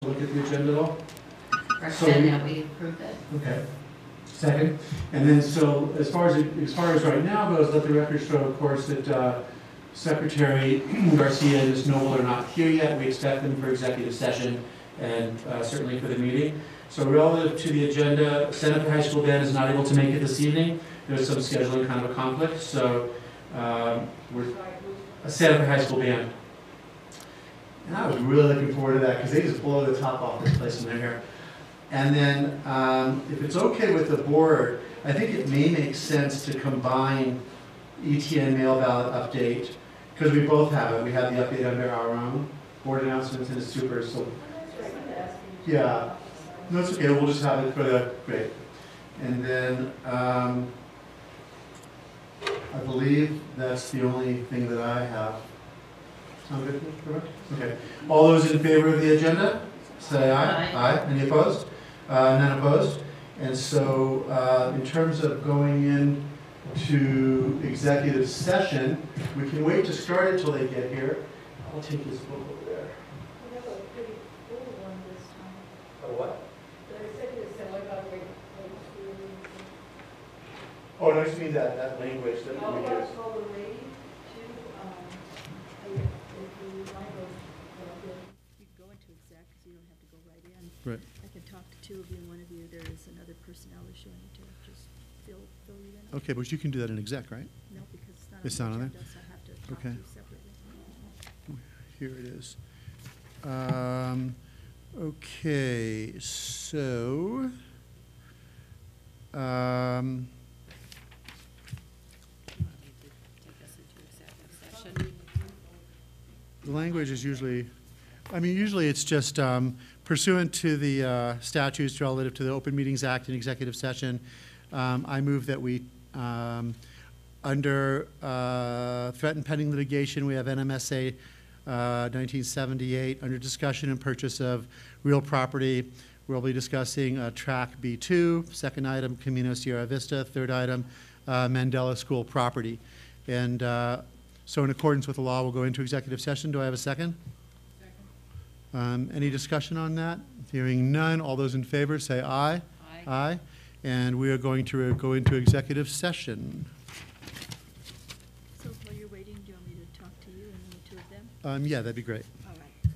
look at the agenda at all? Recommend that we approve it. Okay. Second. And then, so as far as right now goes, let the record show, of course, that Secretary Garcia and Ms. Noble are not here yet. We expect them for executive session and certainly for the meeting. So relative to the agenda, Santa Fe High School band is not able to make it this evening. There's some scheduling kind of a conflict, so we're a Santa Fe High School band. And I was really looking forward to that because they just blow the top off this place when they're here. And then, if it's okay with the board, I think it may make sense to combine ETN mail ballot update, because we both have it. We have the update under our own board announcements and it's super, so. Yeah. No, it's okay. We'll just have it for the, great. And then, I believe that's the only thing that I have. Sound good? Correct? Okay. All those in favor of the agenda, say aye. Aye. Aye. Any opposed? None opposed. And so, in terms of going in to executive session, we can wait to start it till they get here. I'll take this book over there. We have a pretty full one this time. A what? The executive session, what about wait? Oh, no, I just mean that language that I'll we use. call the lady to, if you want to go. You can go into exec, because you don't have to go right in. Right. I can talk to two of you, and one of you, there is another personnel issue I need to just fill you in. Okay, but you can do that in exec, right? No, because It's it's not not on on the there? agenda, so I have to talk Okay. to you separately. Here it is. Okay, so, Take us into executive session. the language is usually, usually it's just pursuant to the statutes relative to the Open Meetings Act and executive session. I move that we, under threat and pending litigation, we have NMSA 1978. Under discussion and purchase of real property, we'll be discussing track B2. Second item, Camino Sierra Vista. Third item, Mandela School property. And so in accordance with the law, we'll go into executive session. Do I have a second? Second. Any discussion on that? Hearing none, all those in favor say aye. Aye. Aye. And we are going to go into executive session. So while you're waiting, do you want me to talk to you and the two of them? Yeah, that'd be great. All right.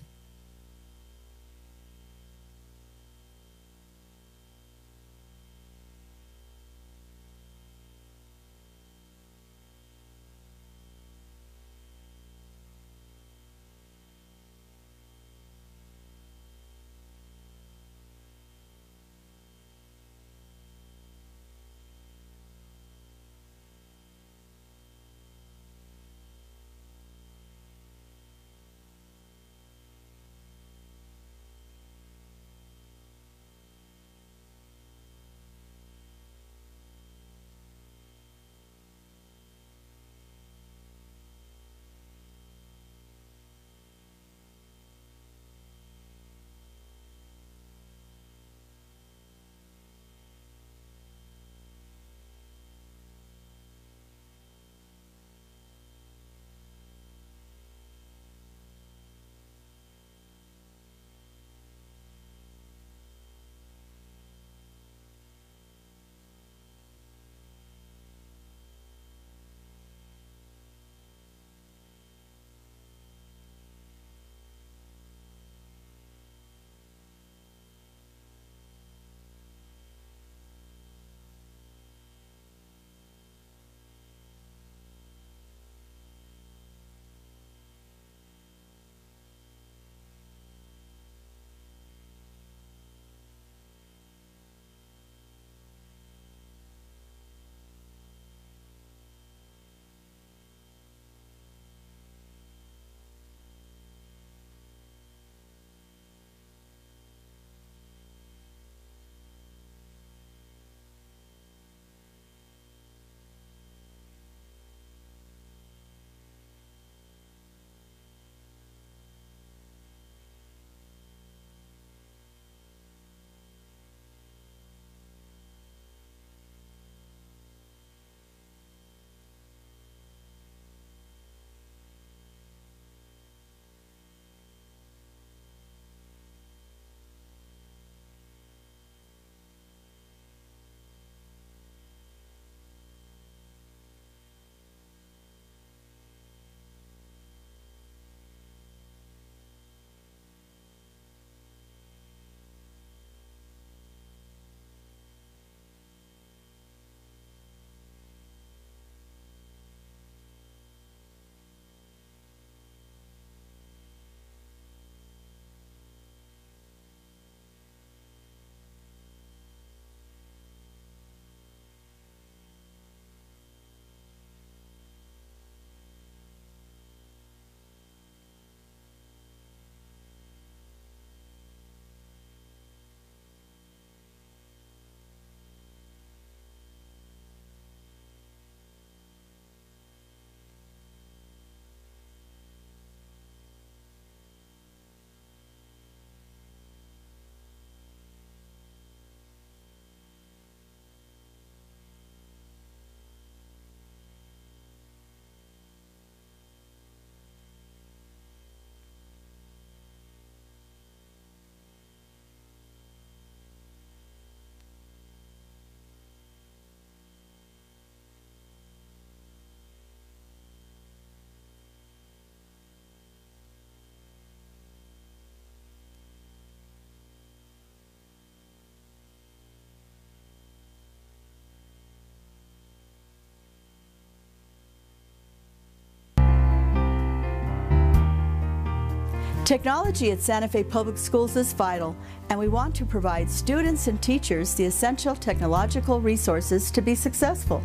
Technology at Santa Fe Public Schools is vital, and we want to provide students and teachers the essential technological resources to be successful.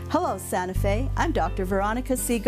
Hello, Santa Fe. I'm Dr. Veronica C.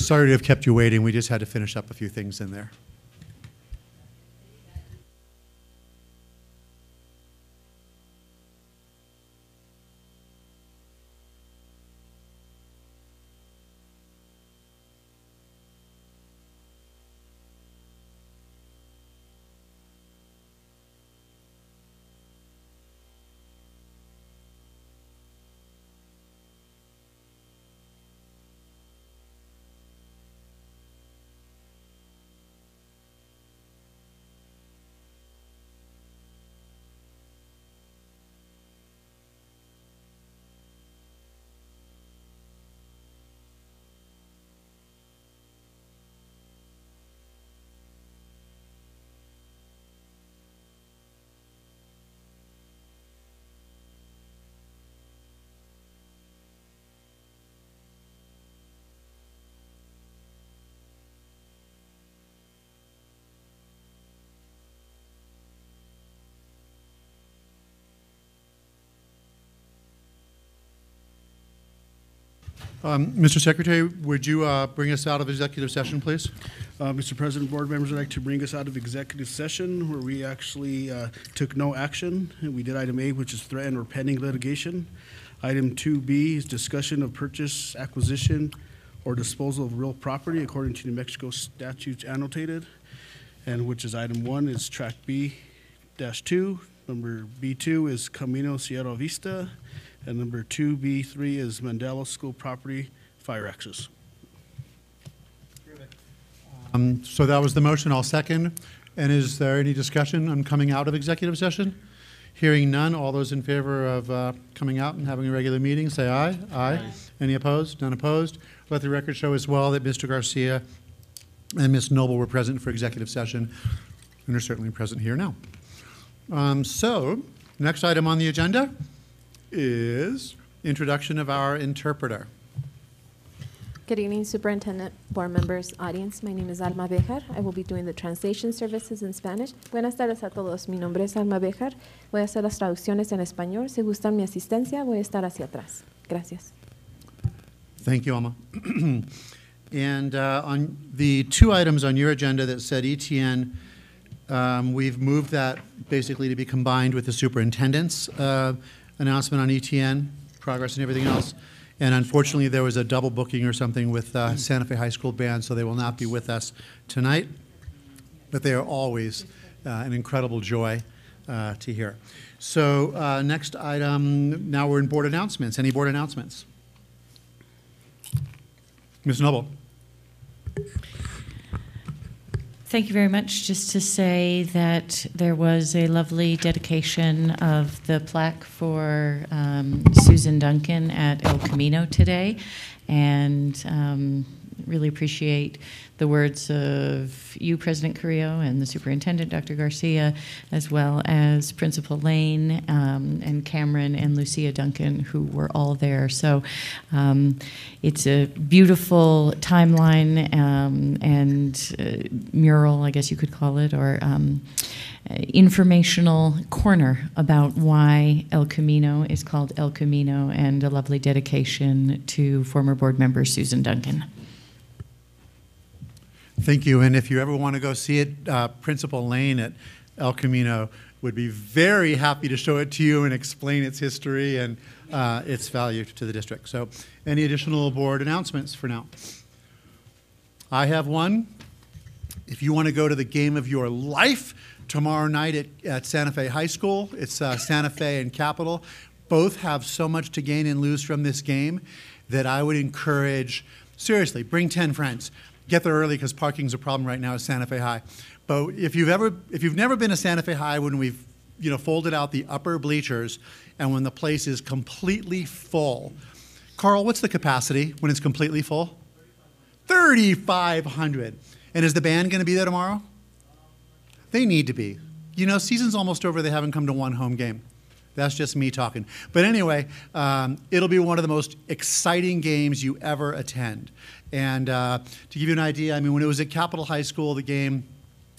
Sorry to have kept you waiting. We just had to finish up a few things in there. Mr. Secretary, would you bring us out of executive session, please? Mr. President, board members, I'd like to bring us out of executive session where we actually took no action. We did item A, which is threatened or pending litigation. Item 2B is discussion of purchase, acquisition, or disposal of real property according to New Mexico statutes annotated, and which is item 1 is track B-2. Number B2 is Camino Sierra Vista, and number 2B3 is Mandela School property fire access. So that was the motion. I'll second. And is there any discussion on coming out of executive session? Hearing none, all those in favor of coming out and having a regular meeting, say aye. Aye. Any opposed? None opposed. Let the record show as well that Mr. Garcia and Ms. Noble were present for executive session and are certainly present here now. So, next item on the agenda is introduction of our interpreter. Good evening, Superintendent, board members, audience. My name is Alma Bejar. I will be doing the translation services in Spanish. Buenas tardes a todos. Mi nombre es Alma Bejar. Voy a hacer las traducciones en español. Si gustan mi asistencia, voy a estar hacia atrás. Gracias. Thank you, Alma. And on the two items on your agenda that said ETN, we've moved that basically to be combined with the superintendent's announcement on ETN, progress and everything else. And unfortunately, there was a double booking or something with Santa Fe High School Band, so they will not be with us tonight. But they are always an incredible joy to hear. So next item, now we're in board announcements. Any board announcements? Ms. Noble. Thank you very much. Just to say that there was a lovely dedication of the plaque for Susan Duncan at El Camino today, and really appreciate the words of you, President Carrillo, and the Superintendent, Dr. Garcia, as well as Principal Lane and Cameron and Lucia Duncan, who were all there. So it's a beautiful timeline and mural, I guess you could call it, or informational corner about why El Camino is called El Camino, and a lovely dedication to former board member Susan Duncan. Thank you. And if you ever want to go see it, Principal Lane at El Camino would be very happy to show it to you and explain its history and its value to the district. So any additional board announcements for now? I have one. If you want to go to the game of your life tomorrow night at Santa Fe High School, it's Santa Fe and Capital. Both have so much to gain and lose from this game that I would encourage, seriously, bring 10 friends. Get there early because parking's a problem right now at Santa Fe High. But if you've never been to Santa Fe High, when we've folded out the upper bleachers and when the place is completely full, Carl, what's the capacity when it's completely full? 3,500. And is the band going to be there tomorrow? They need to be. Season's almost over. They haven't come to one home game. That's just me talking. But anyway, it'll be one of the most exciting games you ever attend. And to give you an idea, when it was at Capitol High School, the game,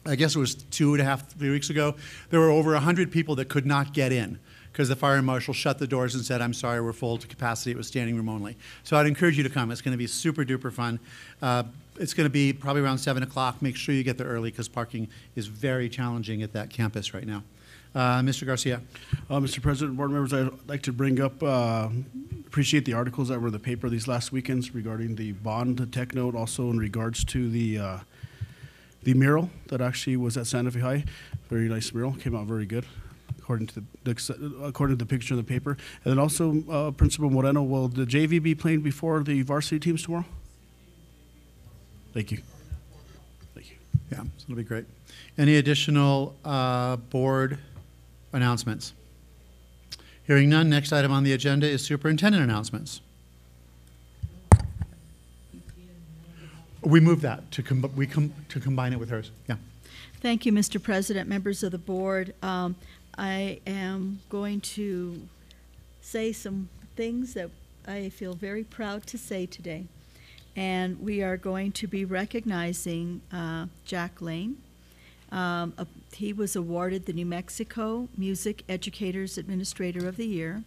I guess it was 2.5, 3 weeks ago, there were over 100 people that could not get in because the fire marshal shut the doors and said, I'm sorry, we're full to capacity. It was standing room only. So I'd encourage you to come. It's going to be super duper fun. It's going to be probably around 7 o'clock. Make sure you get there early because parking is very challenging at that campus right now. Mr. Garcia. Mr. President, board members, I'd like to bring up, appreciate the articles that were in the paper these last weekends regarding the bond tech note, also in regards to the mural that actually was at Santa Fe High. Very nice mural, came out very good, according to the picture in the paper. And then also, Principal Moreno, will the JV be playing before the varsity teams tomorrow? Thank you. Thank you. Yeah, so it'll be great. Any additional board announcements? Hearing none, next item on the agenda is superintendent announcements. We move that to combine it with hers. Yeah. Thank you, Mr. President, members of the board. I am going to say some things that I feel very proud to say today. And we are going to be recognizing Jack Lane. He was awarded the New Mexico Music Educators Administrator of the Year.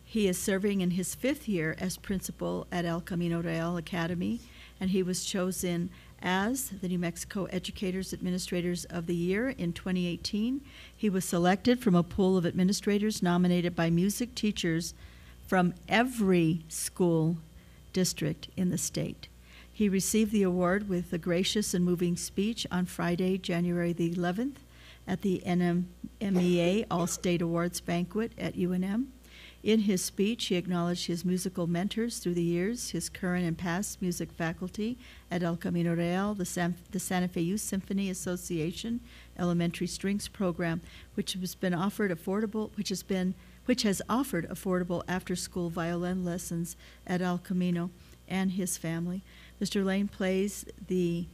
He is serving in his 5th year as principal at El Camino Real Academy, and he was chosen as the New Mexico Educators Administrators of the Year in 2018. He was selected from a pool of administrators nominated by music teachers from every school district in the state. He received the award with a gracious and moving speech on Friday, January the 11th at the NMEA All-State Awards Banquet at UNM. In his speech, he acknowledged his musical mentors through the years, his current and past music faculty at El Camino Real, the Santa Fe Youth Symphony Association Elementary Strings Program, which has offered affordable after-school violin lessons at El Camino, and his family. Mr. Lane plays the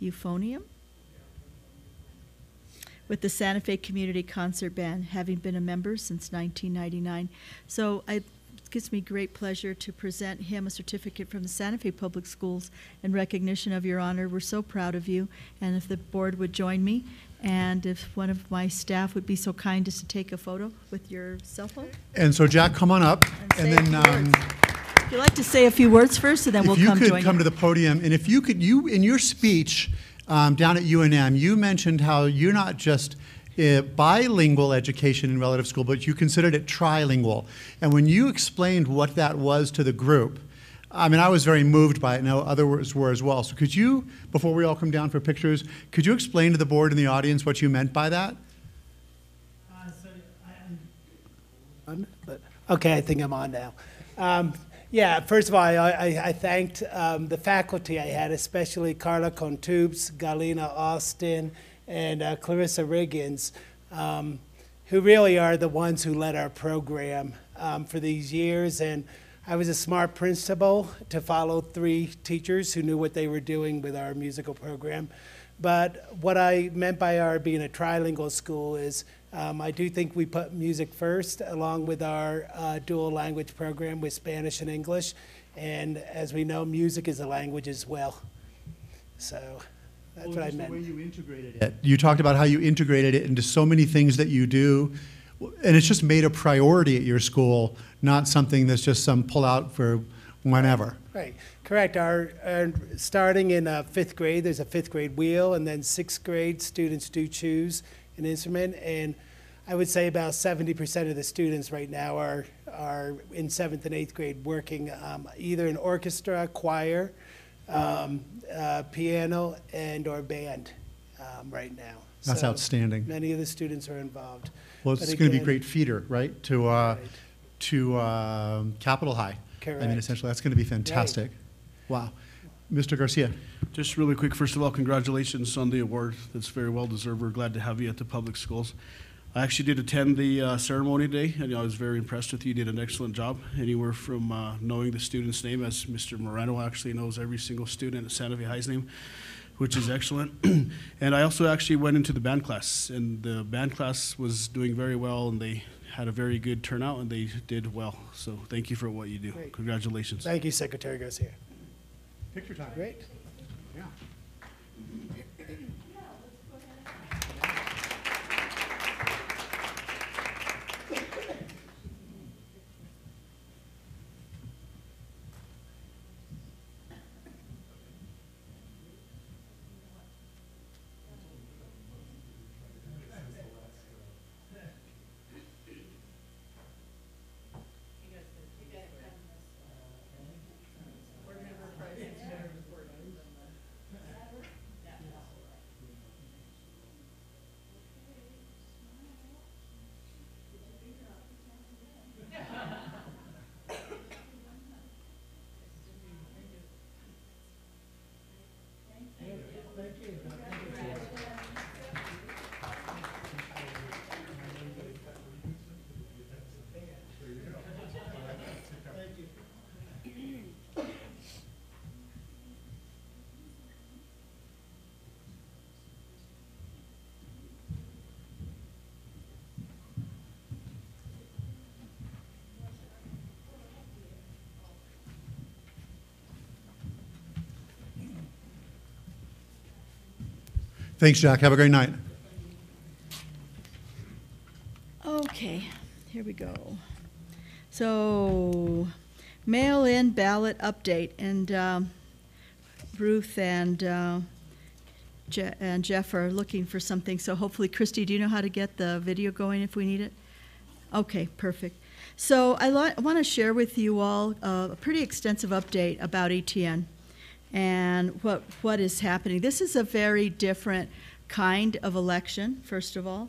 euphonium with the Santa Fe Community Concert Band, having been a member since 1999. So it gives me great pleasure to present him a certificate from the Santa Fe Public Schools in recognition of your honor. We're so proud of you, and if the board would join me, and if one of my staff would be so kind as to take a photo with your cell phone. And so Jack, come on up. And then if you'd like to say a few words first, and then we'll come join you. If you could come to the podium, and if you could, in your speech down at UNM, you mentioned how you're not just bilingual education in relative school, but you considered it trilingual. And when you explained what that was to the group, I mean, I was very moved by it, and others were as well. So could you, before we all come down for pictures, could you explain to the board and the audience what you meant by that? Okay, I think I'm on now. Yeah, first of all, I thanked the faculty I had, especially Carla Contubes, Galina Austin, and Clarissa Riggins, who really are the ones who led our program for these years. And I was a smart principal to follow 3 teachers who knew what they were doing with our musical program. But what I meant by our being a trilingual school is I do think we put music first, along with our dual language program with Spanish and English. And as we know, music is a language as well. So that's what I meant. The way you integrated it. You talked about how you integrated it into so many things that you do, and it's just made a priority at your school, not something that's just some pull out for whenever. Right, correct. Our starting in 5th grade, there's a 5th grade wheel, and then 6th grade students do choose an instrument, and I would say about 70% of the students right now are in 7th and 8th grade working either in orchestra, choir, piano, and or band right now. That's so outstanding. Many of the students are involved. Well, it's going to be a great feeder, right, to Capitol High. Correct. I mean, essentially, that's going to be fantastic. Right. Wow. Mr. Garcia. Just really quick, first of all, congratulations on the award. That's very well deserved. We're glad to have you at the public schools. I actually did attend the ceremony today, and I was very impressed with you. You did an excellent job. Anywhere from knowing the student's name, as Mr. Moreno actually knows every single student at Santa Fe High's name, which is excellent. And I also actually went into the band class, and the band class was doing very well, and they had a very good turnout, and they did well. So thank you for what you do. Great. Congratulations. Thank you, Secretary Garcia. Picture time. Great. Yeah. Thanks, Jack. Have a great night. Okay, here we go. So, mail-in ballot update, and Ruth and Jeff are looking for something, so hopefully, Christy, do you know how to get the video going if we need it? Okay, perfect. So I want to share with you all a pretty extensive update about ETN and what is happening. This is a very different kind of election, first of all,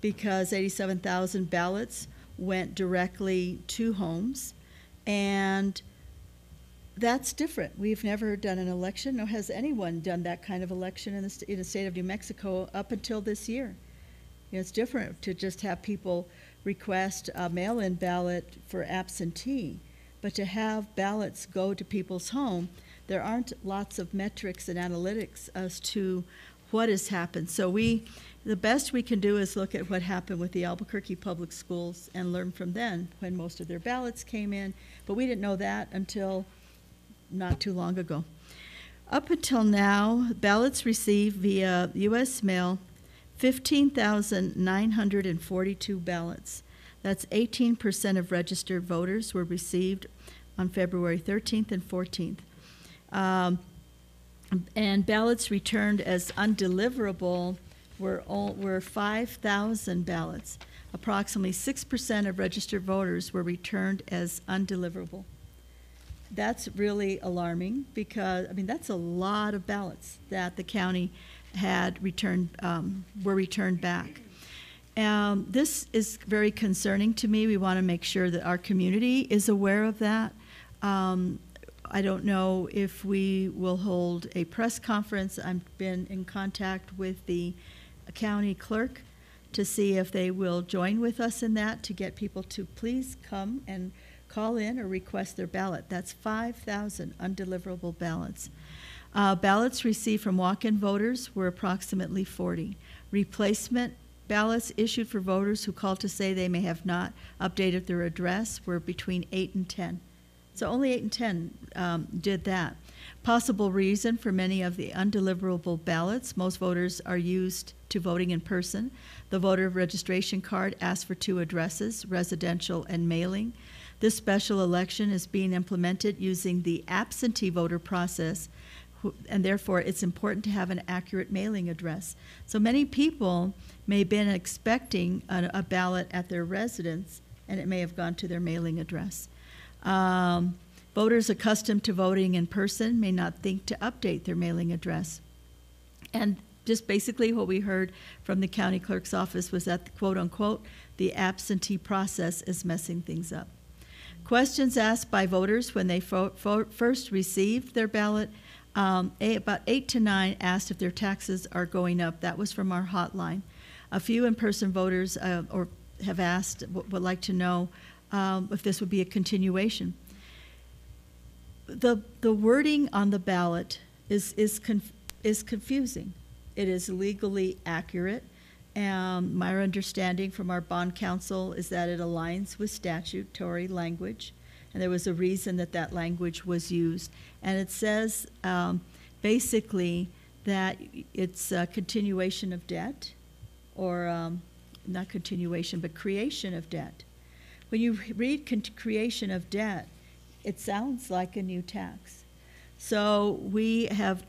because 87,000 ballots went directly to homes, and that's different. We've never done an election, nor has anyone done that kind of election in the state of New Mexico up until this year. You know, it's different to just have people request a mail-in ballot for absentee, but to have ballots go to people's home, there aren't lots of metrics and analytics as to what has happened. So the best we can do is look at what happened with the Albuquerque Public Schools and learn from them when most of their ballots came in, but we didn't know that until not too long ago. Up until now, ballots received via U.S. mail, 15,942 ballots. That's 18% of registered voters were received on February 13th and 14th. And ballots returned as undeliverable were 5,000 ballots. Approximately 6% of registered voters were returned as undeliverable. That's really alarming because, I mean, that's a lot of ballots that the county had returned, were returned back. This is very concerning to me. We want to make sure that our community is aware of that. I don't know if we will hold a press conference. I've been in contact with the county clerk to see if they will join with us in that, to get people to please come and call in or request their ballot. That's 5,000 undeliverable ballots. Ballots received from walk-in voters were approximately 40. Replacement ballots issued for voters who called to say they may have not updated their address were between 8 and 10. So only 8 and 10 did that. Possible reason for many of the undeliverable ballots: most voters are used to voting in person. The voter registration card asks for 2 addresses, residential and mailing. This special election is being implemented using the absentee voter process, and therefore it's important to have an accurate mailing address. So many people may have been expecting a ballot at their residence, and it may have gone to their mailing address. Voters accustomed to voting in person may not think to update their mailing address. And just basically what we heard from the county clerk's office was that, quote unquote, the absentee process is messing things up. Questions asked by voters when they first received their ballot, about 8 to 9 asked if their taxes are going up. That was from our hotline. A few in-person voters or have asked, would like to know if this would be a continuation. The wording on the ballot is confusing. It is legally accurate. My understanding from our bond counsel is that it aligns with statutory language, and there was a reason that that language was used. And it says basically that it's a continuation of debt, or not continuation, but creation of debt. When you read creation of debt, it sounds like a new tax. So we have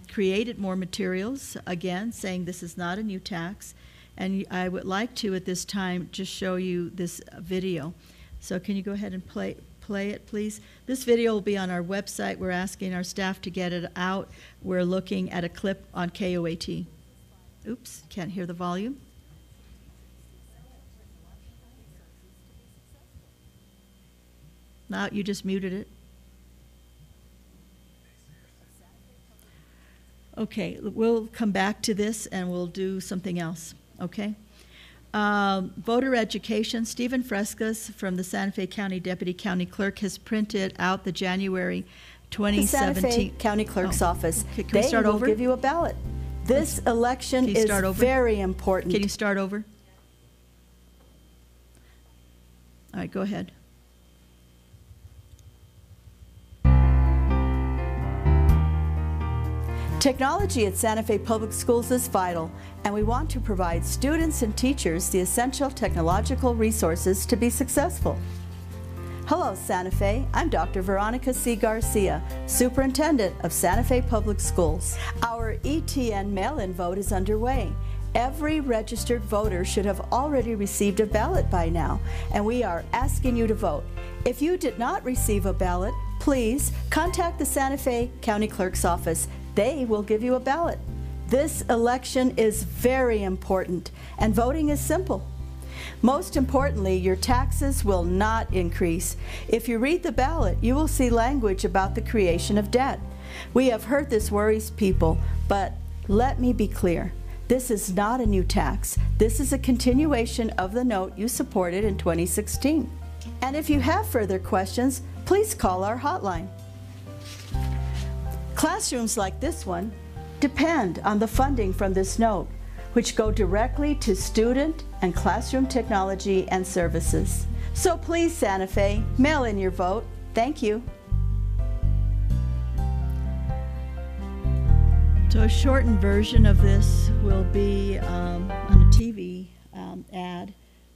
created more materials, again, saying this is not a new tax. And I would like to, at this time, just show you this video. So can you go ahead and play it, please? This video will be on our website. We're asking our staff to get it out. We're looking at a clip on KOAT. Oops, can't hear the volume. No, you just muted it. Okay, we'll come back to this and we'll do something else, okay? Voter education. Stephen Frescas from the Santa Fe County Deputy County Clerk has printed out the January 2017. The Santa Fe County Clerk's office. Can we start over? They will give you a ballot. This election is very important. Can you start over? All right, go ahead. Technology at Santa Fe Public Schools is vital, and we want to provide students and teachers the essential technological resources to be successful. Hello, Santa Fe. I'm Dr. Veronica C. Garcia, Superintendent of Santa Fe Public Schools. Our ETN mail-in vote is underway. Every registered voter should have already received a ballot by now, and we are asking you to vote. If you did not receive a ballot, please contact the Santa Fe County Clerk's office. They will give you a ballot. This election is very important, and voting is simple. Most importantly, your taxes will not increase. If you read the ballot, you will see language about the creation of debt. We have heard this worries people, but let me be clear. This is not a new tax. This is a continuation of the note you supported in 2016. And if you have further questions, please call our hotline. Classrooms like this one depend on the funding from this note, which go directly to student and classroom technology and services. So please, Santa Fe, mail in your vote. Thank you. So a shortened version of this will be on a TV ad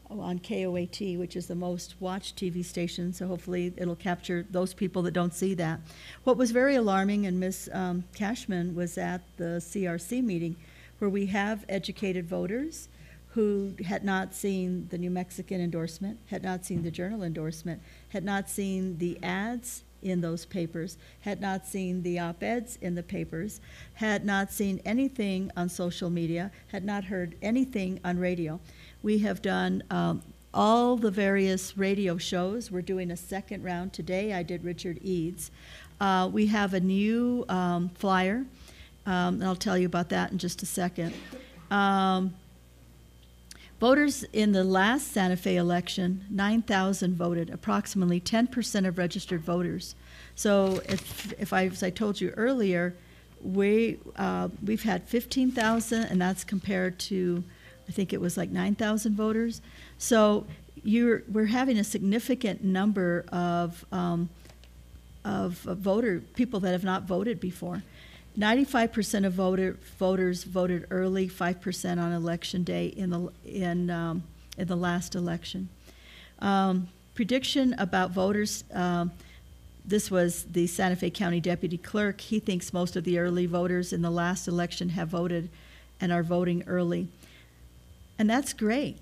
on KOAT, which is the most watched TV station, so hopefully it'll capture those people that don't see that. What was very alarming, and Ms. Cashman was at the CRC meeting, where we have educated voters who had not seen the New Mexican endorsement, had not seen the Journal endorsement, had not seen the ads in those papers, had not seen the op-eds in the papers, had not seen anything on social media, had not heard anything on radio. We have done all the various radio shows. We're doing a second round today. I did Richard Eads. We have a new flyer, and I'll tell you about that in just a second. Voters in the last Santa Fe election, 9,000 voted, approximately 10% of registered voters. So as I told you earlier, we've had 15,000, and that's compared to, I think it was like 9,000 voters. So we're having a significant number of people that have not voted before. 95% of voters voted early, 5% on election day in the last election. Prediction about voters. This was the Santa Fe County Deputy Clerk. He thinks most of the early voters in the last election have voted and are voting early. And that's great.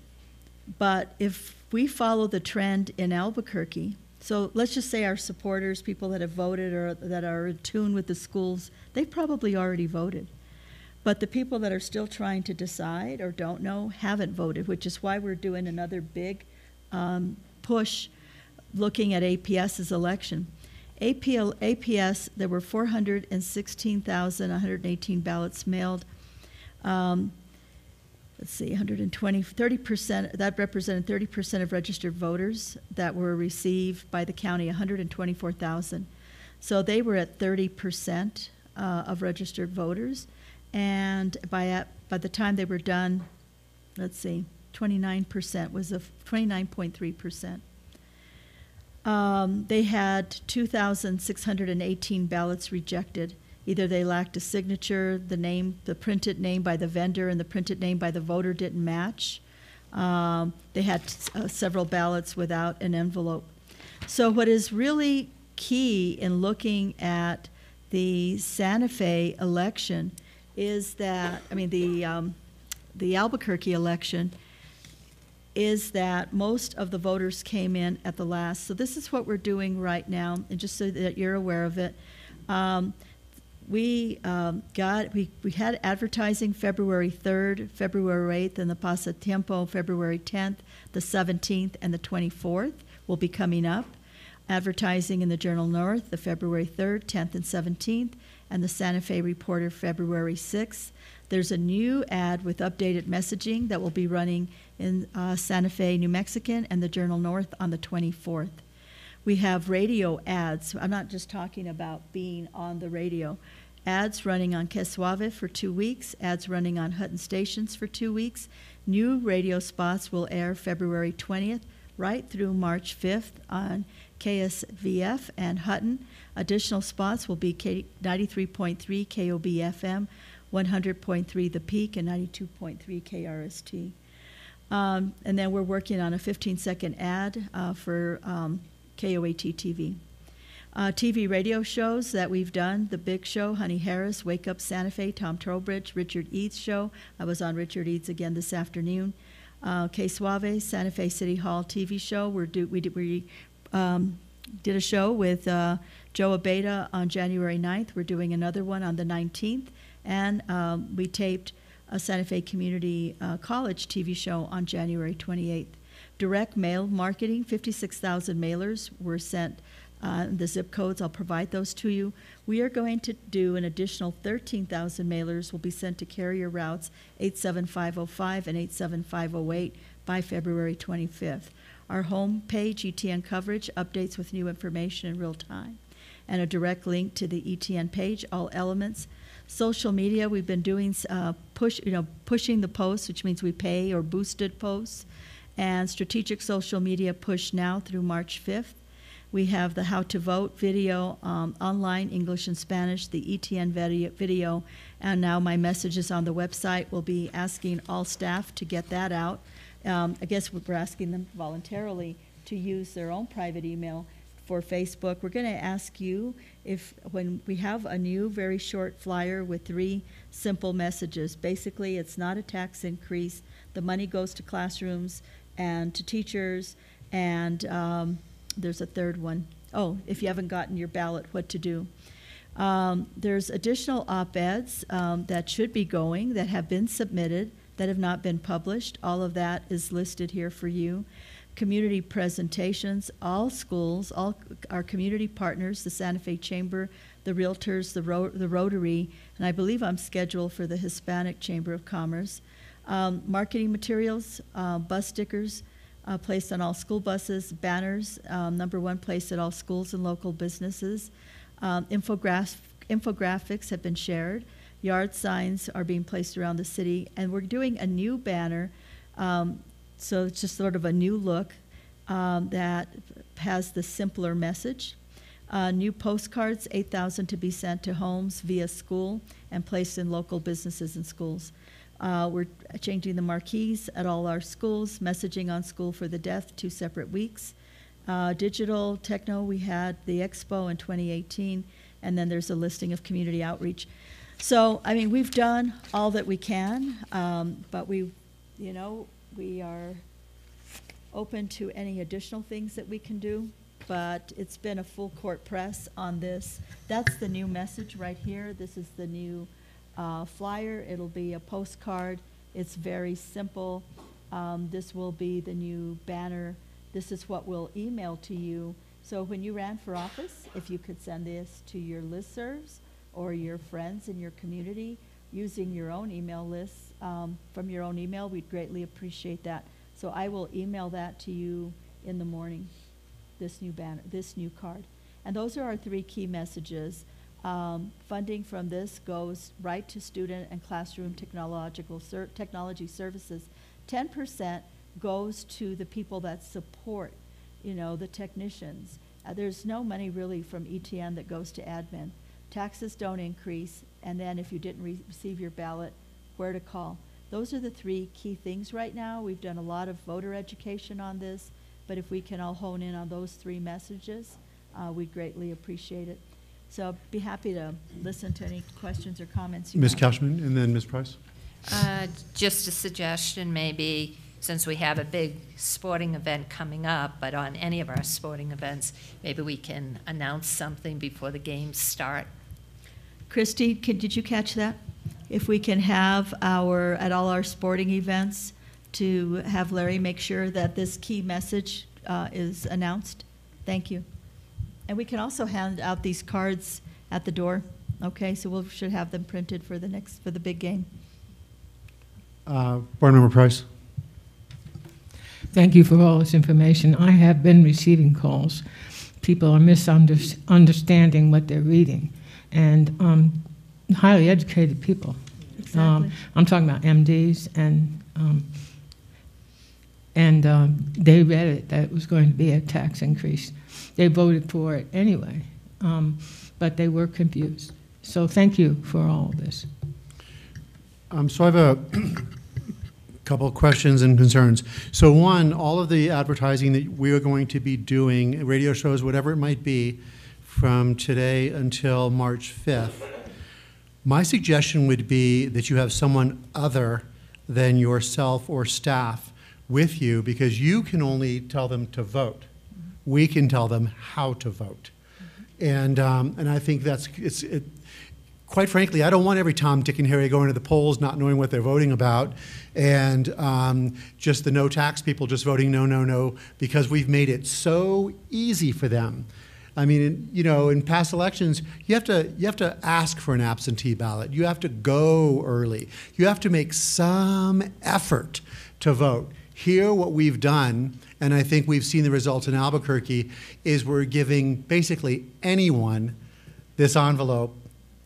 But if we follow the trend in Albuquerque, so let's just say our supporters, people that have voted or that are in tune with the schools, they probably already voted. But the people that are still trying to decide or don't know haven't voted, which is why we're doing another big push looking at APS's election. APS, there were 416,118 ballots mailed. Let's see, 30%, that represented 30% of registered voters that were received by the county, 124,000. So they were at 30% of registered voters. And by the time they were done, let's see, 29% was 29.3%. They had 2,618 ballots rejected. Either they lacked a signature, the printed name by the vendor and the printed name by the voter didn't match. They had several ballots without an envelope. So what is really key in looking at the Santa Fe election is that, the Albuquerque election, is that most of the voters came in at the last. So this is what we're doing right now, and just so that you're aware of it. We had advertising February 3rd, February 8th, and the Pasatiempo February 10th, the 17th, and the 24th will be coming up. Advertising in the Journal North, the February 3rd, 10th, and 17th, and the Santa Fe Reporter February 6th. There's a new ad with updated messaging that will be running in Santa Fe, New Mexican, and the Journal North on the 24th. We have radio ads. I'm not just talking about being on the radio. Ads running on Que Suave for 2 weeks, ads running on Hutton Stations for 2 weeks. New radio spots will air February 20th, right through March 5th on KSVF and Hutton. Additional spots will be 93.3 KOB FM, 100.3 The Peak, and 92.3 KRST. And then we're working on a 15-second ad for KOAT TV. TV radio shows that we've done: The Big Show, Honey Harris, Wake Up Santa Fe, Tom Trowbridge, Richard Eads Show. I was on Richard Eads again this afternoon. K Suave, Santa Fe City Hall TV show. We did a show with Joe Abeda on January 9th. We're doing another one on the 19th. And we taped a Santa Fe Community College TV show on January 28th. Direct mail marketing, 56,000 mailers were sent. The zip codes, I'll provide those to you. We are going to do an additional 13,000 mailers will be sent to carrier routes 87505 and 87508 by February 25th. Our home page, ETN coverage, updates with new information in real time, and a direct link to the ETN page, all elements. Social media, we've been doing pushing the posts, which means we pay or boosted posts, and strategic social media push now through March 5th. We have the How to Vote video, online, English and Spanish, the ETN video, and now my messages on the website. We'll be asking all staff to get that out. I guess we're asking them voluntarily to use their own private email for Facebook. We're going to ask you if, when we have a new very short flyer with 3 simple messages. Basically, it's not a tax increase. The money goes to classrooms and to teachers, and there's a third one. Oh, if you haven't gotten your ballot, what to do. There's additional op-eds that should be going, that have been submitted, that have not been published. All of that is listed here for you. Community presentations, all schools, all our community partners, the Santa Fe Chamber, the Realtors, the Rotary, and I believe I'm scheduled for the Hispanic Chamber of Commerce. Marketing materials, bus stickers, placed on all school buses, banners, #1 placed at all schools and local businesses. Infographics have been shared. Yard signs are being placed around the city, and we're doing a new banner, so it's just sort of a new look that has the simpler message. New postcards, 8,000 to be sent to homes via school and placed in local businesses and schools. We're changing the marquees at all our schools, messaging on School for the Deaf, 2 separate weeks. Digital techno, we had the expo in 2018, and then there's a listing of community outreach. So, I mean, we've done all that we can, but we are open to any additional things that we can do, but it's been a full court press on this. That's the new message right here. This is the new flyer. It'll be a postcard. It's very simple. This will be the new banner. This is what we'll email to you. So when you ran for office, if you could send this to your listservs or your friends in your community using your own email lists from your own email, we'd greatly appreciate that. So I will email that to you in the morning, this new banner, this new card. And those are our 3 key messages. Funding from this goes right to student and classroom technology services. 10% goes to the people that support, the technicians. There's no money really from ETN that goes to admin. Taxes don't increase, and then if you didn't receive your ballot, where to call. Those are the 3 key things right now. We've done a lot of voter education on this, but if we can all hone in on those 3 messages, we'd greatly appreciate it. So I'd be happy to listen to any questions or comments you have. Ms. Cashman, and then Ms. Price. Just a suggestion, maybe, since we have a big sporting event coming up, but on any of our sporting events, maybe we can announce something before the games start. Christy, did you catch that? If we can have at all our sporting events, to have Larry make sure that this key message is announced. Thank you. And we can also hand out these cards at the door. Okay, so we should have them printed for the big game. Board Member Price. Thank you for all this information. I have been receiving calls. People are misunderstanding what they're reading, and highly educated people. Exactly. I'm talking about MDs And they read it, that it was going to be a tax increase. They voted for it anyway, but they were confused. So thank you for all of this. So I have a couple of questions and concerns. So one, all of the advertising that we are going to be doing, radio shows, whatever it might be, from today until March 5th, my suggestion would be that you have someone other than yourself or staff with you, because you can only tell them to vote. We can tell them how to vote. And I think quite frankly, I don't want every Tom, Dick, and Harry going to the polls not knowing what they're voting about, and just the no tax people just voting no, no, no, because we've made it so easy for them. I mean, you know, in past elections, you have to ask for an absentee ballot. You have to go early. You have to make some effort to vote. Here, what we've done, and I think we've seen the results in Albuquerque, is we're giving basically anyone this envelope.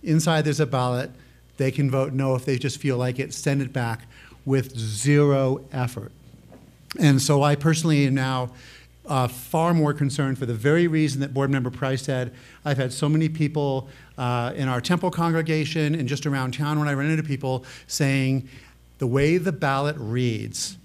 Inside there's a ballot. They can vote no if they just feel like it, send it back with zero effort. And so I personally am now far more concerned for the very reason that Board Member Price said. I've had so many people in our Temple congregation and just around town when I run into people saying the way the ballot reads,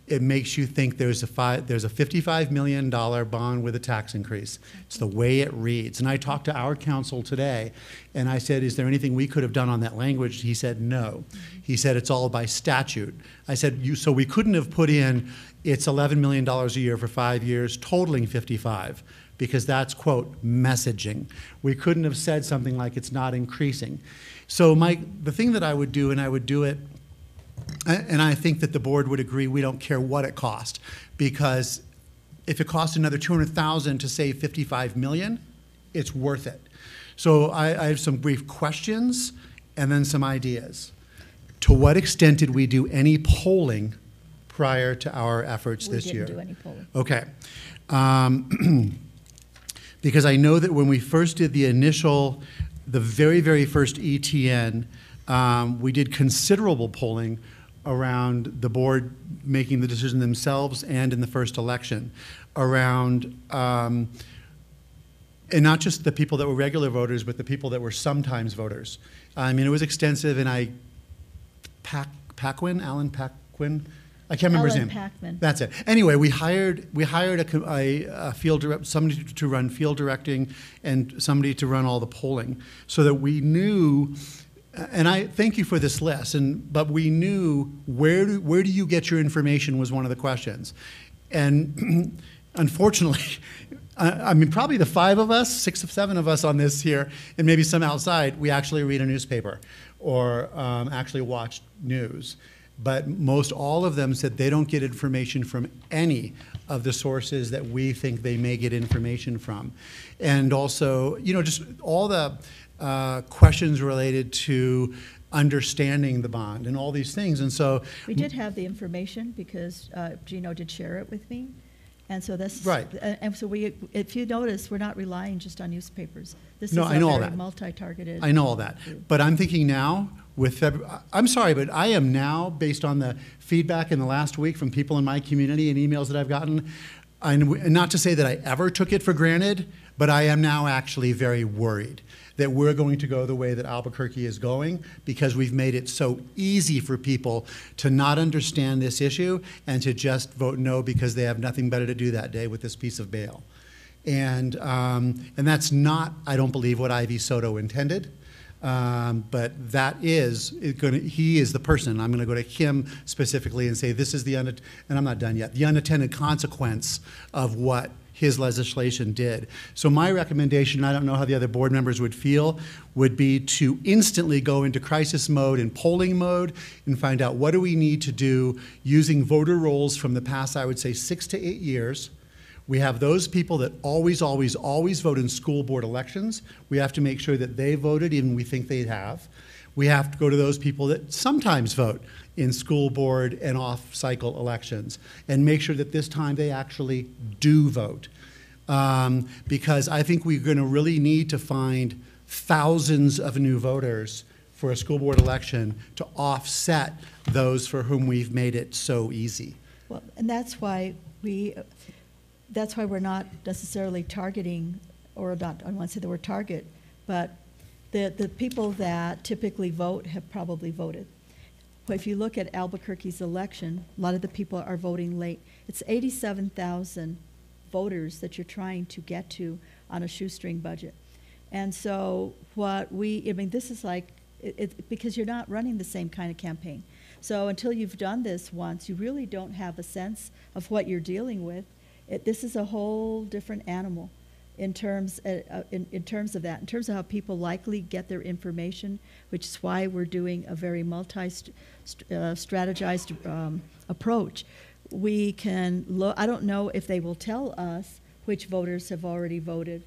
it makes you think there's a $55 million bond with a tax increase. It's the way it reads. And I talked to our counsel today, and I said, is there anything we could have done on that language? He said, no. He said, it's all by statute. I said, so we couldn't have put in, it's $11 million a year for 5 years, totaling 55, because that's, quote, messaging. We couldn't have said something like it's not increasing. So the thing that I would do, and I would do it, and I think that the board would agree, we don't care what it cost, because if it costs another $200,000 to save $55 million, it's worth it. So I have some brief questions and then some ideas. To what extent did we do any polling prior to our efforts this year? We didn't do any polling. Okay. Because I know that when we first did the very, very first ETN, we did considerable polling around the board making the decision themselves and in the first election around, and not just the people that were regular voters, but the people that were sometimes voters. I mean, it was extensive, and Alan Paquin, I can't remember his name. Packman. That's it. Anyway, we hired a somebody to run field directing and somebody to run all the polling, so that we knew. And I thank you for this list. But we knew where do you get your information was one of the questions, and unfortunately, I mean probably the 5 of us, 6 or 7 of us on this here, and maybe some outside, we actually read a newspaper or actually watch news. But most all of them said they don't get information from any of the sources that we think they may get information from. And also, you know, just all the questions related to understanding the bond and all these things. And so We did have the information because Gino did share it with me. And so that's right. And so if you notice, we're not relying just on newspapers. This is I know all very that. multi-targeted. I know all that. But I'm thinking now with I'm sorry, but I am now, based on the feedback in the last week from people in my community and emails that I've gotten, and not to say that I ever took it for granted, but I am now actually very worried that we're going to go the way that Albuquerque is going, because we've made it so easy for people to not understand this issue and to just vote no because they have nothing better to do that day with this piece of bail. And that's not, I don't believe, what Ivy Soto intended. But that is he is the person. I'm going to go to him specifically and say this is and I'm not done yet, the unintended consequence of what his legislation did. So my recommendation, I don't know how the other board members would feel, would be to instantly go into crisis mode and polling mode and find out what do we need to do using voter rolls from the past, I would say 6 to 8 years. We have those people that always, always, always vote in school board elections. We have to make sure that they voted, even we think they have. We have to go to those people that sometimes vote in school board and off-cycle elections and make sure that this time they actually do vote. Because I think we're going to really need to find thousands of new voters for a school board election to offset those for whom we've made it so easy. Well, and that's why we're not necessarily targeting, or not, I don't want to say the word target, but the people that typically vote have probably voted. But if you look at Albuquerque's election, a lot of the people are voting late. It's 87,000 voters that you're trying to get to on a shoestring budget. And so this is like, because you're not running the same kind of campaign. So until you've done this once, you really don't have a sense of what you're dealing with. This is a whole different animal in terms of that, in terms of how people likely get their information, which is why we're doing a very strategized approach. We can look, I don't know if they will tell us which voters have already voted.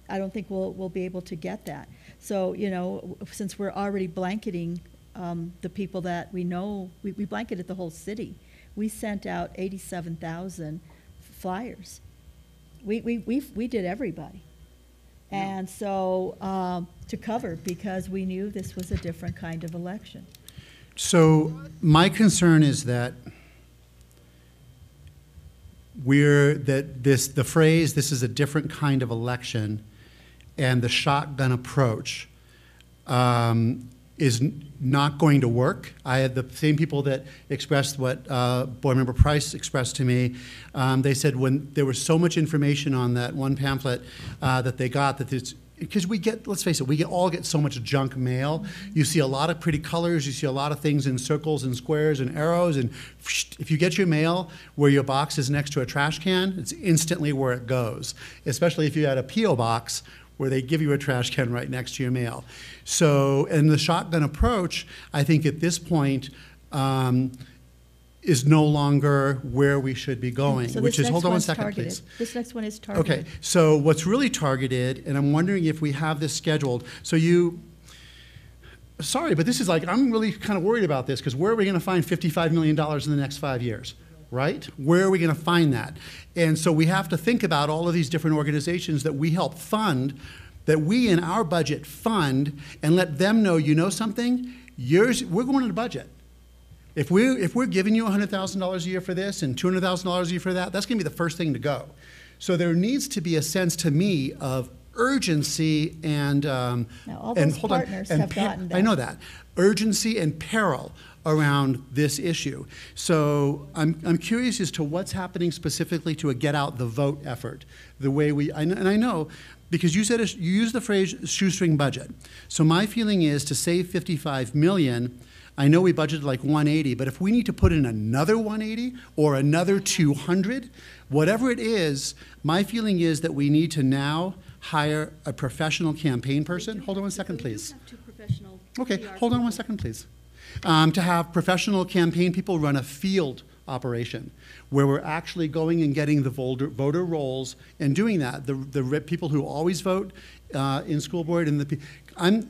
I don't think we'll be able to get that. So, since we're already blanketing the people that we know, we blanketed the whole city. We sent out 87,000 flyers. We did everybody. And so to cover, because we knew this was a different kind of election. So my concern is that the phrase, this is a different kind of election, and the shotgun approach is not going to work. I had the same people that expressed what Board Member Price expressed to me. They said when there was so much information on that one pamphlet that they got, that it's, because we get, let's face it, we all get so much junk mail. You see a lot of pretty colors, you see a lot of things in circles and squares and arrows, and if you get your mail where your box is next to a trash can, it's instantly where it goes, especially if you had a P.O. box where they give you a trash can right next to your mail. So, and the shotgun approach, I think at this point, is no longer where we should be going, So which is, hold on one second, targeted. please. This next one is targeted. Okay, so what's really targeted, and I'm wondering if we have this scheduled, so sorry, but this is like, I'm really kind of worried about this, because where are we going to find $55 million in the next 5 years? Right? Where are we going to find that? And so we have to think about all of these different organizations that we help fund, that we in our budget fund, and let them know, you know something? We're going to the budget. If we're giving you $100,000 a year for this and $200,000 a year for that, that's going to be the first thing to go. So there needs to be a sense to me of urgency and now, all those partners have gotten that. I know that. Urgency and peril around this issue. So I'm curious as to what's happening specifically to a get out the vote effort. The way and I know, because you used the phrase shoestring budget. So my feeling is to save $55 million, I know we budgeted like 180, but if we need to put in another 180 or another 200, whatever it is, my feeling is that we need to now hire a professional campaign person. Hold on one second, please. Okay, hold on one second, please. To have professional campaign people run a field operation where we're actually going and getting the voter rolls and doing that. The people who always vote in school board and and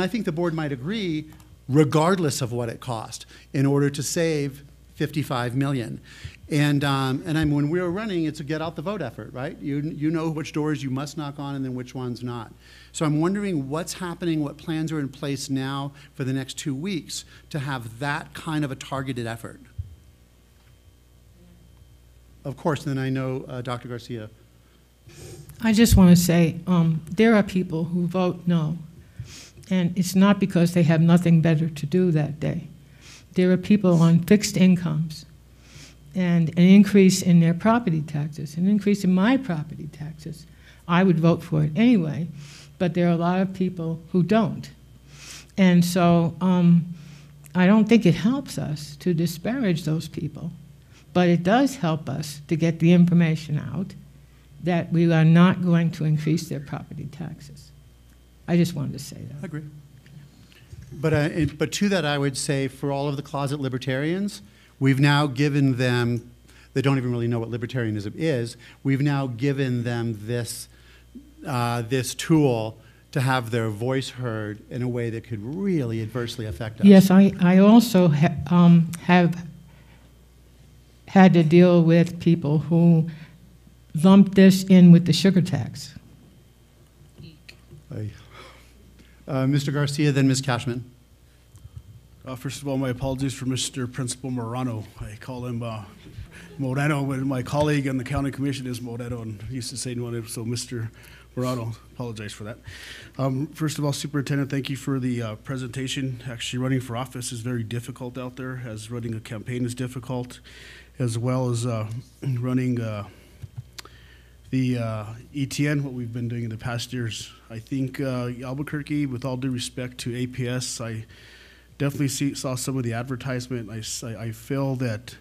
I think the board might agree, regardless of what it cost, in order to save $55 million. And when we were running, it's a get out the vote effort, right? You know which doors you must knock on and then which ones not. So I'm wondering what's happening, what plans are in place now for the next 2 weeks to have that kind of a targeted effort. Of course, then I know Dr. Garcia. I just want to say there are people who vote no, and it's not because they have nothing better to do that day. There are people on fixed incomes and an increase in their property taxes, an increase in my property taxes. I would vote for it anyway, but there are a lot of people who don't. And so I don't think it helps us to disparage those people, but it does help us to get the information out that we are not going to increase their property taxes. I just wanted to say that. I agree. But to that, I would say for all of the closet libertarians, we've now given them, they don't even really know what libertarianism is, we've now given them this, this tool to have their voice heard in a way that could really adversely affect us. Yes, I also have had to deal with people who lumped this in with the sugar tax. Mr. Garcia, then Ms. Cashman. First of all, my apologies for Mr. Principal Morano. I call him Moreno when my colleague on the county commission is Moreno, and he used to say no, so Mr. Morano, apologize for that. First of all, Superintendent, thank you for the presentation. Actually, running for office is very difficult out there, as running a campaign is difficult, as well as running the ETN, what we've been doing in the past years. I think Albuquerque, with all due respect to APS, I definitely saw some of the advertisement. I feel that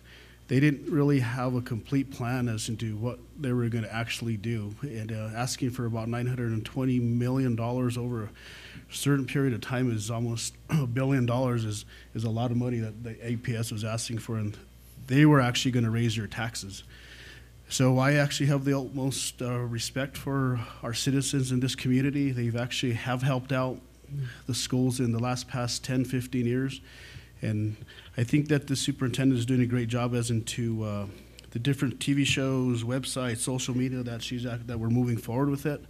they didn't really have a complete plan as into what they were going to actually do. And asking for about $920 million over a certain period of time is almost $1 billion is a lot of money that the APS was asking for, and they were actually going to raise your taxes. So I actually have the utmost respect for our citizens in this community. They've actually have helped out the schools in the past 10, 15 years. And I think that the superintendent is doing a great job as into the different TV shows, websites, social media that we're moving forward with it.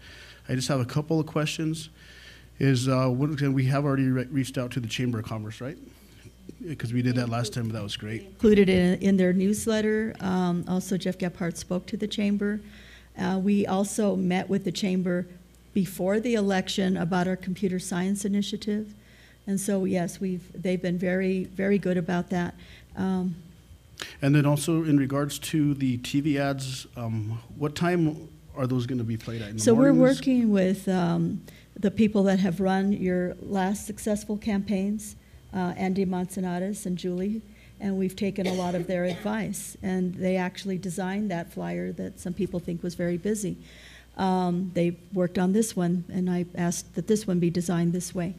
I just have a couple of questions. We have already reached out to the Chamber of Commerce, right? Because we did that last time, but that was great. Included in their newsletter. Also, Jeff Gephardt spoke to the Chamber. We also met with the Chamber before the election about our computer science initiative. And so, yes, they've been very, very good about that. And then also in regards to the TV ads, what time are those going to be played at? In the so mornings? We're working with the people that have run your last successful campaigns, Andy Manzanares and Julie, and we've taken a lot of their advice. And they actually designed that flyer that some people think was very busy. They worked on this one, and I asked that this one be designed this way.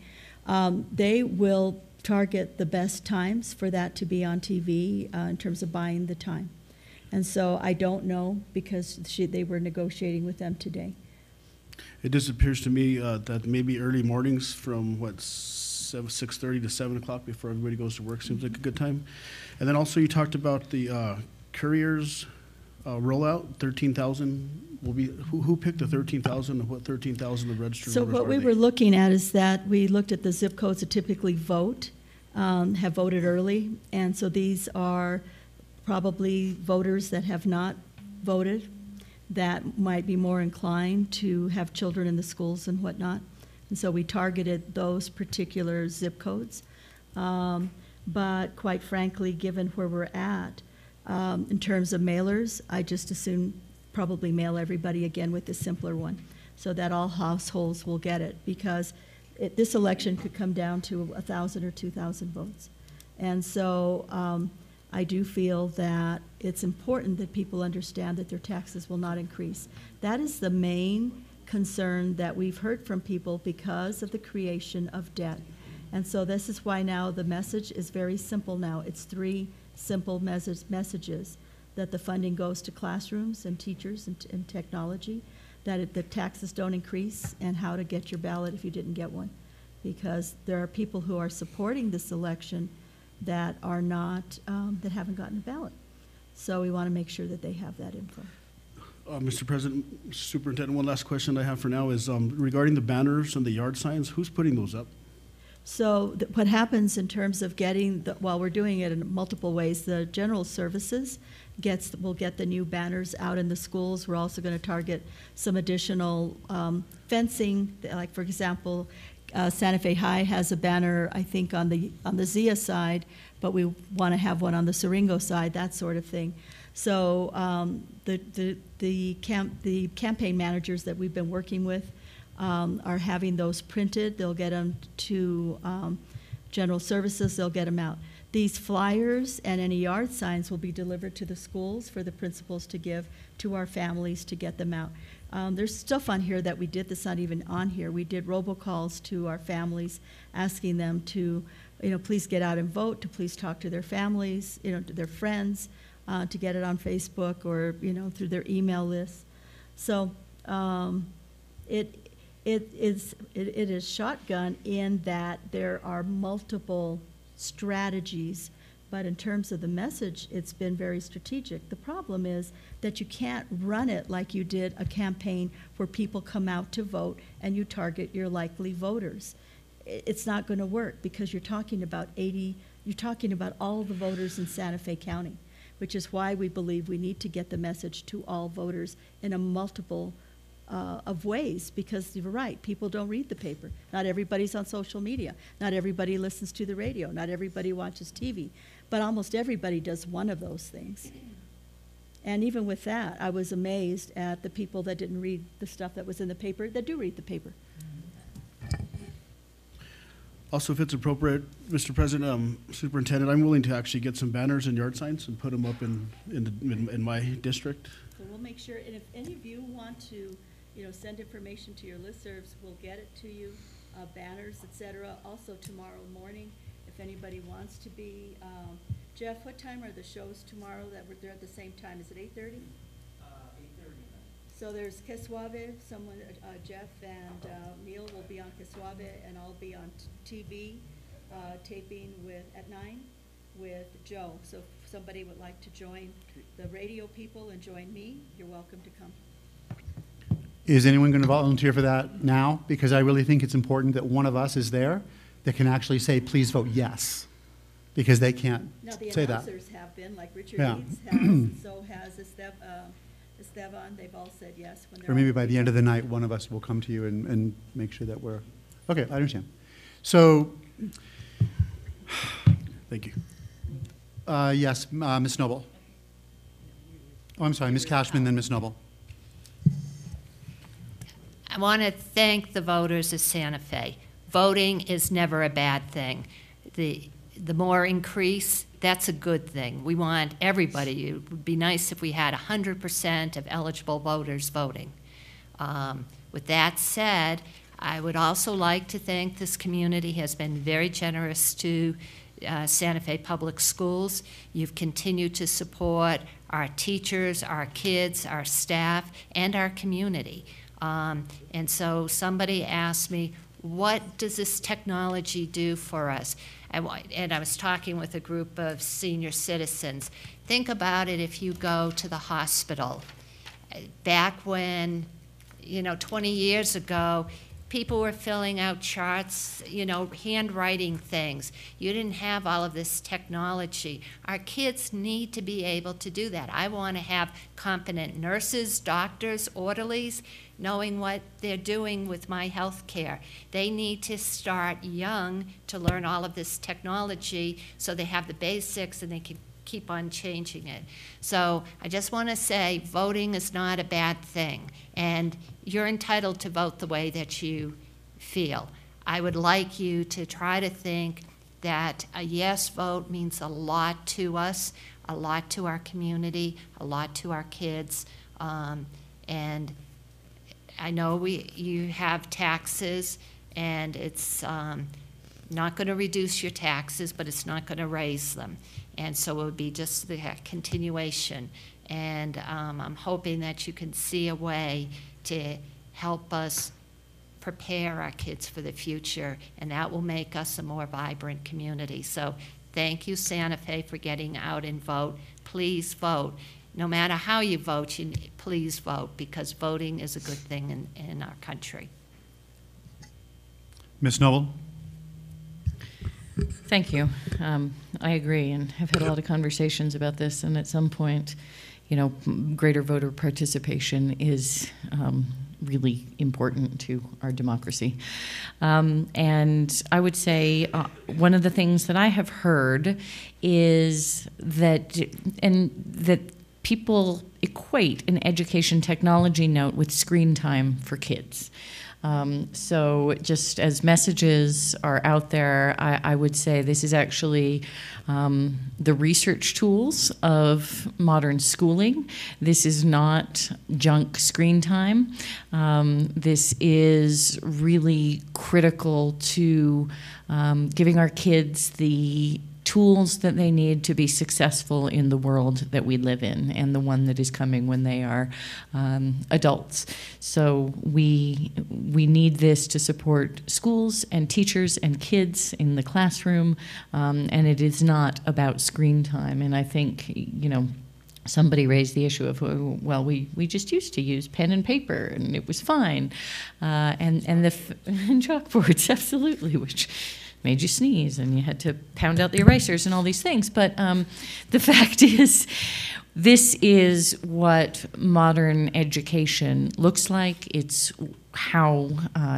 They will target the best times for that to be on TV in terms of buying the time. And so I don't know, because they were negotiating with them today. It just appears to me that maybe early mornings from 6:30 to 7 o'clock before everybody goes to work seems like a good time. And then also you talked about the couriers rollout, 13,000 will be, who picked the 13,000 and what 13,000 of registered So voters what we were looking at is that we looked at the zip codes that typically vote, have voted early, and so these are probably voters that have not voted, that might be more inclined to have children in the schools and whatnot. And so we targeted those particular zip codes. But quite frankly, given where we're at, in terms of mailers, I just assume probably mail everybody again with the simpler one, so that all households will get it, because this election could come down to 1,000 or 2,000 votes. And so I do feel that it's important that people understand that their taxes will not increase. That is the main concern that we've heard from people because of the creation of debt. And so this is why now the message is very simple now. It's 3 simple messages: that the funding goes to classrooms and teachers and technology, that the taxes don't increase, and how to get your ballot if you didn't get one. Because there are people who are supporting this election that are not, that haven't gotten a ballot. So we want to make sure that they have that info. Mr. President, Superintendent, one last question I have for now is regarding the banners and the yard signs, who's putting those up? So what happens in terms of getting, while we're doing it in multiple ways, the general services will get the new banners out in the schools. We're also going to target some additional fencing, like for example, Santa Fe High has a banner, I think, on the Zia side, but we want to have one on the Siringo side, that sort of thing. So the campaign managers that we've been working with are having those printed. They'll get them to general services. They'll get them out. These flyers and any yard signs will be delivered to the schools for the principals to give to our families to get them out. There's stuff on here that we did that's not even on here. We did robocalls to our families, asking them to, please get out and vote, to please talk to their families, to their friends, to get it on Facebook or, through their email list. So it is shotgun in that there are multiple strategies, but in terms of the message, it's been very strategic. The problem is that you can't run it like you did a campaign where people come out to vote and you target your likely voters. it's not going to work because you're talking about all the voters in Santa Fe County, which is why we believe we need to get the message to all voters in a multiple of ways, because you're right, people don't read the paper. Not everybody's on social media. Not everybody listens to the radio. Not everybody watches TV. But almost everybody does one of those things. And even with that, I was amazed at the people that didn't read the stuff that was in the paper that do read the paper. Also, if it's appropriate, Mr. President, Superintendent, I'm willing to actually get some banners and yard signs and put them up in my district. So we'll make sure, and if any of you want to, send information to your listservs, we'll get it to you, banners, etc. Also tomorrow morning, if anybody wants to be, Jeff, what time are the shows tomorrow that they're at the same time? Is it 8:30? 8:30. So there's Keswabe, Jeff and Neil will be on Keswabe, and I'll be on TV, taping at 9 with Joe. So if somebody would like to join the radio people and join me, you're welcome to come. Is anyone going to volunteer for that now? Because I really think it's important that one of us is there that can actually say, please vote yes, because they can't say that. Now the announcers have been, like Richard Eads has, and so has Esteban. They've all said yes. When they're or maybe by the end of the night, one of us will come to you and make sure that we're, okay, I understand. So, thank you. Yes, Ms. Noble. Oh, I'm sorry, Ms. Cashman, then Ms. Noble. I want to thank the voters of Santa Fe. Voting is never a bad thing. The more increase, that's a good thing. We want everybody. It would be nice if we had 100% of eligible voters voting. With that said, I would also like to thank this community has been very generous to Santa Fe Public Schools. You've continued to support our teachers, our kids, our staff, and our community. And so somebody asked me, what does this technology do for us? And I was talking with a group of senior citizens. Think about it if you go to the hospital. Back when, 20 years ago, people were filling out charts, handwriting things. You didn't have all of this technology. Our kids need to be able to do that. I want to have competent nurses, doctors, orderlies, knowing what they're doing with my health care. They need to start young to learn all of this technology so they have the basics and they can keep on changing it. So I just want to say voting is not a bad thing, and you're entitled to vote the way that you feel. I would like you to try to think that a yes vote means a lot to us, a lot to our community, a lot to our kids, and I know you have taxes, and it's not going to reduce your taxes, but it's not going to raise them. And so it would be just the continuation. And I'm hoping that you can see a way to help us prepare our kids for the future, and that will make us a more vibrant community. So thank you, Santa Fe, for getting out and vote. Please vote. No matter how you vote, please vote, because voting is a good thing in our country. Ms. Noble? Thank you. I agree, and have had a lot of conversations about this, and at some point, greater voter participation is really important to our democracy. And I would say one of the things that I have heard is that people equate an education technology note with screen time for kids. So just as messages are out there, I would say this is actually the research tools of modern schooling. This is not junk screen time. This is really critical to giving our kids the tools that they need to be successful in the world that we live in and the one that is coming when they are adults. So we need this to support schools and teachers and kids in the classroom, and it is not about screen time. And I think, somebody raised the issue of, well, we just used to use pen and paper and it was fine. And chalkboards, absolutely, which made you sneeze and you had to pound out the erasers and all these things. But the fact is, this is what modern education looks like. It's how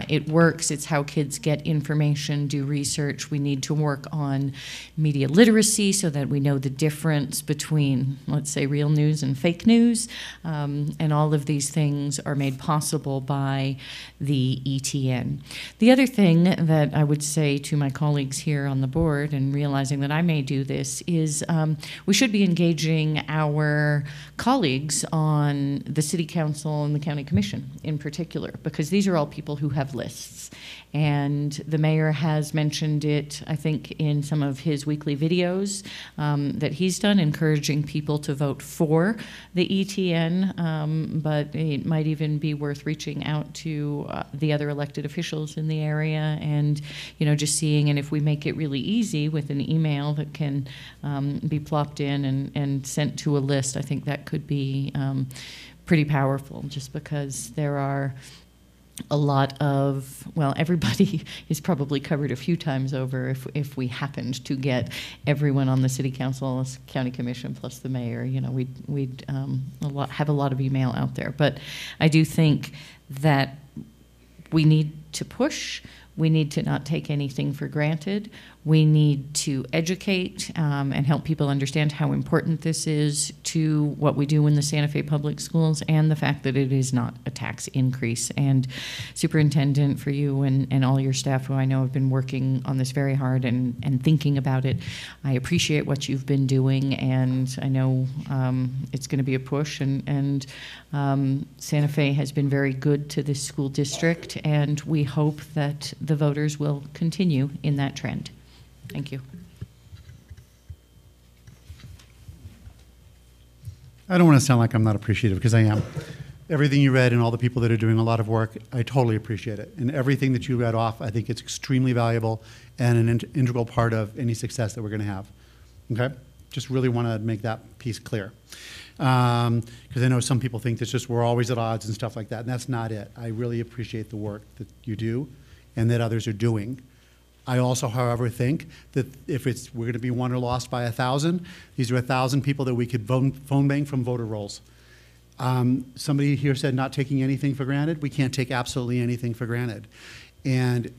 it works. It's how kids get information, do research. We need to work on media literacy so that we know the difference between, let's say, real news and fake news. And all of these things are made possible by the ETN. The other thing that I would say to my colleagues here on the board, and realizing that I may do this, is we should be engaging our colleagues on the City Council and the County Commission in particular, because these are all people who have lists. And the mayor has mentioned it, I think, in some of his weekly videos that he's done, encouraging people to vote for the ETN, but it might even be worth reaching out to the other elected officials in the area and, just seeing, and if we make it really easy with an email that can be plopped in and sent to a list, I think that could be pretty powerful, just because there are a lot of, well, everybody is probably covered a few times over if we happened to get everyone on the City Council, County Commission, plus the mayor, we'd have a lot of email out there. But I do think that we need to push. We need to not take anything for granted. We need to educate and help people understand how important this is to what we do in the Santa Fe Public Schools, and the fact that it is not a tax increase. And Superintendent, for you and all your staff who I know have been working on this very hard and thinking about it, I appreciate what you've been doing, and I know it's going to be a push, and Santa Fe has been very good to this school district, and we hope that the voters will continue in that trend. Thank you. I don't want to sound like I'm not appreciative, because I am. Everything you read and all the people that are doing a lot of work, I totally appreciate it. And everything that you read off, I think it's extremely valuable and an integral part of any success that we're going to have. Okay? Just really want to make that piece clear. Because I know some people think that just we're always at odds and stuff like that, and that's not it. I really appreciate the work that you do and that others are doing. I also, however, think that if we're going to be won or lost by 1,000, these are 1,000 people that we could phone bank from voter rolls. Somebody here said not taking anything for granted. We can't take absolutely anything for granted. And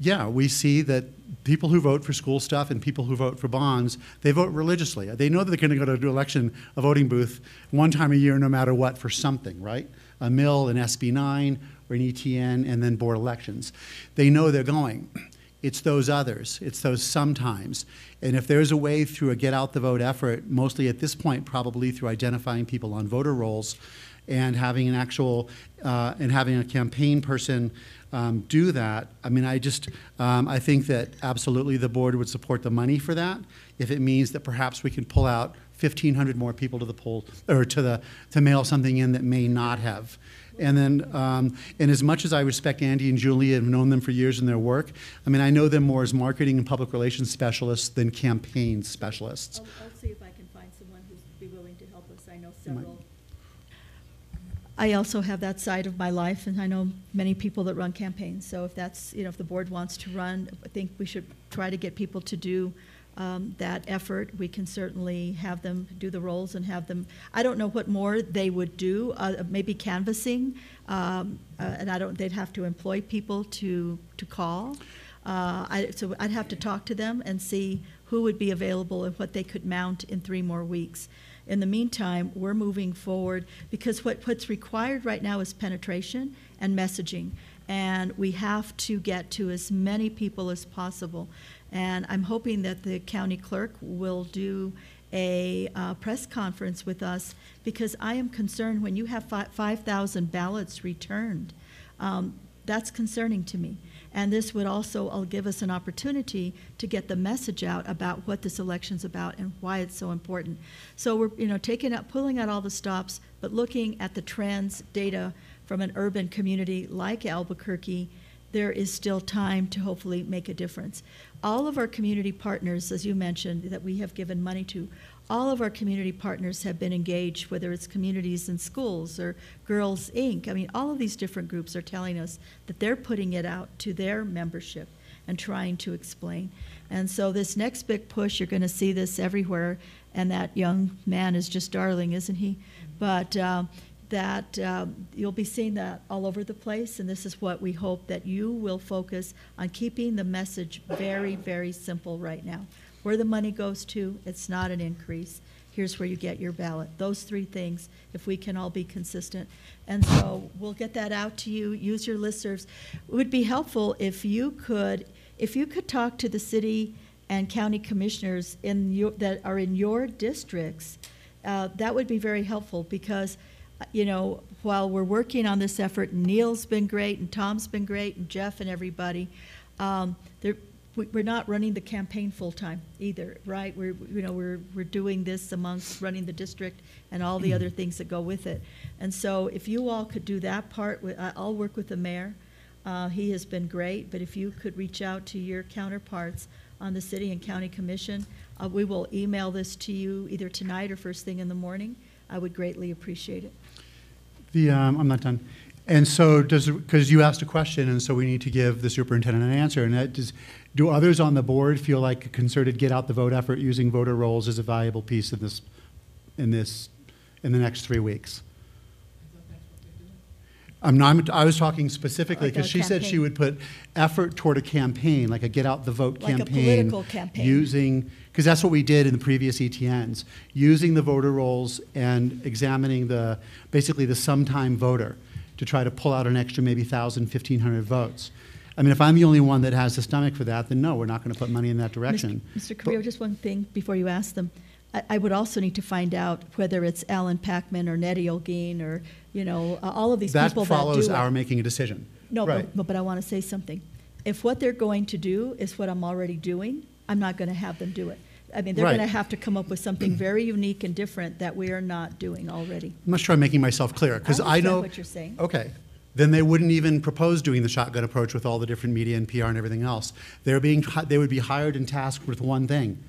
yeah, we see that people who vote for school stuff and people who vote for bonds, they vote religiously. They know that they're going to go to an election, a voting booth, one time a year, no matter what, for something, right? A mill, an SB 9, or an ETN, and then board elections. They know they're going. It's those others. It's those sometimes. And if there's a way through a get out the vote effort, mostly at this point probably through identifying people on voter rolls and having an actual, and having a campaign person do that, I mean, I think that absolutely the board would support the money for that if it means that perhaps we can pull out 1,500 more people to the poll, or to mail something in that may not have. And then, and as much as I respect Andy and Julie and have known them for years in their work, I mean, I know them more as marketing and public relations specialists than campaign specialists. I'll see if I can find someone who'd be willing to help us. I know several. I also have that side of my life, and I know many people that run campaigns. So if that's, if the board wants to run, I think we should try to get people to do that effort. We can certainly have them do the roles and have them, I don't know what more they would do, maybe canvassing, and they'd have to employ people to call. So I'd have to talk to them and see who would be available and what they could mount in 3 more weeks. In the meantime, we're moving forward, because what's required right now is penetration and messaging, and we have to get to as many people as possible. And I'm hoping that the county clerk will do a press conference with us, because I am concerned when you have 5,000 ballots returned. That's concerning to me. And this would also give us an opportunity to get the message out about what this election's about and why it's so important. So we're pulling out all the stops, but looking at the trends data from an urban community like Albuquerque, there is still time to hopefully make a difference. All of our community partners, as you mentioned, that we have given money to, all of our community partners have been engaged, whether it's Communities in Schools or Girls Inc. I mean, all of these different groups are telling us that they're putting it out to their membership and trying to explain. And so this next big push, you're going to see this everywhere, and that young man is just darling, isn't he? But you'll be seeing that all over the place, and this is what we hope, that you will focus on keeping the message very, very simple right now. Where the money goes to, it's not an increase. Here's where you get your ballot. Those three things, if we can all be consistent. And so we'll get that out to you. Use your listservs. It would be helpful if you could talk to the city and county commissioners that are in your districts. That would be very helpful, because while we're working on this effort, Neil's been great, and Tom's been great, and Jeff and everybody, we're not running the campaign full-time either, right? We're doing this amongst running the district and all the other things that go with it. And so if you all could do that part, I'll work with the mayor. He has been great, but if you could reach out to your counterparts on the city and county commission, we will email this to you either tonight or first thing in the morning. I would greatly appreciate it. I'm not done. And so because you asked a question, and so we need to give the superintendent an answer. And do others on the board feel like a concerted get out the vote effort using voter rolls is a valuable piece in the next 3 weeks? I was talking specifically because she said she would put effort toward a campaign, like a get out the vote campaign. Like a political campaign. Because that's what we did in the previous ETNs, using the voter rolls and examining basically the sometime voter to try to pull out an extra maybe 1,000, 1,500 votes. I mean, if I'm the only one that has the stomach for that, then no, we're not going to put money in that direction. Mr. Carrillo, just one thing before you ask them. I would also need to find out whether it's Alan Packman or Nettie Olguin or, all of these people that do it. That follows our making a decision. No, right. but I want to say something. If what they're going to do is what I'm already doing, I'm not going to have them do it. I mean, they're right. going to have to come up with something very unique and different that we are not doing already. I'm not sure I'm making myself clear, because I know what you're saying. Okay. Then they wouldn't even propose doing the shotgun approach with all the different media and PR and everything else. They would be hired and tasked with one thing: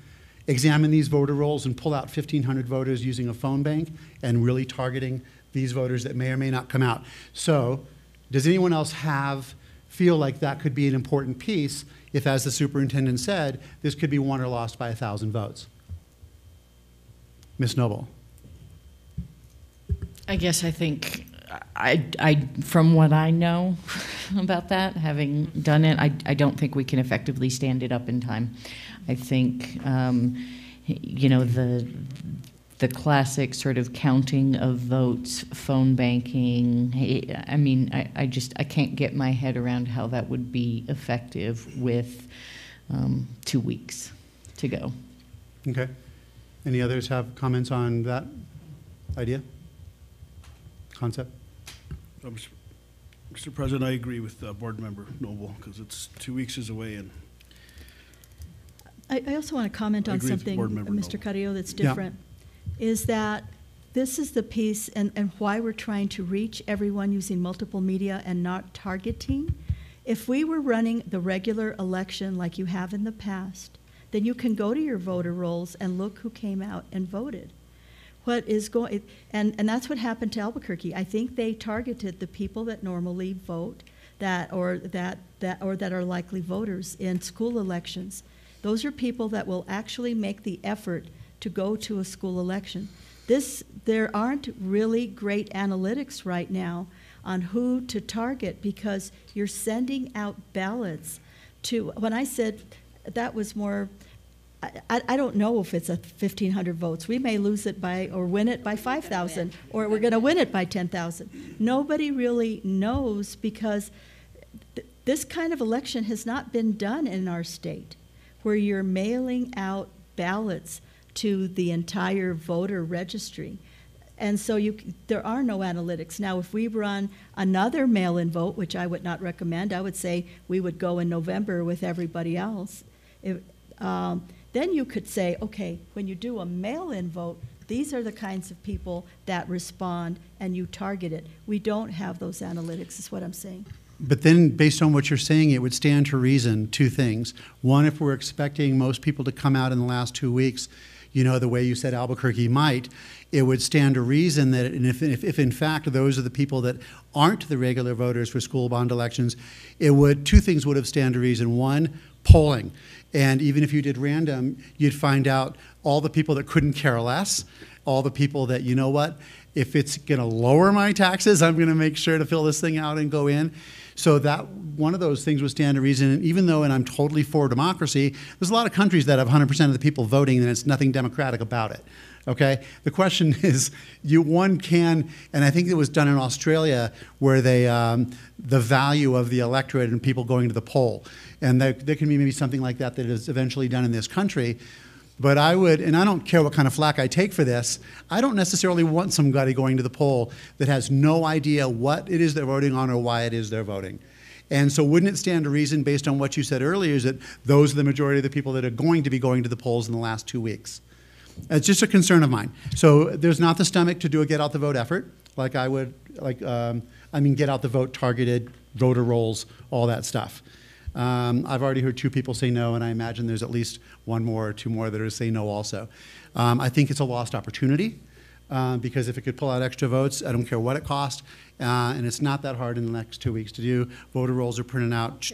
examine these voter rolls and pull out 1,500 voters using a phone bank and really targeting these voters that may or may not come out. So does anyone else feel like that could be an important piece if, as the superintendent said, this could be won or lost by 1,000 votes? Ms. Noble. I guess I think, from what I know about that, having done it, I don't think we can effectively stand it up in time. I think, the classic sort of counting of votes, phone banking, I mean, I can't get my head around how that would be effective with 2 weeks to go. Okay. Any others have comments on that idea? Concept? Mr. President, I agree with Board Member Noble, because it's 2 weeks is away. And I also want to comment on something, Mr. Carrillo, that's different. Is that this is the piece and why we're trying to reach everyone using multiple media and not targeting. If we were running the regular election like you have in the past, then you can go to your voter rolls and look who came out and voted. What is going, and that's what happened to Albuquerque. I think they targeted the people that normally vote that are likely voters in school elections. Those are people that will actually make the effort to go to a school election. There aren't really great analytics right now on who to target, because you're sending out ballots to, when I said that was more, I don't know if it's 1,500 votes. We may lose it or win it by 5,000, or we're going to win it by 10,000. Nobody really knows, because this kind of election has not been done in our state, where you're mailing out ballots to the entire voter registry. And so there are no analytics. Now, if we run another mail-in vote, which I would not recommend, I would say we would go in November with everybody else. Then you could say, okay, when you do a mail-in vote, these are the kinds of people that respond, and you target it. We don't have those analytics, is what I'm saying. But then, based on what you're saying, it would stand to reason two things. One, if we're expecting most people to come out in the last 2 weeks, the way you said Albuquerque might, it would stand to reason that if in fact those are the people that aren't the regular voters for school bond elections, two things would have stand to reason. One, polling. And even if you did random, you'd find out all the people that couldn't care less, all the people that, you know what, if it's going to lower my taxes, I'm going to make sure to fill this thing out and go in. So that one of those things would stand to reason. And even though, and I'm totally for democracy, there's a lot of countries that have 100% of the people voting and it's nothing democratic about it. Okay? The question is, one can, and I think it was done in Australia, where they, the value of the electorate and people going to the poll. And there can be maybe something like that that is eventually done in this country. But I would, and I don't care what kind of flack I take for this, I don't necessarily want somebody going to the poll that has no idea what it is they're voting on or why it is they're voting. And so wouldn't it stand to reason, based on what you said earlier, is that those are the majority of the people that are going to be going to the polls in the last 2 weeks? It's just a concern of mine. So there's not the stomach to do a get out the vote effort, like I would, get out the vote targeted, voter rolls, all that stuff. I've already heard 2 people say no, and I imagine there's at least 1 more or 2 more that are saying no also. I think it's a lost opportunity, because if it could pull out extra votes, I don't care what it costs, and it's not that hard in the next 2 weeks to do. Voter rolls are printed out.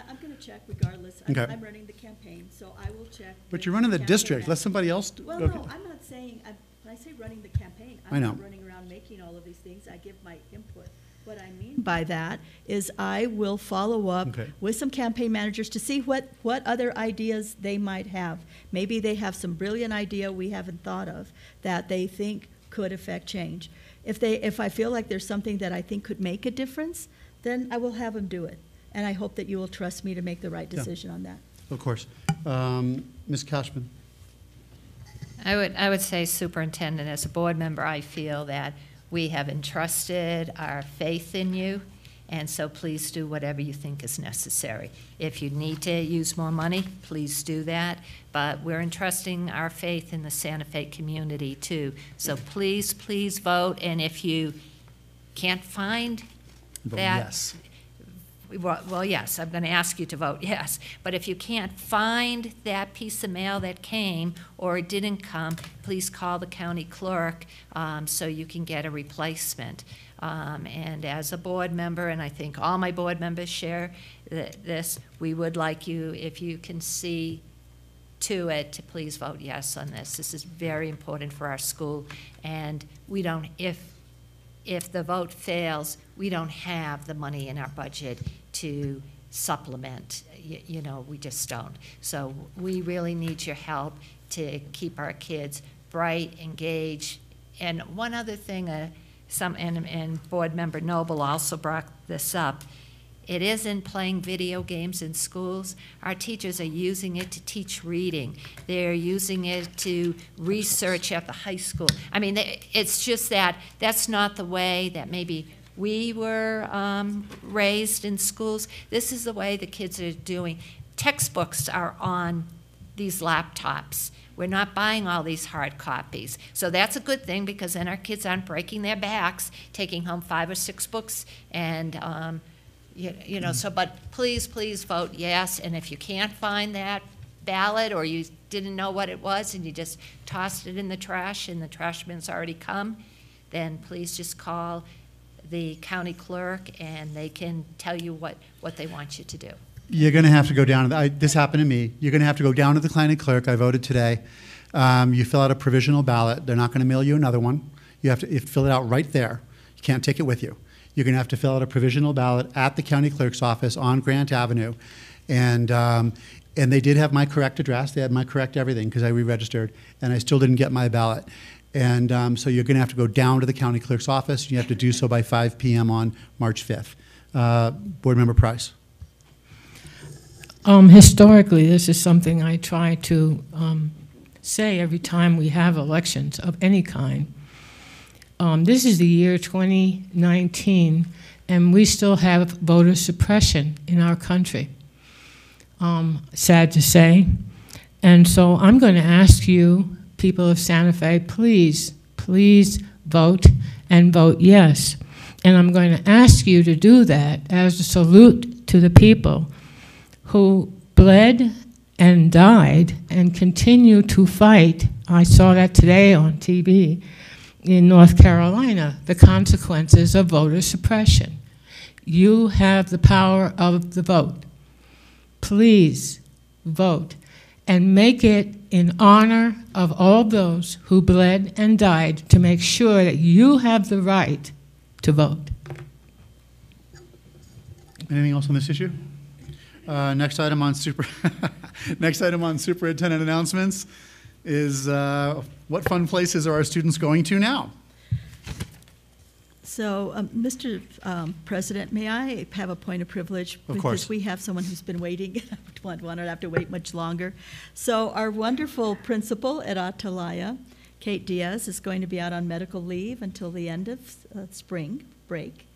I'm going to check regardless. Okay. I'm running the campaign, so I will check. But you're running the district. Let somebody else do. Well, okay. no, I'm not saying, when I say running the campaign, I I'm know. not running around making all of these things. I give my input. What I mean by that is I will follow up with some campaign managers to see what other ideas they might have. Maybe they have some brilliant idea we haven't thought of that they think could affect change. If I feel like there's something that I think could make a difference, then I will have them do it. And I hope that you will trust me to make the right decision on that. Of course. Ms. Cashman. I would say, Superintendent, as a board member, I feel that we have entrusted our faith in you, and so please do whatever you think is necessary. If you need to use more money, please do that, but we're entrusting our faith in the Santa Fe community too. So please, please vote, and if you can't find Vote that, yes. Well, yes, I'm going to ask you to vote yes. But if you can't find that piece of mail that came or it didn't come, please call the county clerk so you can get a replacement. And as a board member, and I think all my board members share this, we would like you, if you can see to it, to please vote yes on this. This is very important for our school, and we don't, if the vote fails, we don't have the money in our budget to supplement. We just don't. So we really need your help to keep our kids bright, engaged. And one other thing, and Board Member Noble also brought this up, it isn't playing video games in schools. Our teachers are using it to teach reading. They're using it to research at the high school. I mean, it's just that's not the way that maybe we were raised in schools. This is the way the kids are doing. Textbooks are on these laptops. We're not buying all these hard copies. So that's a good thing, because then our kids aren't breaking their backs, taking home 5 or 6 books, and but please, please vote yes. And if you can't find that ballot, or you didn't know what it was and you just tossed it in the trash and the trash bin's already come, then please just call the county clerk and they can tell you what they want you to do. You're going to have to go down. This happened to me. You're going to have to go down to the county clerk. I voted today. You fill out a provisional ballot. They're not going to mail you another one. You have to fill it out right there. You can't take it with you. You're going to have to fill out a provisional ballot at the county clerk's office on Grant Avenue. And they did have my correct address. They had my correct everything, because I re-registered, and I still didn't get my ballot. And so you're going to have to go down to the county clerk's office. You have to do so by 5 p.m. on March 5th. Board Member Price. Historically, this is something I try to say every time we have elections of any kind. This is the year 2019, and we still have voter suppression in our country. Sad to say. And so I'm going to ask you, people of Santa Fe, please, please vote, and vote yes. And I'm going to ask you to do that as a salute to the people who bled and died and continue to fight I saw that today on TV in North Carolina, the consequences of voter suppression. You have the power of the vote. Please vote and make it in honor of all those who bled and died to make sure that you have the right to vote. Anything else on this issue? Next item on next item on superintendent announcements is what fun places are our students going to now? So, Mr. President, may I have a point of privilege? Of course. Because we have someone who's been waiting. I don't have to wait much longer. So our wonderful principal at Atalaya, Kate Diaz, is going to be out on medical leave until the end of spring break.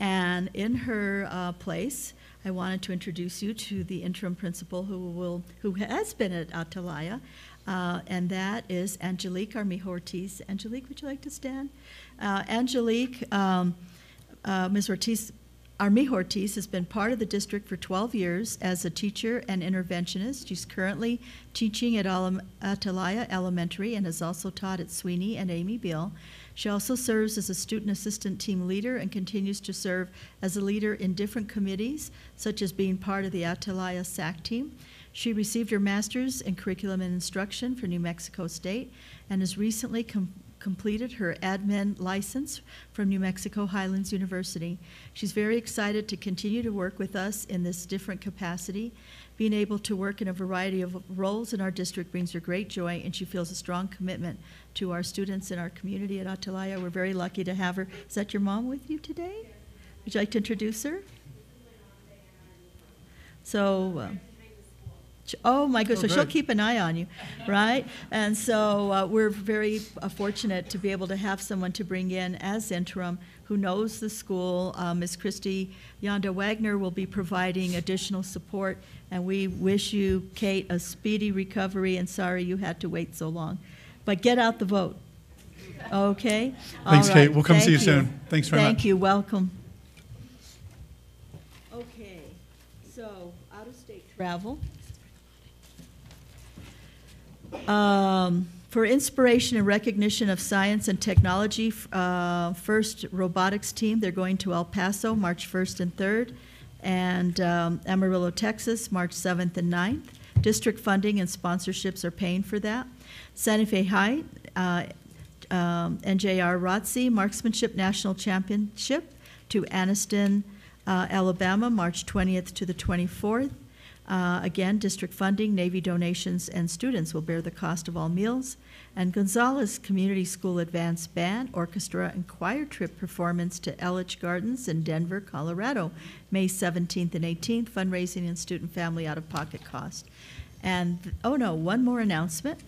And in her place, I wanted to introduce you to the interim principal who has been at Atalaya, and that is Angelique Armijo-Ortiz. Angelique, would you like to stand? Angelique, Ms. Armijo-Ortiz has been part of the district for 12 years as a teacher and interventionist. She's currently teaching at Atalaya Elementary and has also taught at Sweeney and Amy Beale. She also serves as a student assistant team leader and continues to serve as a leader in different committees, such as being part of the Atalaya SAC team. She received her master's in curriculum and instruction from New Mexico State and has recently completed her admin license from New Mexico Highlands University. She's very excited to continue to work with us in this different capacity. Being able to work in a variety of roles in our district brings her great joy, and she feels a strong commitment to our students and our community at Atalaya. We're very lucky to have her. Is that your mom with you today? Would you like to introduce her? So, oh my goodness, so she'll keep an eye on you, right? And so we're very fortunate to be able to have someone to bring in as interim who knows the school. Ms. Christy Yonda Wagner will be providing additional support, and we wish you, Kate, a speedy recovery, and sorry you had to wait so long. But get out the vote, okay? Thanks, All Kate. right. We'll come Thank see you soon. Thanks very much. Thank you. Welcome. Okay, so out-of-state travel. For inspiration and recognition of science and technology, first robotics team, they're going to El Paso, March 1st and 3rd, and Amarillo, Texas, March 7th and 9th. District funding and sponsorships are paying for that. Santa Fe High, NJR ROTC, Marksmanship National Championship to Anniston, Alabama, March 20th to the 24th. Again, district funding, Navy donations, and students will bear the cost of all meals. And Gonzales Community School Advanced Band, Orchestra, and Choir Trip performance to Ellich Gardens in Denver, Colorado, May 17th and 18th, fundraising and student family out-of-pocket cost. And, oh no, one more announcement.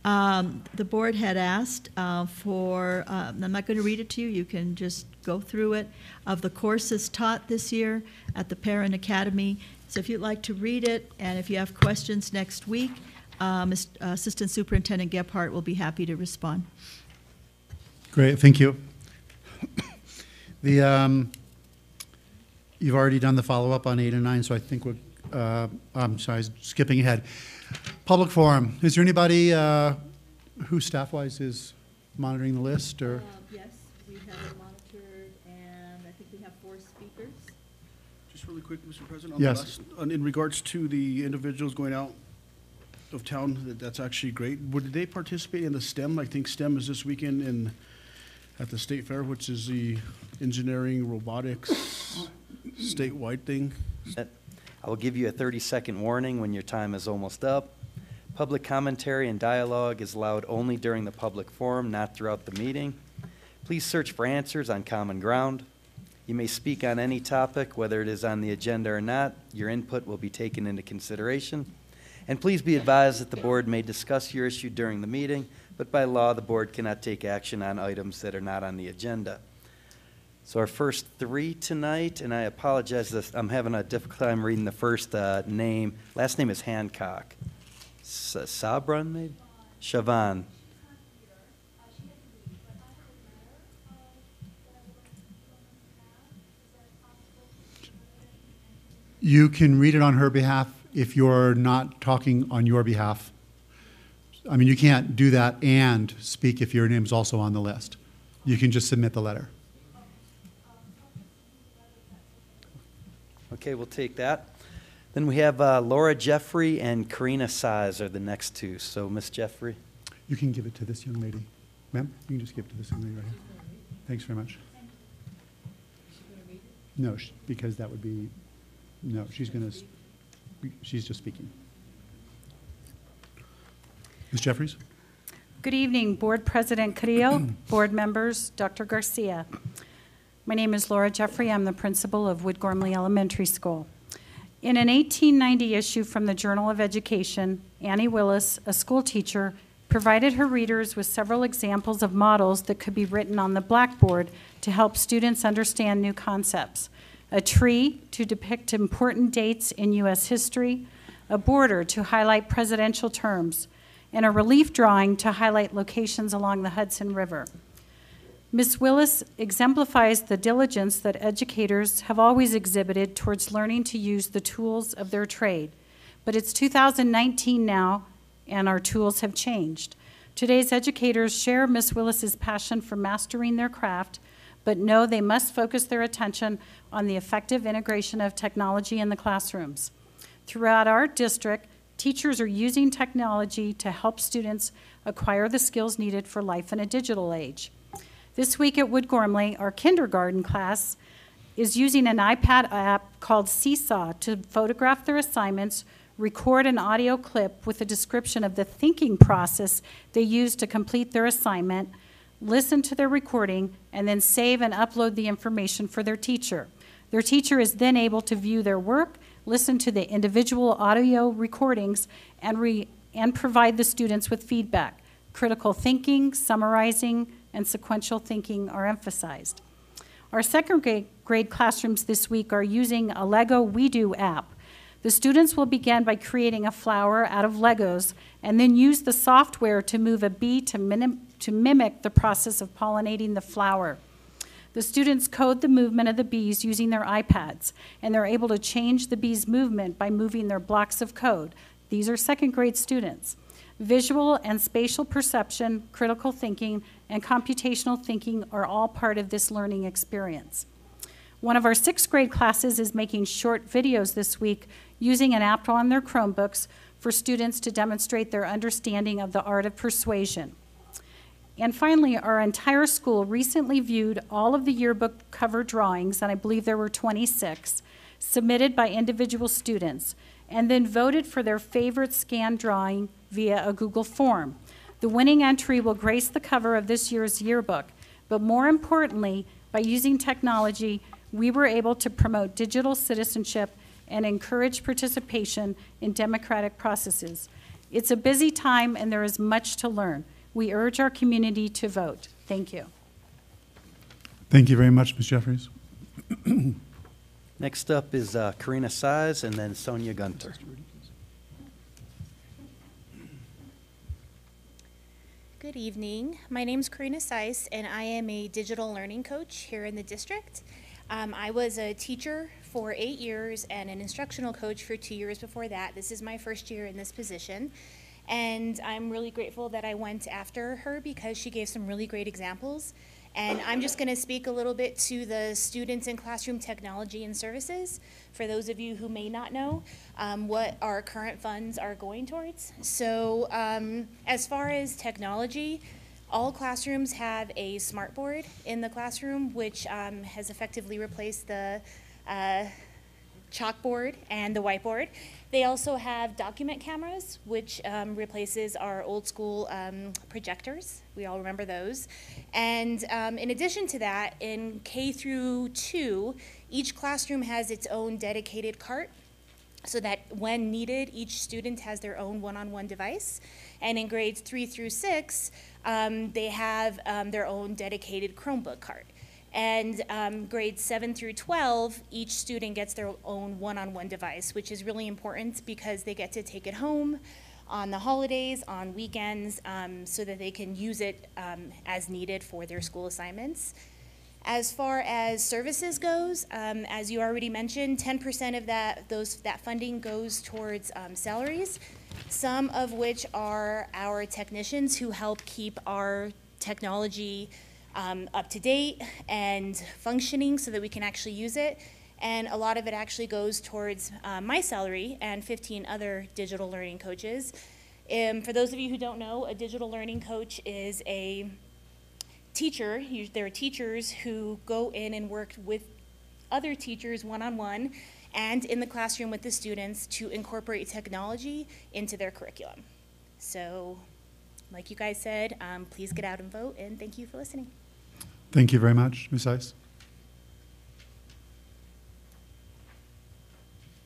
The board had asked for, I'm not going to read it to you, you can just go through it, of the courses taught this year at the Parent Academy. So if you'd like to read it, and if you have questions next week, Assistant Superintendent Gephardt will be happy to respond. Great, thank you. You've already done the follow-up on 8 and 9, so I think we're, I'm sorry, skipping ahead. Public forum. Is there anybody who staff-wise is monitoring the list, or? Yes, we have it monitored, and I think we have 4 speakers. Just really quick, Mr. President, on Yes. the last, in regards to the individuals going out of town, that's actually great. Would they participate in the STEM? I think STEM is this weekend at the State Fair, which is the engineering, robotics, statewide thing. I will give you a 30-second warning when your time is almost up. Public commentary and dialogue is allowed only during the public forum, not throughout the meeting. Please search for answers on common ground. You may speak on any topic, whether it is on the agenda or not. Your input will be taken into consideration. And please be advised that the board may discuss your issue during the meeting, but by law, the board cannot take action on items that are not on the agenda. So our first 3 tonight, and I apologize, I'm having a difficult time reading the first name. Last name is Hancock. Sabran, maybe? Siobhan. You can read it on her behalf if you're not talking on your behalf. I mean, you can't do that and speak if your name's also on the list. You can just submit the letter. Okay, we'll take that. Then we have Laura Jeffrey and Karina Size are the next two. So, Miss Jeffrey. You can give it to this young lady. Ma'am, you can just give it to this young lady right here. Thanks very much. No, because that would be, no, she's just speaking. Ms. Jeffries? Good evening, Board President Carrillo, board members, Dr. Garcia. My name is Laura Jeffrey. I'm the principal of Wood Gormley Elementary School. In an 1890 issue from the Journal of Education, Annie Willis, a school teacher, provided her readers with several examples of models that could be written on the blackboard to help students understand new concepts. A tree to depict important dates in U.S. history, a border to highlight presidential terms, and a relief drawing to highlight locations along the Hudson River. Ms. Willis exemplifies the diligence that educators have always exhibited towards learning to use the tools of their trade. But it's 2019 now, and our tools have changed. Today's educators share Ms. Willis's passion for mastering their craft, but know they must focus their attention on the effective integration of technology in the classrooms. Throughout our district, teachers are using technology to help students acquire the skills needed for life in a digital age. This week at Wood Gormley, our kindergarten class is using an iPad app called Seesaw to photograph their assignments, record an audio clip with a description of the thinking process they used to complete their assignment, listen to their recording, and then save and upload the information for their teacher. Their teacher is then able to view their work, listen to the individual audio recordings, and provide the students with feedback. Critical thinking, summarizing, and sequential thinking are emphasized. Our second grade classrooms this week are using a Lego We Do app. The students will begin by creating a flower out of Legos and then use the software to move a bee to mimic the process of pollinating the flower. The students code the movement of the bees using their iPads, and they're able to change the bees' movement by moving their blocks of code. These are second grade students. Visual and spatial perception, critical thinking, and computational thinking are all part of this learning experience. One of our sixth grade classes is making short videos this week using an app on their Chromebooks for students to demonstrate their understanding of the art of persuasion. And finally, our entire school recently viewed all of the yearbook cover drawings, and I believe there were 26, submitted by individual students, and then voted for their favorite scanned drawing via a Google form. The winning entry will grace the cover of this year's yearbook, but more importantly, by using technology, we were able to promote digital citizenship and encourage participation in democratic processes. It's a busy time and there is much to learn. We urge our community to vote. Thank you. Thank you very much, Ms. Jeffries. Next up is Karina Size and then Sonia Gunter. Good evening. My name is Karina Sice, and I am a digital learning coach here in the district. I was a teacher for 8 years and an instructional coach for 2 years before that. This is my first year in this position, and I'm really grateful that I went after her because she gave some really great examples. And I'm just going to speak a little bit to the students in classroom technology and services, for those of you who may not know what our current funds are going towards. So as far as technology, all classrooms have a smartboard in the classroom, which has effectively replaced the chalkboard and the whiteboard. They also have document cameras, which replaces our old school projectors. We all remember those. And in addition to that, in K through 2, each classroom has its own dedicated cart, so that when needed, each student has their own one-on-one device. And in grades 3 through 6, they have their own dedicated Chromebook cart. And grades 7 through 12, each student gets their own one-on-one device, which is really important because they get to take it home on the holidays, on weekends, so that they can use it as needed for their school assignments. As far as services goes, as you already mentioned, 10% of that funding goes towards salaries, some of which are our technicians who help keep our technology up to date and functioning so that we can actually use it. And a lot of it actually goes towards my salary and 15 other digital learning coaches. For those of you who don't know, a digital learning coach is a teacher. There are teachers who go in and work with other teachers one-on-one and in the classroom with the students to incorporate technology into their curriculum. So, like you guys said, please get out and vote, and thank you for listening. Thank you very much, Ms. Ice.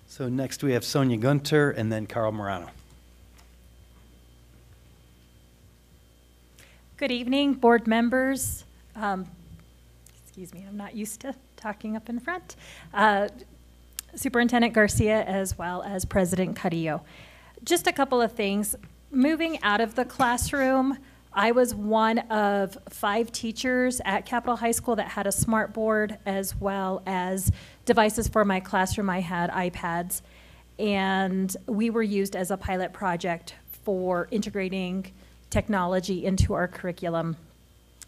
So next we have Sonia Gunter and then Carl Morano. Good evening, board members. Excuse me, I'm not used to talking up in front. Superintendent Garcia as well as President Carrillo. Just a couple of things. Moving out of the classroom, I was one of 5 teachers at Capitol High School that had a smart board as well as devices for my classroom. I had iPads, and we were used as a pilot project for integrating technology into our curriculum.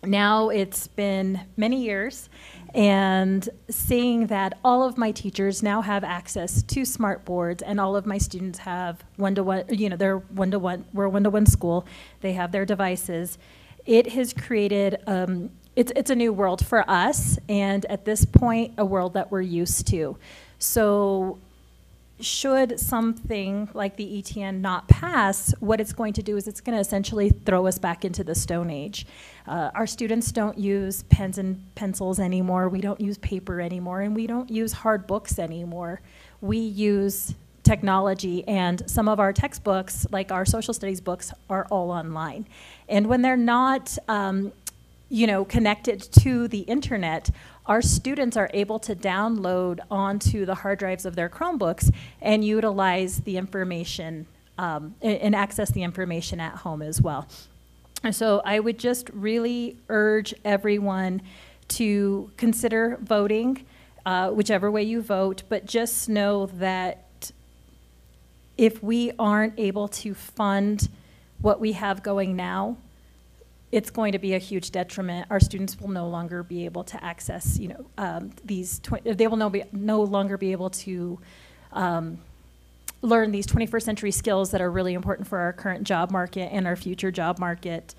Now it's been many years, and seeing that all of my teachers now have access to smart boards and all of my students have one-to-one, they're one-to-one, we're a one-to-one school, they have their devices, it has created, it's a new world for us, and at this point, a world that we're used to. So should something like the ETN not pass, what it's going to do is it's going to essentially throw us back into the Stone Age. Our students don't use pens and pencils anymore. We don't use paper anymore, and we don't use hard books anymore. We use technology, and some of our textbooks, like our social studies books, are all online. And when they're not connected to the internet, our students are able to download onto the hard drives of their Chromebooks and utilize the information and access the information at home as well. So I would just really urge everyone to consider voting, whichever way you vote, but just know that if we aren't able to fund what we have going now, it's going to be a huge detriment. Our students will no longer be able to access, they will no longer be able to learn these 21st century skills that are really important for our current job market and our future job market.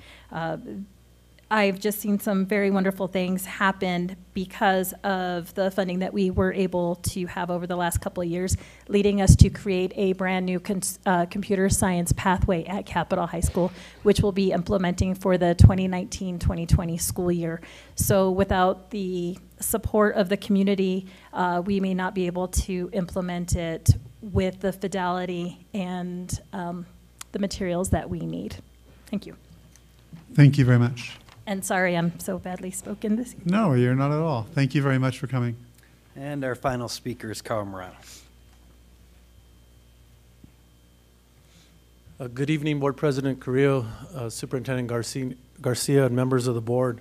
I've just seen some very wonderful things happen because of the funding that we were able to have over the last couple of years, leading us to create a brand new computer science pathway at Capitol High School, which we'll be implementing for the 2019-2020 school year. So without the support of the community, we may not be able to implement it with the fidelity and the materials that we need. Thank you. Thank you very much. And sorry I'm so badly spoken this evening. No, you're not at all. Thank you very much for coming. And our final speaker is Carl Morano. Good evening, Board President Carrillo, Superintendent Garcia, and members of the board.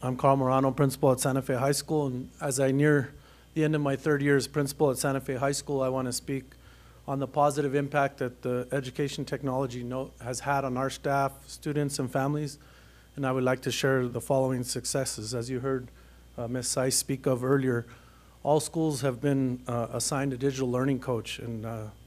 I'm Carl Morano, principal at Santa Fe High School, and as I near the end of my 3rd year as principal at Santa Fe High School, I want to speak on the positive impact that the education technology has had on our staff, students, and families. And I would like to share the following successes. As you heard Ms. Seiss speak of earlier, all schools have been assigned a digital learning coach, and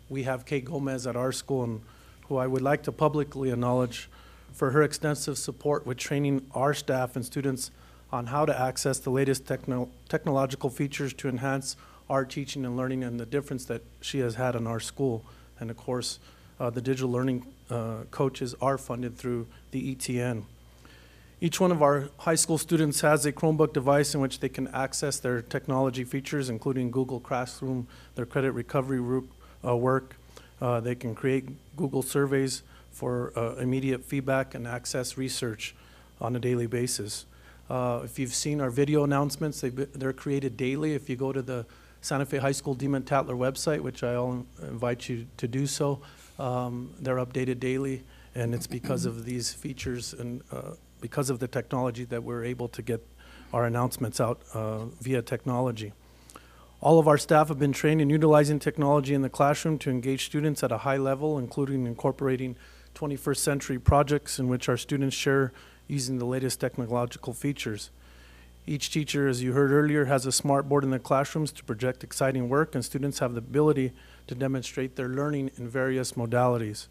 we have Kate Gomez at our school, and who I would like to publicly acknowledge for her extensive support with training our staff and students on how to access the latest technological features to enhance our teaching and learning, and the difference that she has had in our school. And of course, the digital learning coaches are funded through the ETN. Each one of our high school students has a Chromebook device in which they can access their technology features, including Google Classroom, their credit recovery work. They can create Google surveys for immediate feedback and access research on a daily basis. If you've seen our video announcements, they're created daily. If you go to the Santa Fe High School Demon Tatler website, which I'll invite you to do so, they're updated daily, and it's because of these features and because of the technology that we're able to get our announcements out via technology. All of our staff have been trained in utilizing technology in the classroom to engage students at a high level, including incorporating 21st century projects in which our students share using the latest technological features. Each teacher, as you heard earlier, has a smart board in the classrooms to project exciting work, and students have the ability to demonstrate their learning in various modalities.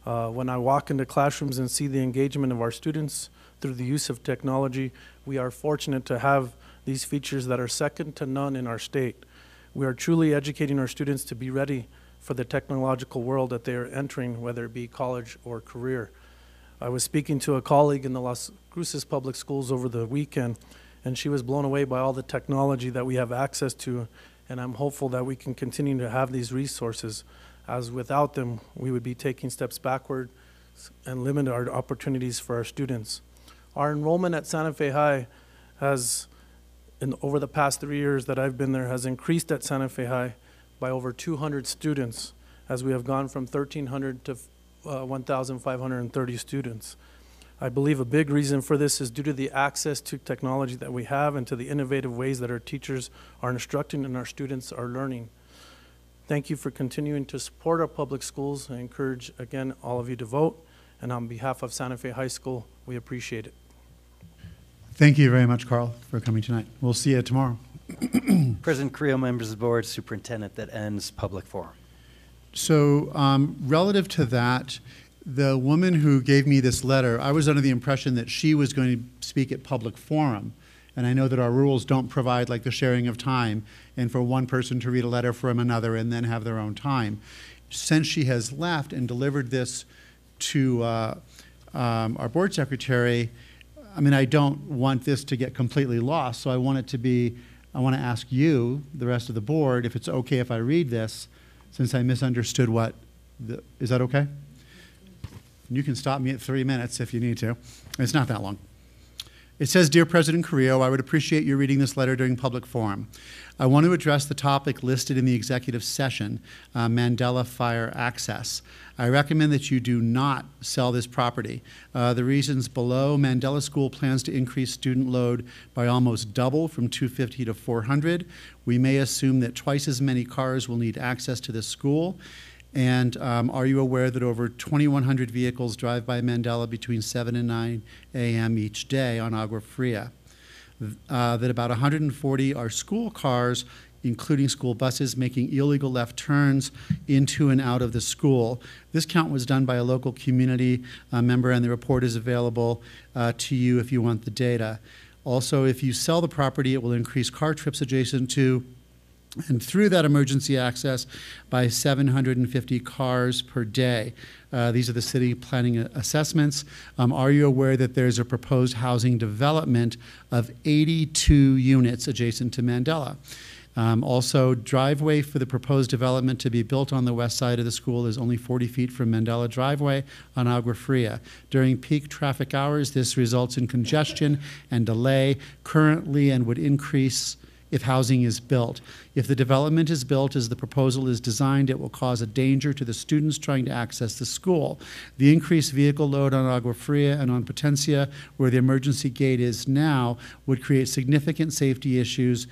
When I walk into classrooms and see the engagement of our students through the use of technology, we are fortunate to have these features that are second to none in our state. We are truly educating our students to be ready for the technological world that they are entering, whether it be college or career. I was speaking to a colleague in the Las Cruces Public Schools over the weekend, and she was blown away by all the technology that we have access to, and I'm hopeful that we can continue to have these resources, as without them, we would be taking steps backward and limit our opportunities for our students. Our enrollment at Santa Fe High has, over the past 3 years that I've been there, has increased at Santa Fe High by over 200 students, as we have gone from 1,300 to 1,530 students. I believe a big reason for this is due to the access to technology that we have and to the innovative ways that our teachers are instructing and our students are learning. Thank you for continuing to support our public schools. I encourage, again, all of you to vote, and on behalf of Santa Fe High School, we appreciate it. Thank you very much, Carl, for coming tonight. We'll see you tomorrow. President Carrillo, members of the board, superintendent, that ends public forum. So relative to that, the woman who gave me this letter, I was under the impression that she was going to speak at public forum. And I know that our rules don't provide like the sharing of time and for one person to read a letter from another and then have their own time. Since she has left and delivered this to our board secretary, I mean, I don't want this to get completely lost. So I want it to be, I want to ask you, the rest of the board, if it's okay if I read this, since I misunderstood what, is that okay? You can stop me at 3 minutes if you need to. It's not that long. It says, Dear President Carrillo, I would appreciate you reading this letter during public forum. I want to address the topic listed in the executive session, Mandela Fire Access. I recommend that you do not sell this property. The reasons below: Mandela School plans to increase student load by almost double, from 250 to 400. We may assume that twice as many cars will need access to this school. And are you aware that over 2,100 vehicles drive by Mandela between 7 and 9 a.m. each day on Agua Fria? That about 140 are school cars, including school buses, making illegal left turns into and out of the school. This count was done by a local community member, and the report is available to you if you want the data. Also, if you sell the property, it will increase car trips adjacent to and through that emergency access by 750 cars per day. These are the city planning assessments. Are you aware that there's a proposed housing development of 82 units adjacent to Mandela? Also, driveway for the proposed development to be built on the west side of the school is only 40 feet from Mandela Driveway on Agua Fria. During peak traffic hours, this results in congestion and delay currently and would increase if housing is built. If the development is built as the proposal is designed, it will cause a danger to the students trying to access the school. The increased vehicle load on Agua Fria and on Potencia, where the emergency gate is now, would create significant safety issues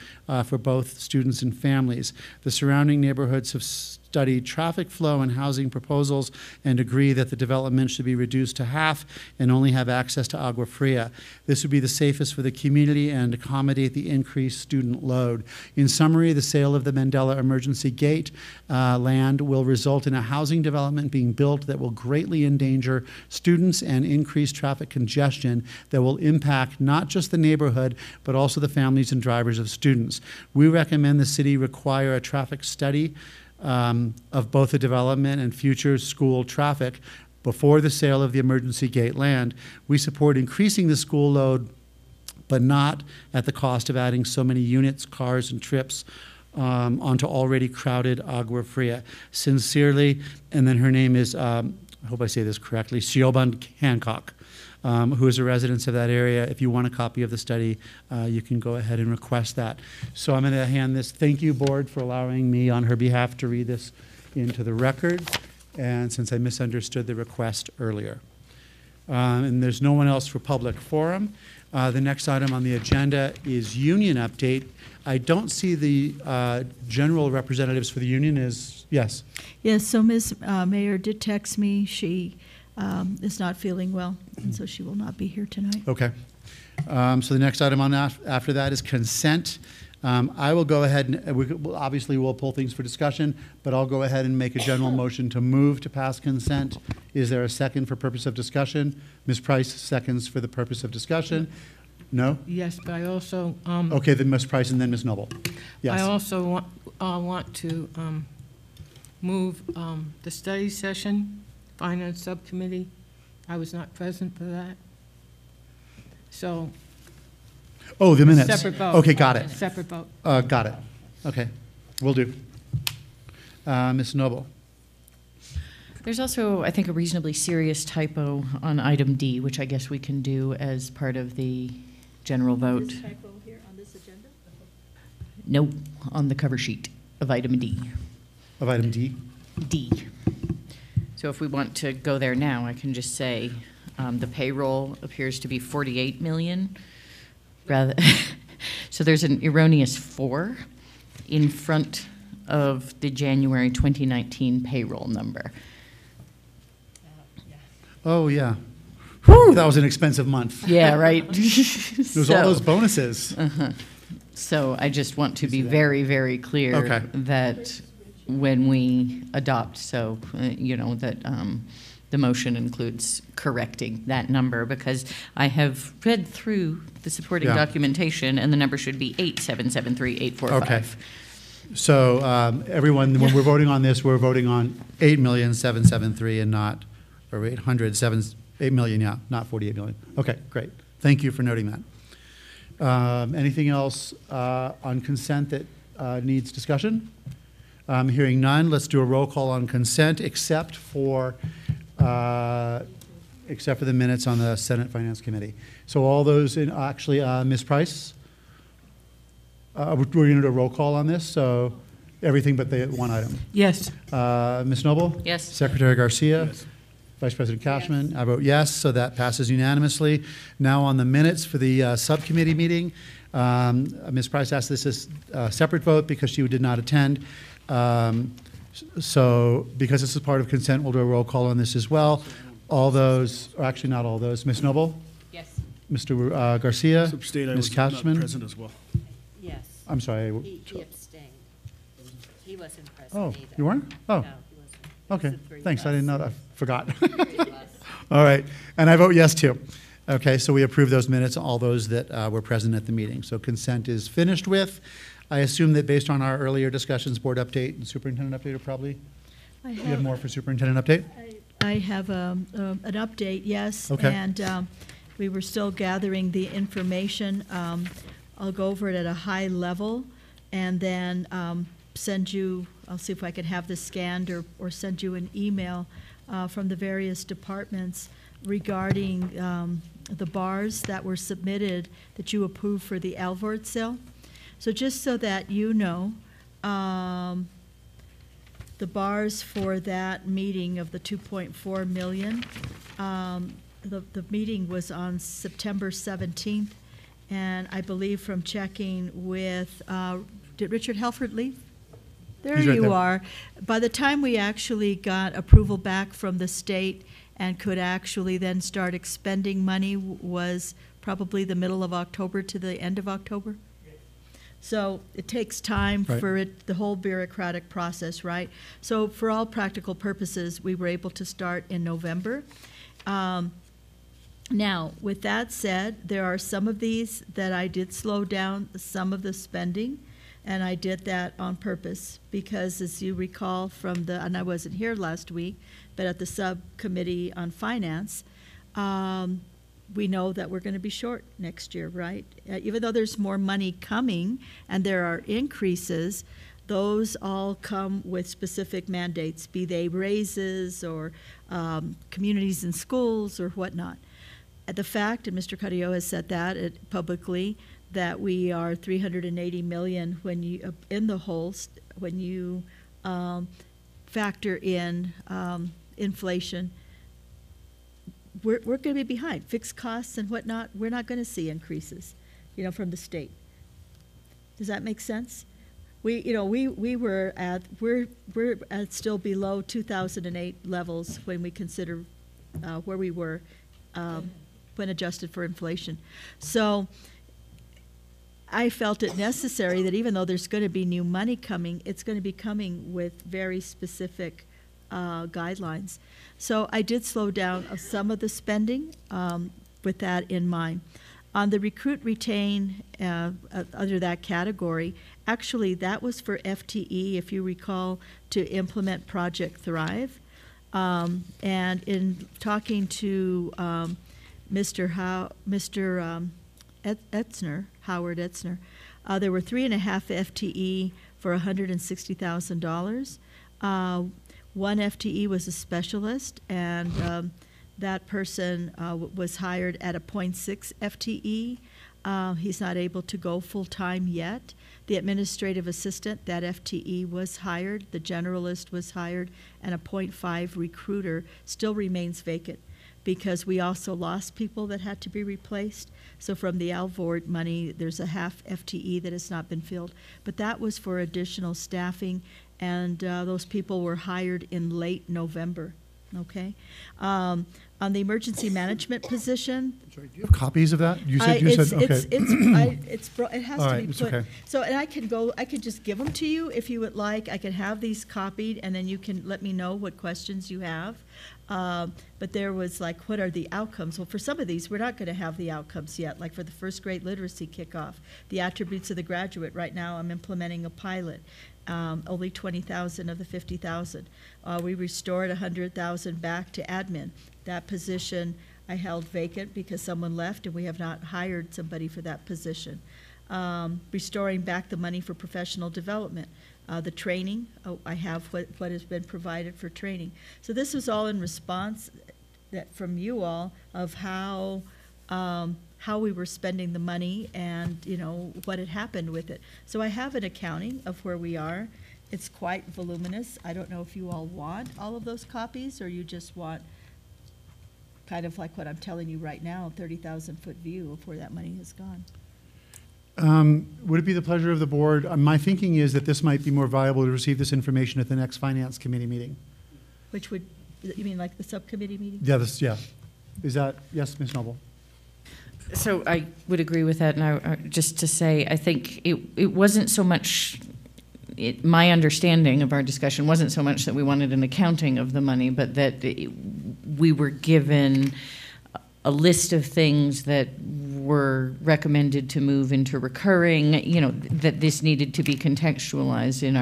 for both students and families. The surrounding neighborhoods have studied traffic flow and housing proposals and agree that the development should be reduced to half and only have access to Agua Fria. This would be the safest for the community and accommodate the increased student load. In summary, the sale of the Mandela Emergency Gate land will result in a housing development being built that will greatly endanger students and increase traffic congestion that will impact not just the neighborhood, but also the families and drivers of students. We recommend the city require a traffic study of both the development and future school traffic before the sale of the emergency gate land. We support increasing the school load, but not at the cost of adding so many units, cars, and trips onto already crowded Agua Fria. Sincerely, and then her name is, I hope I say this correctly, Siobhan Hancock, who is a resident of that area. If you want a copy of the study, you can go ahead and request that. So I'm going to hand this, thank you, board, for allowing me on her behalf to read this into the record, and since I misunderstood the request earlier. And there's no one else for public forum. The next item on the agenda is union update. I don't see the general representatives for the union. Yes. Yes, so Ms. Mayor did text me. She is not feeling well, and so she will not be here tonight. Okay. So the next item on after that is consent. I will go ahead and obviously we'll pull things for discussion, but I'll go ahead and make a general motion to move to pass consent. Is there a second for purpose of discussion? Ms. Price seconds for the purpose of discussion. No? Yes, but I also. Okay, then Ms. Price and then Ms. Noble. Yes. I also want to move the study session, Finance Subcommittee. I was not present for that. So. Oh, the minutes. Separate vote. Okay, got it. Separate vote. Got it. Okay, will do. Ms. Noble. There's also, I think, a reasonably serious typo on item D, which I guess we can do as part of the general vote. This typo here on this agenda? No, on the cover sheet of item D. Of item D? D. So if we want to go there now, I can just say the payroll appears to be 48 million. Rather, so there's an erroneous 4 in front of the January 2019 payroll number. Oh, yeah. Whew, that was an expensive month. Yeah, right. There's all those bonuses. So I just want to be very, very clear that when we adopt, that the motion includes correcting that number, because I have read through the supporting documentation, and the number should be 8773845. Okay. So everyone, when we're voting on this, we're voting on 8,773,000 and not, or 8 million, yeah, not 48 million. Okay, great. Thank you for noting that. Anything else on consent that needs discussion? Hearing none, let's do a roll call on consent, except for the minutes on the Senate Finance Committee. So all those in, actually, Ms. Price, we're going to do a roll call on this, so everything but the one item. Yes. Ms. Noble? Yes. Secretary Garcia? Yes. Vice President Cashman? Yes. I vote yes, so that passes unanimously. Now on the minutes for the subcommittee meeting, Ms. Price asked this as a separate vote because she did not attend. So because this is part of consent, we'll do a roll call on this as well. All those, or actually not all those. Ms. Noble? Yes. Mr. Garcia? Abstain, I Ms. was not Cashman? present as well. Yes. I'm sorry. He abstained. He wasn't present Oh, either. you weren't? Oh. No, he wasn't. It was Okay, the three of thanks. I us. didn't know that. I forgot. Three of us. All right, and I vote yes too. Okay, so we approve those minutes, all those that were present at the meeting. So consent is finished with. I assume that based on our earlier discussions, board update and superintendent update are probably, you have more for superintendent update? I have an update, yes. Okay. And we were still gathering the information. I'll go over it at a high level and then send you, I'll see if I can have this scanned or send you an email from the various departments regarding the bars that were submitted that you approved for the Alvord sale. So just so that you know, the bars for that meeting of the 2.4 million, the meeting was on September 17th, and I believe from checking with, did Richard Helford leave? There He's right you there. are. By the time we actually got approval back from the state and could actually then start expending money was probably the middle of October to the end of October. So it takes time Right. for the whole bureaucratic process, right? So for all practical purposes, we were able to start in November. Now, with that said, there are some of these that I did slow down some of the spending, and I did that on purpose because, as you recall from and I wasn't here last week, but at the subcommittee on finance, we know that we're going to be short next year, right? Even though there's more money coming and there are increases, those all come with specific mandates, be they raises or communities and schools or whatnot. The fact, and Mr. Carrillo has said that publicly, that we are 380 million when you in the hole when you factor in inflation. we're going to be behind. Fixed costs and whatnot, we're not going to see increases, from the state. Does that make sense? We're at still below 2008 levels when we consider where we were when adjusted for inflation. So I felt it necessary that even though there's going to be new money coming, it's going to be coming with very specific guidelines. So I did slow down some of the spending with that in mind. On the recruit retain, under that category, actually that was for FTE, if you recall, to implement Project Thrive. And in talking to Mr. Howard Etzner, there were 3.5 FTE for $160,000. One FTE was a specialist, and that person was hired at a 0.6 FTE. He's not able to go full-time yet. The administrative assistant, that FTE was hired. The generalist was hired, and a 0.5 recruiter still remains vacant because we also lost people that had to be replaced. So from the Alvord money, there's a half FTE that has not been filled. But that was for additional staffing, and those people were hired in late November. Okay. On the emergency management position. Sorry, do you have copies of that? You said, okay. It has All to right, be it's put. okay. So, and I could just give them to you if you would like. I could have these copied, and then you can let me know what questions you have. But there was like, what are the outcomes? Well, for some of these, we're not going to have the outcomes yet. Like for the first grade literacy kickoff, the attributes of the graduate. Right now, I'm implementing a pilot. Only 20,000 of the 50,000. We restored 100,000 back to admin. That position I held vacant because someone left, and we have not hired somebody for that position. Restoring back the money for professional development. The training, I have what has been provided for training. So this was all in response from you all of how we were spending the money and what had happened with it. So I have an accounting of where we are. It's quite voluminous. I don't know if you all want all of those copies, or you just want kind of like what I'm telling you right now, 30,000-foot view of where that money has gone. Would it be the pleasure of the board? My thinking is that this might be more valuable to receive this information at the next Finance Committee meeting. Which would, you mean like the subcommittee meeting? Yeah, Is that, yes, Ms. Noble? So I would agree with that. And just to say, I think it wasn't so much, my understanding of our discussion wasn't so much that we wanted an accounting of the money, but that we were given a list of things that were recommended to move into recurring, that this needed to be contextualized in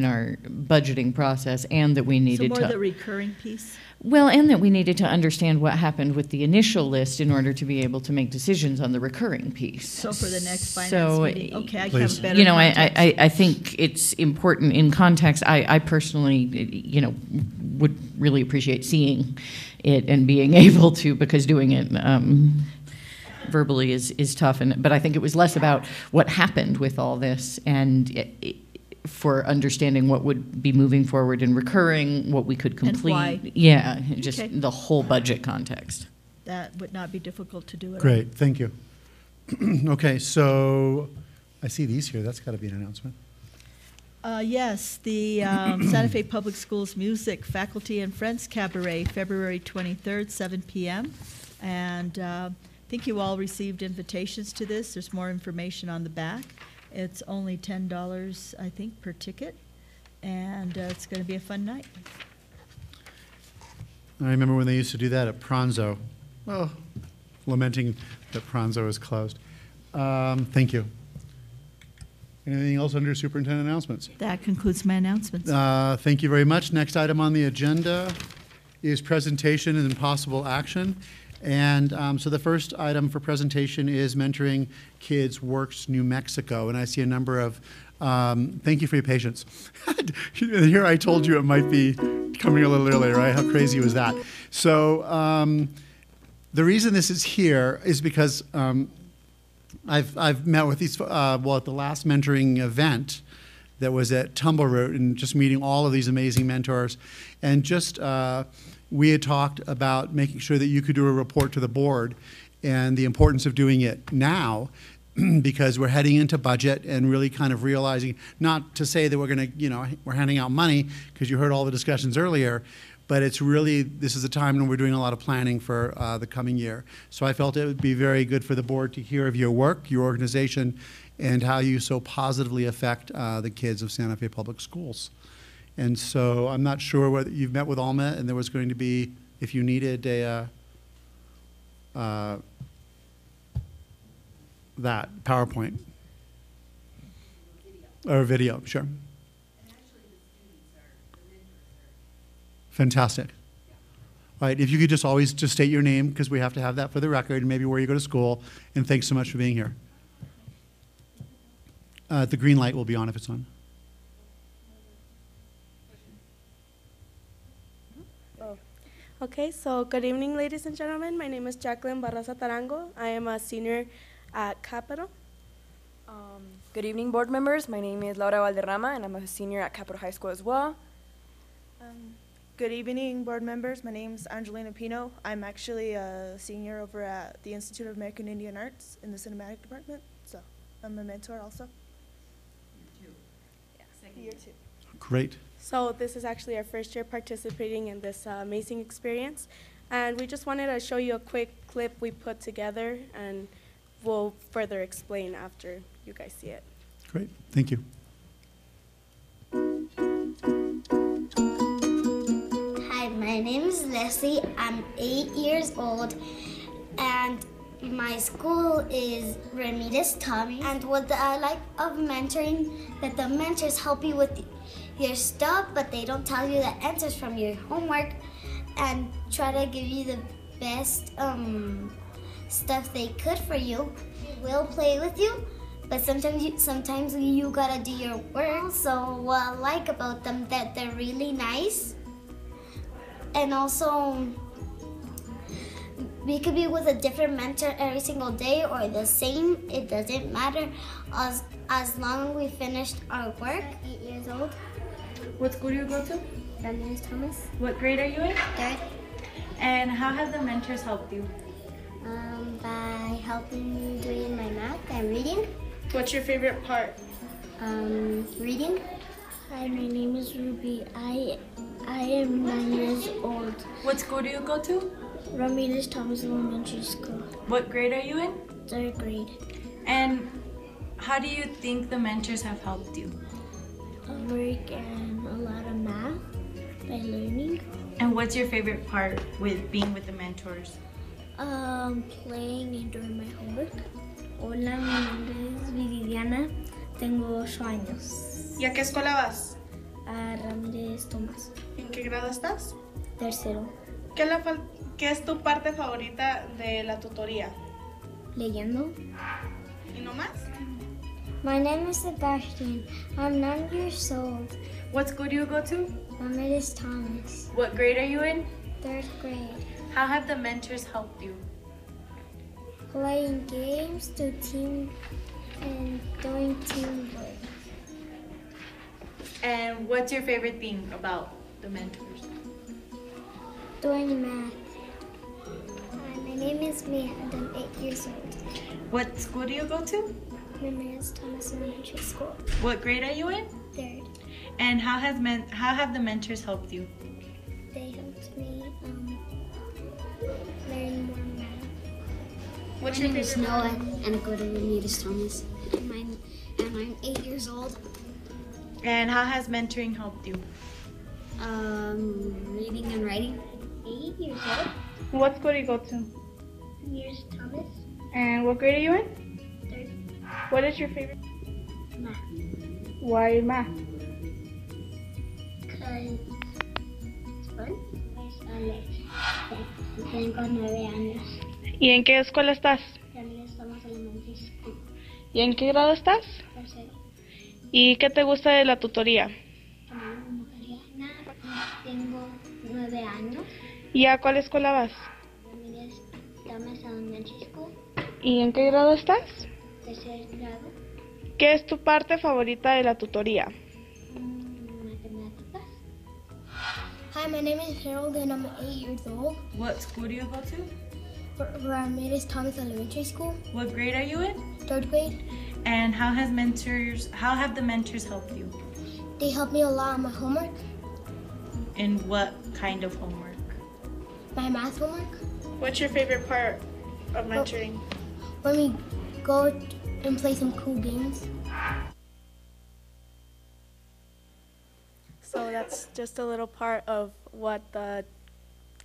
our budgeting process, and that we needed so more the recurring piece? Well, and that we needed to understand what happened with the initial list in order to be able to make decisions on the recurring piece. So for the next finance meeting, okay, I can have a better context. I think it's important in context. I personally, would really appreciate seeing it and being able to, because doing it verbally is tough. But I think it was less about what happened with all this and for understanding what would be moving forward in recurring, what we could complete. And why. Yeah, just Okay. the whole budget context. That would not be difficult to do at all. Great, thank you. Okay, so I see these here. That's got to be an announcement. Yes, the Santa Fe Public Schools Music Faculty and Friends Cabaret, February 23rd, 7 p.m. And I think you all received invitations to this. There's more information on the back. It's only $10, I think, per ticket, and it's going to be a fun night. I remember when they used to do that at Pronzo. Oh, lamenting that Pronzo is closed. Thank you. Anything else under superintendent announcements? That concludes my announcements. Thank you very much. Next item on the agenda is presentation and possible action. And so the first item for presentation is Mentoring Kids Works New Mexico. And I see a number of, thank you for your patience. Here I told you it might be coming a little earlier, right? How crazy was that? So the reason this is here is because I've met with these, at the last mentoring event that was at Tumbleroot and just meeting all of these amazing mentors. And just, we had talked about making sure that you could do a report to the board and the importance of doing it now because we're heading into budget and really kind of realizing, not to say that we're going to, we're handing out money because you heard all the discussions earlier, but it's really, this is a time when we're doing a lot of planning for the coming year. So I felt it would be very good for the board to hear of your work, your organization, and how you so positively affect the kids of Santa Fe Public Schools. And so I'm not sure whether you've met with Alma, and there was going to be, if you needed that PowerPoint or video, sure. Fantastic. All right, if you could just always just state your name, because we have to have that for the record, and maybe where you go to school, and thanks so much for being here. The green light will be on if it's on. Okay, so good evening, ladies and gentlemen. My name is Jacqueline Barraza Tarango. I am a senior at Capital. Good evening, board members. My name is Laura Valderrama, and I'm a senior at Capital High School as well. Good evening, board members. My name is Angelina Pino. I'm actually a senior over at the Institute of American Indian Arts in the cinematic department, so I'm a mentor also. Year two. Great. So this is actually our first year participating in this amazing experience, and we just wanted to show you a quick clip we put together, and we'll further explain after you guys see it. Great, thank you. Hi, my name is Leslie. I'm 8 years old, and my school is Ramirez Tommy. And what I like of mentoring, that the mentors help you with your stuff, but they don't tell you the answers from your homework and try to give you the best stuff they could for you. We'll play with you, but sometimes you gotta do your work. So what I like about them, that they're really nice, and also we could be with a different mentor every single day or the same. It doesn't matter as long as we finished our work. 8 years old. What school do you go to? Ramirez Thomas. What grade are you in? Third. And how have the mentors helped you? By helping me doing my math and reading. What's your favorite part? Reading. Hi, my name is Ruby. I am 9 years old. What school do you go to? Ramirez Thomas Elementary School. What grade are you in? Third grade. And how do you think the mentors have helped you? Work and a lot of math by learning. And what's your favorite part with being with the mentors? Playing and doing my homework. Hola, mi nombre es Viridiana. Tengo 8 años. ¿Y a qué escuela vas? A Ramírez Tomás. ¿En qué grado estás? Tercero. ¿Qué es tu parte favorita de la tutoría? Leyendo. ¿Y no más? My name is Sebastian. I'm 9 years old. What school do you go to? Ramirez Thomas. What grade are you in? Third grade. How have the mentors helped you? Playing games, and doing teamwork. And what's your favorite thing about the mentors? Doing math. Hi, my name is Mia and I'm 8 years old. What school do you go to? Ramirez Thomas Elementary School. What grade are you in? Third. And how have the mentors helped you? They helped me learn more math. What's my your name is favorite Noah and I go to Ramirez Thomas. And I'm 8 years old. And how has mentoring helped you? Reading and writing. 8 years old. What school do you go to? Ramirez Thomas. And what grade are you in? Third. What is your favorite? Math. Why math? Because it's fun. Tengo 9 años. ¿Y en qué escuela estás? Ramirez Thomas Elementary School. ¿Y en qué grado estás? Tercero. ¿Y qué te gusta de la tutoría? Tengo 9 años. ¿Y a cuál escuela vas? Ramirez Thomas Elementary School. ¿Y en qué grado estás? Tercer grado. ¿Qué es tu parte favorita de la tutoría? Hi, my name is Harold and I'm 8 years old. What school do you go to? Ramirez Thomas Elementary School. What grade are you in? 3rd grade. And how have the mentors helped you? They helped me a lot on my homework. In what kind of homework? My math homework. What's your favorite part of mentoring? When we go and play some cool games. So that's just a little part of what the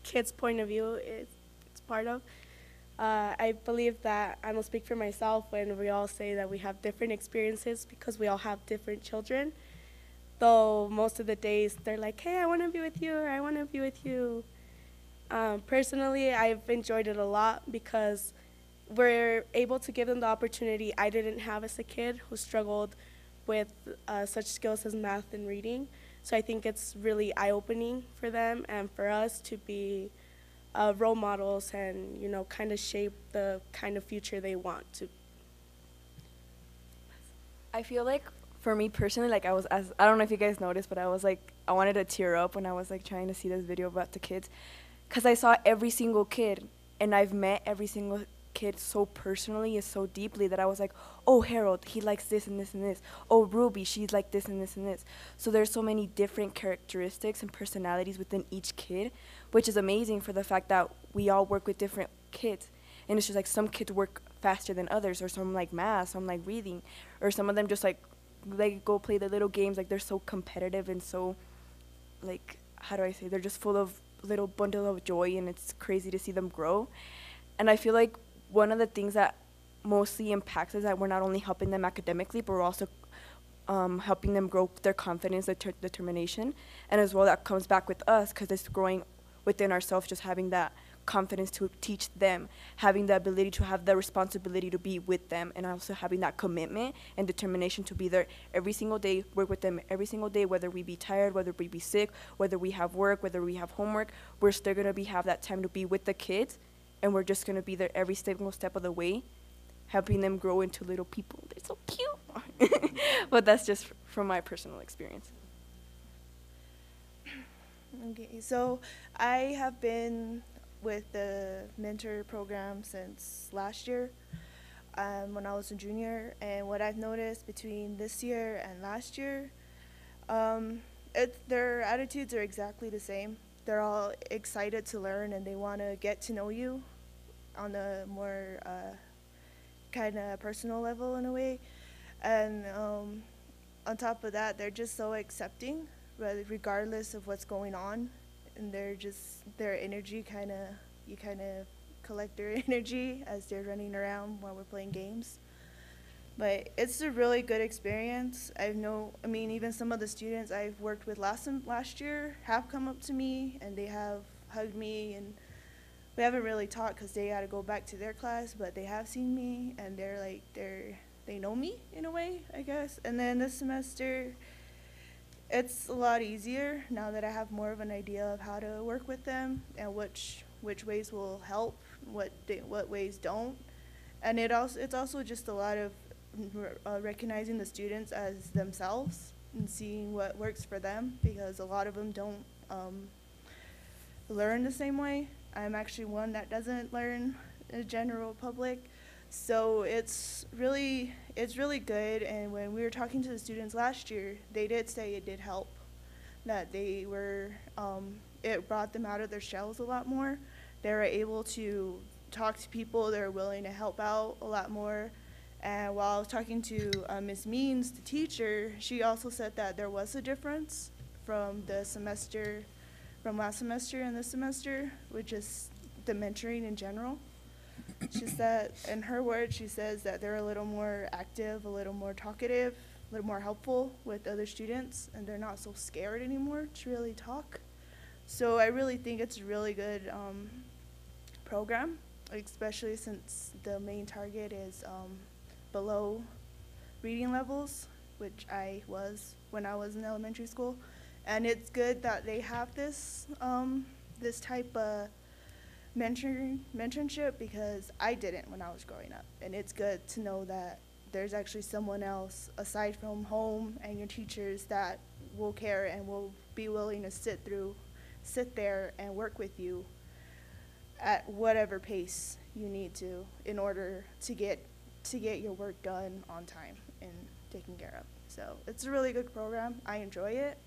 kids' point of view is part of. I believe that I will speak for myself when we all say that we have different experiences because we all have different children. Though most of the days they're like, hey, I want to be with you, or I want to be with you. Personally, I've enjoyed it a lot because we're able to give them the opportunity I didn't have as a kid who struggled with such skills as math and reading. So I think it's really eye-opening for them and for us to be role models and, you know, kind of shape the kind of future they want to. I feel like for me personally, like I don't know if you guys noticed, but I wanted to tear up when I was like trying to see this video about the kids, because I saw every single kid and I've met every single kid so personally and so deeply that I was like, oh, Harold, he likes this and this and this. Oh, Ruby, she's like this and this and this. So there's so many different characteristics and personalities within each kid, which is amazing for the fact that we all work with different kids. And it's just like some kids work faster than others, or some like math, some like reading, or some of them just like go play the little games. Like they're so competitive and so like, how do I say, they're just full of little bundle of joy, and it's crazy to see them grow. And I feel like one of the things that mostly impacts is that we're not only helping them academically, but we're also helping them grow their confidence, their determination, and as well that comes back with us because it's growing within ourselves, just having that confidence to teach them, having the ability to have the responsibility to be with them, and also having that commitment and determination to be there every single day, work with them every single day, whether we be tired, whether we be sick, whether we have work, whether we have homework, we're still going to have that time to be with the kids, and we're just going to be there every single step of the way, helping them grow into little people. They're so cute. But that's just from my personal experience. Okay, so I have been with the mentor program since last year when I was a junior, and what I've noticed between this year and last year, their attitudes are exactly the same. They're all excited to learn and they want to get to know you on a more kind of personal level in a way. And on top of that, they're just so accepting, regardless of what's going on. And they're just, their energy you kind of collect their energy as they're running around while we're playing games. But it's a really good experience. Even some of the students I've worked with last year have come up to me and they have hugged me, and we haven't really talked because they got to go back to their class, but they have seen me and they know me in a way, I guess. And then this semester, it's a lot easier now that I have more of an idea of how to work with them and which ways will help, what ways don't. And it's also just a lot of recognizing the students as themselves and seeing what works for them, because a lot of them don't learn the same way. I'm actually one that doesn't learn in the general public. So it's really good. And when we were talking to the students last year, they did say it did help, that they were, it brought them out of their shells a lot more. They were able to talk to people, they were willing to help out a lot more. And while I was talking to Ms. Means, the teacher, she also said that there was a difference from last semester and this semester, which is the mentoring in general. She said, in her words, she says that they're a little more active, a little more talkative, a little more helpful with other students, and they're not so scared anymore to really talk. So I really think it's a really good program, especially since the main target is below reading levels, which I was when I was in elementary school. And it's good that they have this this type of mentorship, because I didn't when I was growing up. And it's good to know that there's actually someone else aside from home and your teachers that will care and will be willing to sit sit there and work with you at whatever pace you need to in order to get your work done on time and taken care of. So it's a really good program. I enjoy it.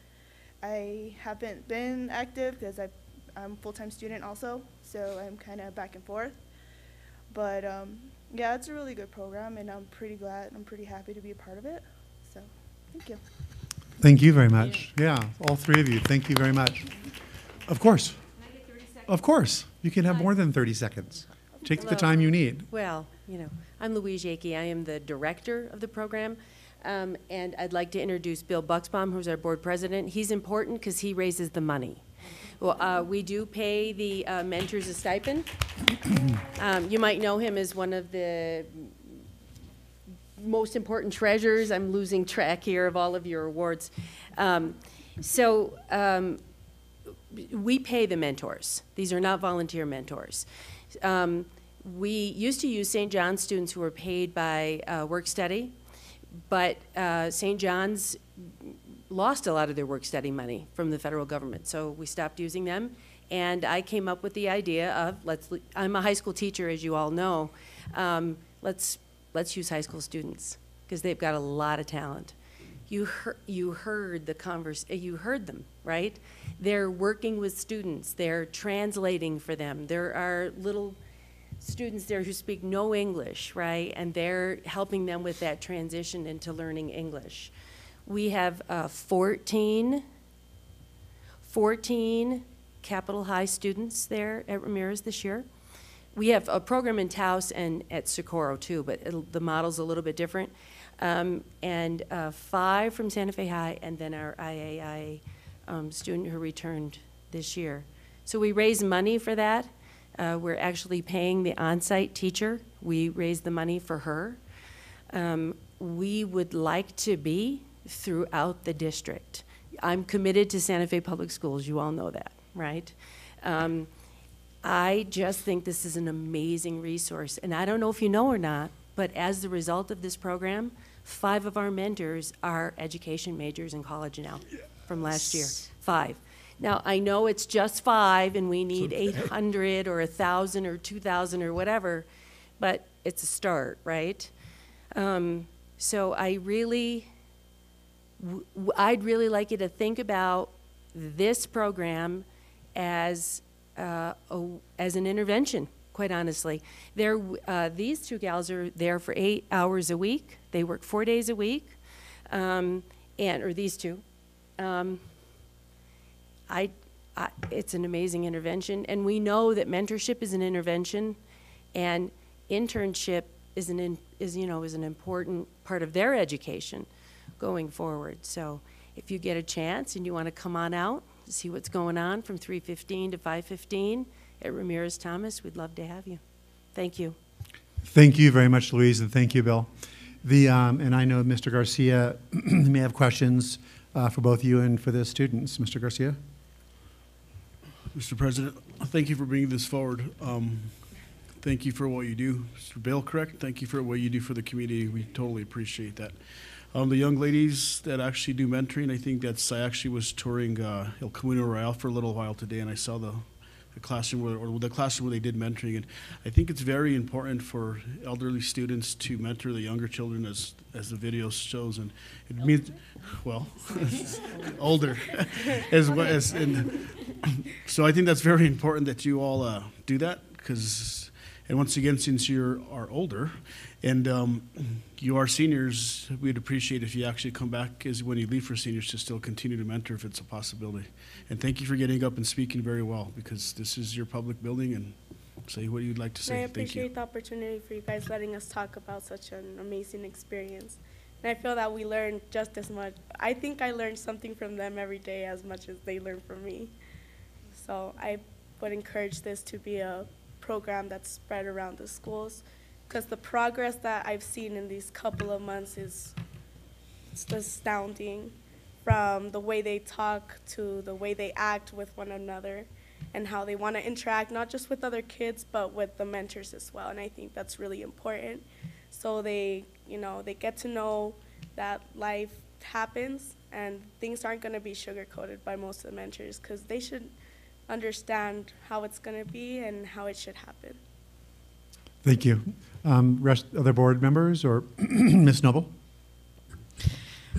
I haven't been active because I'm a full-time student also, so I'm kind of back and forth. But yeah, it's a really good program, and I'm pretty happy to be a part of it. So thank you. Thank you very much. Yeah, all three of you, thank you very much. Of course. Can I get 30 seconds? Of course. You can have more than 30 seconds. Take the time you need. Well, you know, I'm Louise Yakey. I am the director of the program. And I'd like to introduce Bill Buxbaum, who's our board president. He's important because he raises the money. Well, we do pay the mentors a stipend. You might know him as one of the most important treasurers. I'm losing track here of all of your awards. We pay the mentors. These are not volunteer mentors. We used to use St. John's students who were paid by work study, but St. John's lost a lot of their work study money from the federal government, so we stopped using them. And I came up with the idea of, I'm a high school teacher, as you all know, let's use high school students, because they've got a lot of talent. You heard them, right? They're working with students, they're translating for them. There are little students there who speak no English, right? And they're helping them with that transition into learning English. We have 14 Capital High students there at Ramirez this year. We have a program in Taos and at Socorro too, but the model's a little bit different. And 5 from Santa Fe High, and then our IAI student who returned this year. So we raise money for that. We're actually paying the on-site teacher. We raise the money for her. We would like to be throughout the district. I'm committed to Santa Fe Public Schools. You all know that, right? I just think this is an amazing resource. And I don't know if you know or not, but as the result of this program, 5 of our mentors are education majors in college now from last year. 5. Now, I know it's just 5 and we need 800 or 1,000 or 2,000 or whatever, but it's a start, right? So I'd really like you to think about this program as an intervention, quite honestly. These 2 gals are there for 8 hours a week. They work 4 days a week, or these 2. It's an amazing intervention, and we know that mentorship is an intervention, and internship is an important part of their education going forward. So if you get a chance and you want to come on out to see what's going on from 3:15 to 5:15 at Ramirez Thomas, we'd love to have you. Thank you. Thank you very much, Louise, and thank you, Bill. And I know Mr. Garcia may have questions for both you and for the students. Mr. Garcia? Mr. President, thank you for bringing this forward. Thank you for what you do. Mr. Bill, correct? Thank you for what you do for the community. We totally appreciate that. The young ladies that actually do mentoring, I actually was touring El Camino Real for a little while today, and I saw the classroom where they did mentoring, and I think it's very important for elderly students to mentor the younger children, as the video shows, and it means, well, older, as well as, and so I think that's very important that you all do that, because, and once again, since you are older, and you are seniors, we'd appreciate if you actually come back when you leave for seniors to still continue to mentor if it's a possibility. And thank you for getting up and speaking very well, because this is your public building, and say what you'd like to say. I appreciate the opportunity for you guys letting us talk about such an amazing experience. And I feel that we learned just as much. I think I learned something from them every day as much as they learn from me. So I would encourage this to be a program that's spread around the schools, because the progress that I've seen in these couple of months is astounding, from the way they talk to the way they act with one another, and how they want to interact not just with other kids but with the mentors as well. And I think that's really important. So they get to know that life happens and things aren't going to be sugar-coated by most of the mentors, because they should understand how it's going to be and how it should happen. Thank you. Other board members or Ms. Noble?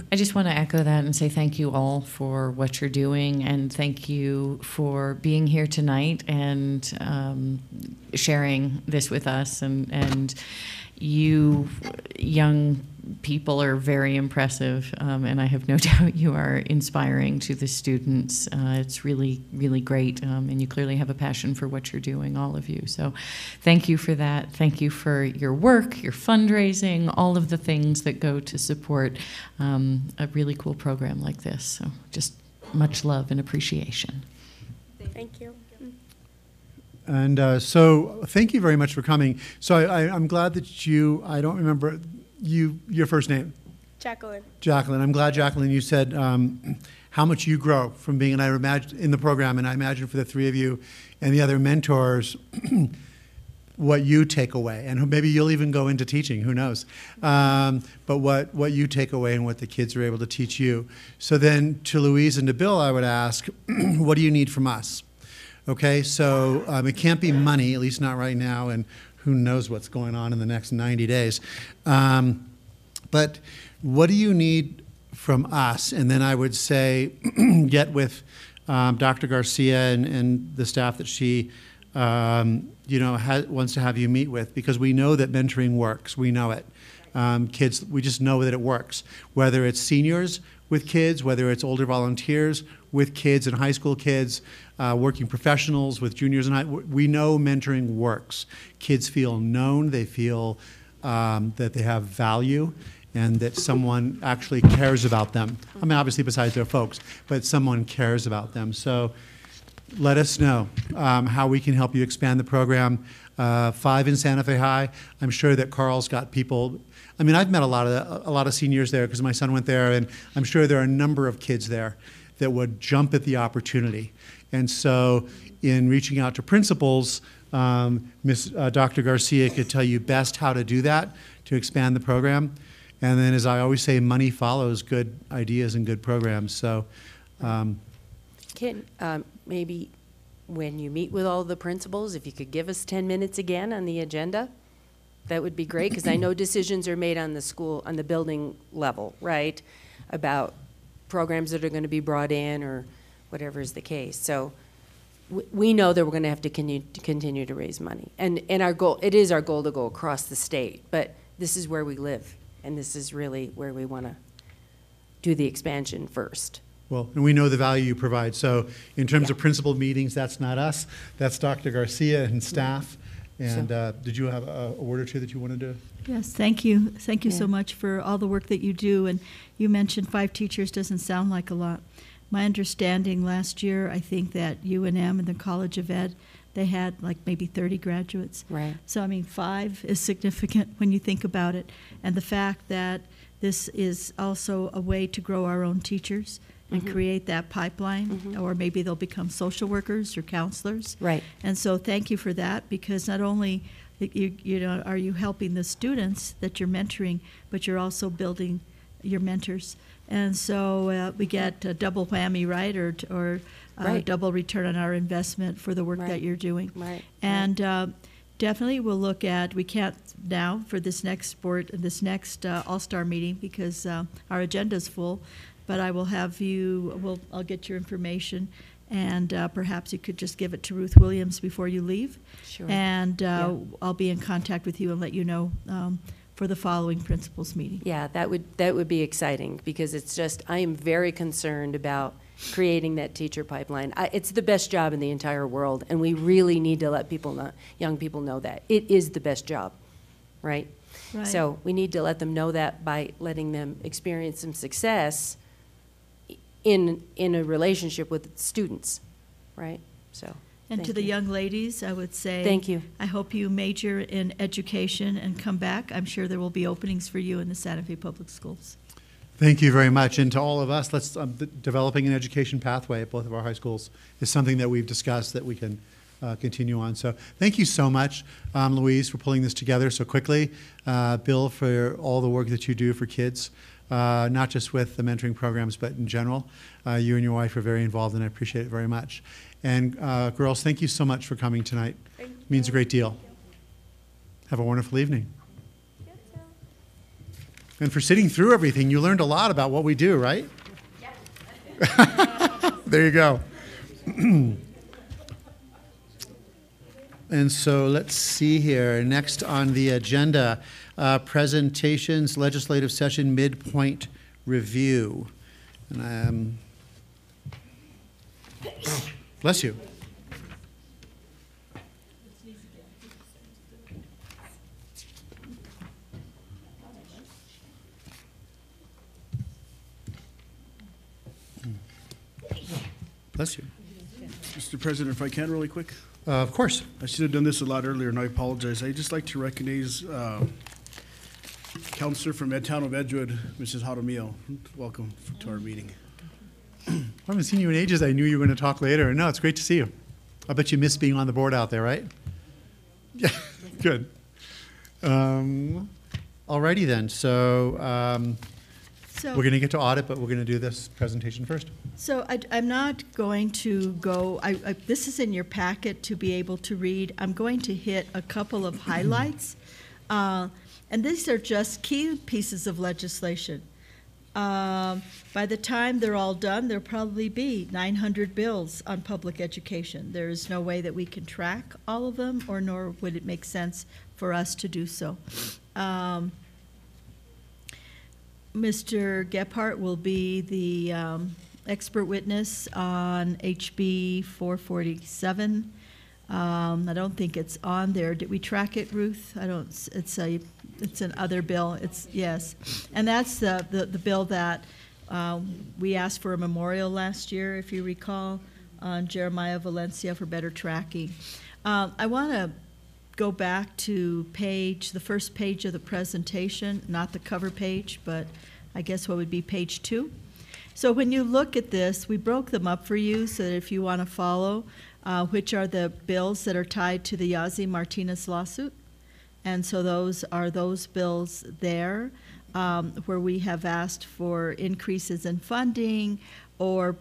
I just want to echo that and say thank you all for what you're doing, and thank you for being here tonight and sharing this with us. And you young people are very impressive, and I have no doubt you are inspiring to the students. It's really, really great, and you clearly have a passion for what you're doing, all of you. So thank you for that. Thank you for your work, your fundraising, all of the things that go to support a really cool program like this. So just much love and appreciation. Thank you. And so thank you very much for coming. So I'm glad that I don't remember your first name. Jacqueline. Jacqueline. I'm glad, Jacqueline, you said how much you grow from being, and I imagine in the program, and I imagine for the three of you and the other mentors, what you take away. And maybe you'll even go into teaching, who knows. But what you take away and what the kids are able to teach you. So then to Louise and to Bill, I would ask, what do you need from us? Okay, so it can't be money, at least not right now, and who knows what's going on in the next 90 days. But what do you need from us? And then I would say get with Dr. Garcia and the staff that she wants to have you meet with, because we know that mentoring works. We know it. Kids, we just know that it works. Whether it's seniors with kids, whether it's older volunteers with kids and high school kids, working professionals with juniors and high, we know mentoring works. Kids feel known, they feel that they have value, and that someone actually cares about them. I mean, obviously besides their folks, but someone cares about them. So let us know how we can help you expand the program. 5 in Santa Fe High, I'm sure that Carl's got people. I mean, I've met a lot of seniors there because my son went there, and I'm sure there are a number of kids there that would jump at the opportunity. And so in reaching out to principals, Dr. Garcia could tell you best how to do that to expand the program. And then, as I always say, money follows good ideas and good programs. So maybe when you meet with all the principals, if you could give us 10 minutes again on the agenda, that would be great, because I know decisions are made on the building level, right, about programs that are going to be brought in or whatever is the case. So we know that we're going to have to continue to raise money. And our goal, it is our goal to go across the state, but this is where we live, and this is really where we want to do the expansion first. Well, and we know the value you provide. So in terms of principal meetings, that's not us. That's Dr. Garcia and staff. And did you have a word or two that you wanted to? Yes, thank you. Thank you so much for all the work that you do. And you mentioned 5 teachers doesn't sound like a lot. My understanding last year, I think that UNM and the College of Ed, they had like maybe 30 graduates. Right. So, I mean, 5 is significant when you think about it. And the fact that this is also a way to grow our own teachers and create that pipeline, or maybe they'll become social workers or counselors. Right. And so thank you for that, because not only are you helping the students that you're mentoring, but you're also building your mentors. And so we get a double whammy, right, or double return on our investment for the work that you're doing. Right. And definitely we'll look at, we can't now for this next All-Star meeting because our agenda is full, but I will have I'll get your information, and perhaps you could just give it to Ruth Williams before you leave. Sure. And I'll be in contact with you and let you know for the following principals meeting. Yeah, that would be exciting, because it's just, I am very concerned about creating that teacher pipeline. It's the best job in the entire world, and we really need to let young people know that. It is the best job, right? Right. So we need to let them know that by letting them experience some success in a relationship with students, right? So. And to the young ladies, I would say, thank you. I hope you major in education and come back. I'm sure there will be openings for you in the Santa Fe Public Schools. Thank you very much. And to all of us, developing an education pathway at both of our high schools is something that we've discussed that we can continue on. So thank you so much, Louise, for pulling this together so quickly. Bill, for all the work that you do for kids. Not just with the mentoring programs, but in general. You and your wife are very involved, and I appreciate it very much. And girls, thank you so much for coming tonight. It means a great deal. Have a wonderful evening. And for sitting through everything, you learned a lot about what we do, right? There you go. And so let's see here. Next on the agenda, presentations, legislative session midpoint review. And bless you. Bless you. Mr. President, if I can really quick. Of course. I should have done this a lot earlier, and I apologize. I'd just like to recognize Counselor from Town of Edgewood, Mrs. Jaramillo. Welcome to our meeting. I haven't seen you in ages. I knew you were going to talk later. No, it's great to see you. I bet you miss being on the board out there, right? Yeah, good. Alrighty then. So we're going to get to audit, but we're going to do this presentation first. So I'm not going to go, this is in your packet to be able to read. I'm going to hit a couple of highlights. And these are just key pieces of legislation. By the time they're all done, there'll probably be 900 bills on public education. There is no way that we can track all of them, or nor would it make sense for us to do so. Mr. Gephardt will be the expert witness on HB 447. I don't think it's on there. Did we track it, Ruth? I don't. It's an other bill. It's yes, and that's the bill that we asked for a memorial last year, if you recall, on Jeremiah Valencia for better tracking. I want to go back to the first page of the presentation, not the cover page, but I guess what would be page 2. So when you look at this, we broke them up for you so that if you want to follow, which are the bills that are tied to the Yazzie Martinez lawsuit. And so those are those bills there where we have asked for increases in funding or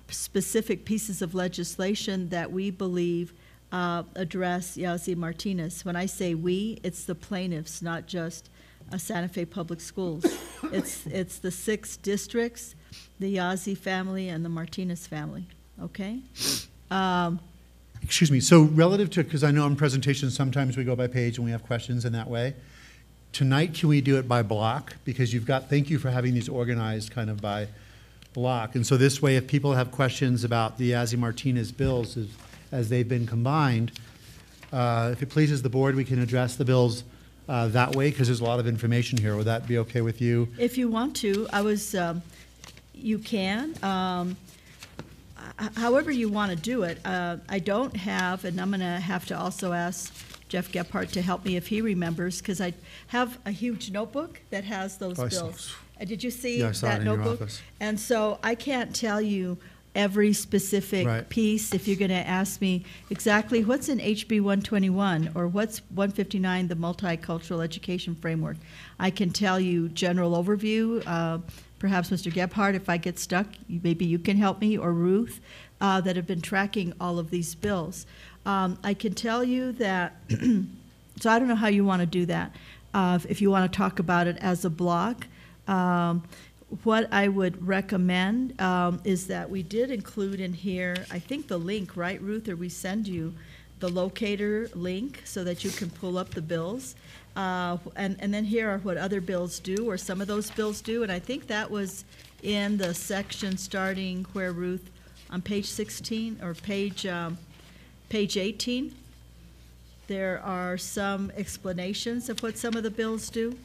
specific pieces of legislation that we believe address Yazzie Martinez. When I say we, it's the plaintiffs, not just Santa Fe Public Schools. It's the 6 districts, the Yazzie family, and the Martinez family, okay? Excuse me, so relative to, because I know in presentations sometimes we go by page and we have questions in that way. Tonight, can we do it by block? Because thank you for having these organized kind of by block. And so this way, if people have questions about the Yazzie Martinez bills as they've been combined, if it pleases the board, we can address the bills that way, because there's a lot of information here. Would that be okay with you? If you want to, you can. However you want to do it. I don't have, and I'm going to have to also ask Jeff Gephardt to help me if he remembers, because I have a huge notebook that has those bills. Did you see I saw that it in notebook? your office. And so I can't tell you every specific piece if you're going to ask me exactly what's in HB 121 or what's 159, the Multicultural Education Framework. I can tell you general overview. Perhaps Mr. Gephardt, if I get stuck, maybe you can help me, or Ruth, that have been tracking all of these bills. I can tell you that, so I don't know how you want to do that. If you want to talk about it as a block, what I would recommend is that we did include in here, I think the link, right, Ruth, or we send you the locator link so that you can pull up the bills. And then here are what other bills do, or some of those bills do, and I think that was in the section starting where, Ruth, on page 16 or page 18, there are some explanations of what some of the bills do.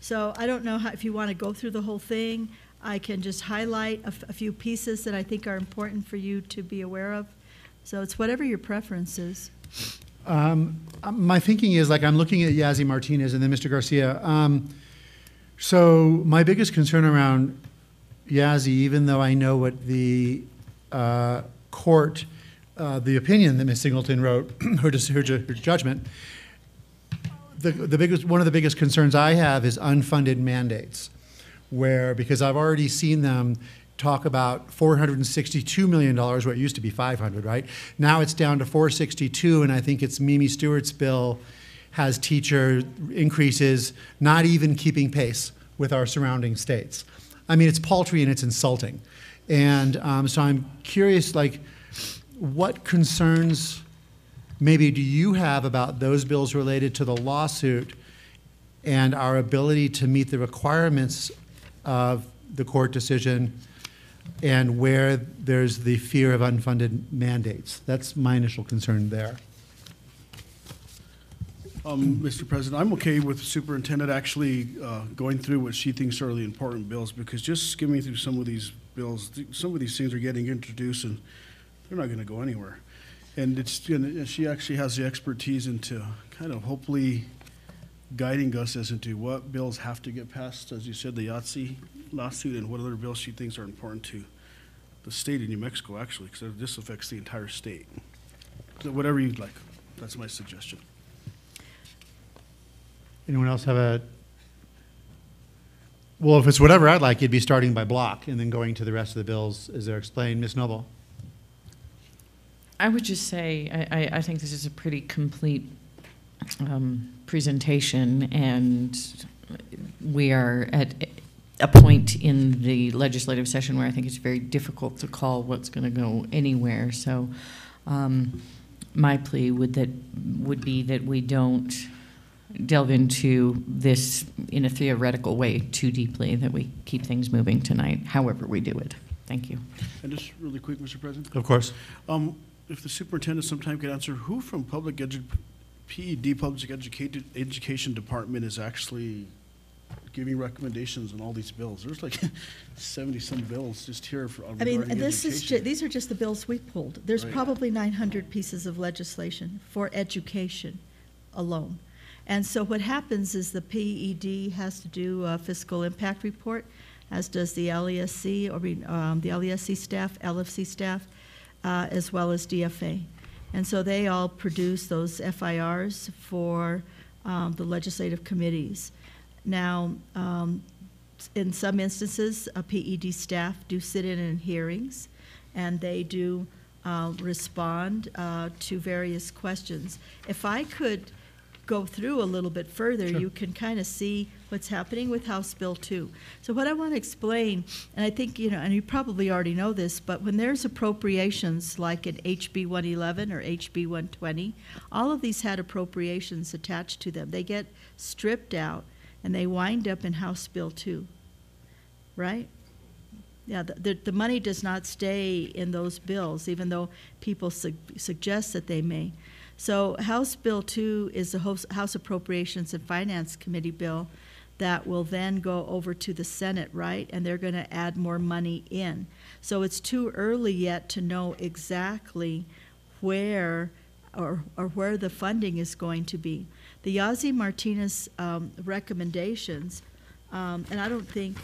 So I don't know if you want to go through the whole thing. I can just highlight a few pieces that I think are important for you to be aware of. So it's whatever your preference is. My thinking is, like, I'm looking at Yazzie Martinez and then Mr. Garcia. So my biggest concern around Yazzie, even though I know what the court, the opinion that Ms. Singleton wrote, her judgment, one of the biggest concerns I have is unfunded mandates, because I've already seen them talk about $462 million, where it used to be 500, right? Now it's down to 462, and I think it's Mimi Stewart's bill has teacher increases not even keeping pace with our surrounding states. I mean, it's paltry and it's insulting. And so I'm curious, like, what concerns maybe do you have about those bills related to the lawsuit and our ability to meet the requirements of the court decision and where there's the fear of unfunded mandates? That's my initial concern there. Mr. President, I'm okay with the superintendent actually going through what she thinks are the important bills, because just skimming through some of these bills, some of these things are getting introduced and they're not going to go anywhere. And she actually has the expertise into kind of hopefully guiding us as into what bills have to get passed, as you said, the Yahtzee lawsuit, and what other bills she thinks are important to the state of New Mexico, actually, because this affects the entire state. So whatever you'd like, that's my suggestion. Anyone else have a? Well, if it's whatever I'd like, you'd be starting by block and then going to the rest of the bills as they're explained. Ms. Noble. I would just say I think this is a pretty complete presentation, and we are at a point in the legislative session where I think it's very difficult to call what's going to go anywhere. So my plea would be that we don't delve into this in a theoretical way too deeply, that we keep things moving tonight, however we do it. Thank you. And just really quick, Mr. President. Of course. If the superintendent sometime could answer, who from Public Education Department is actually giving recommendations on all these bills? There's like 70-some bills just here for. I mean, these are just the bills we pulled. There's right. Probably 900 pieces of legislation for education alone. And so what happens is the PED has to do a fiscal impact report, as does the LESC, the LESC staff, LFC staff, as well as DFA. And so they all produce those FIRs for the legislative committees. Now, in some instances, PED staff do sit in hearings, and they do respond to various questions. If I could go through a little bit further, sure. You can kind of see what's happening with House Bill 2. So what I want to explain, and I think, and you probably already know this, but when there's appropriations like in HB 111 or HB 120, all of these had appropriations attached to them. They get stripped out and they wind up in House Bill 2, right? Yeah, the money does not stay in those bills, even though people suggest that they may. So House Bill 2 is the House Appropriations and Finance Committee bill that will then go over to the Senate, right? And they're going to add more money in. So it's too early yet to know exactly where or where the funding is going to be. The Yazzie-Martinez recommendations, and I don't think,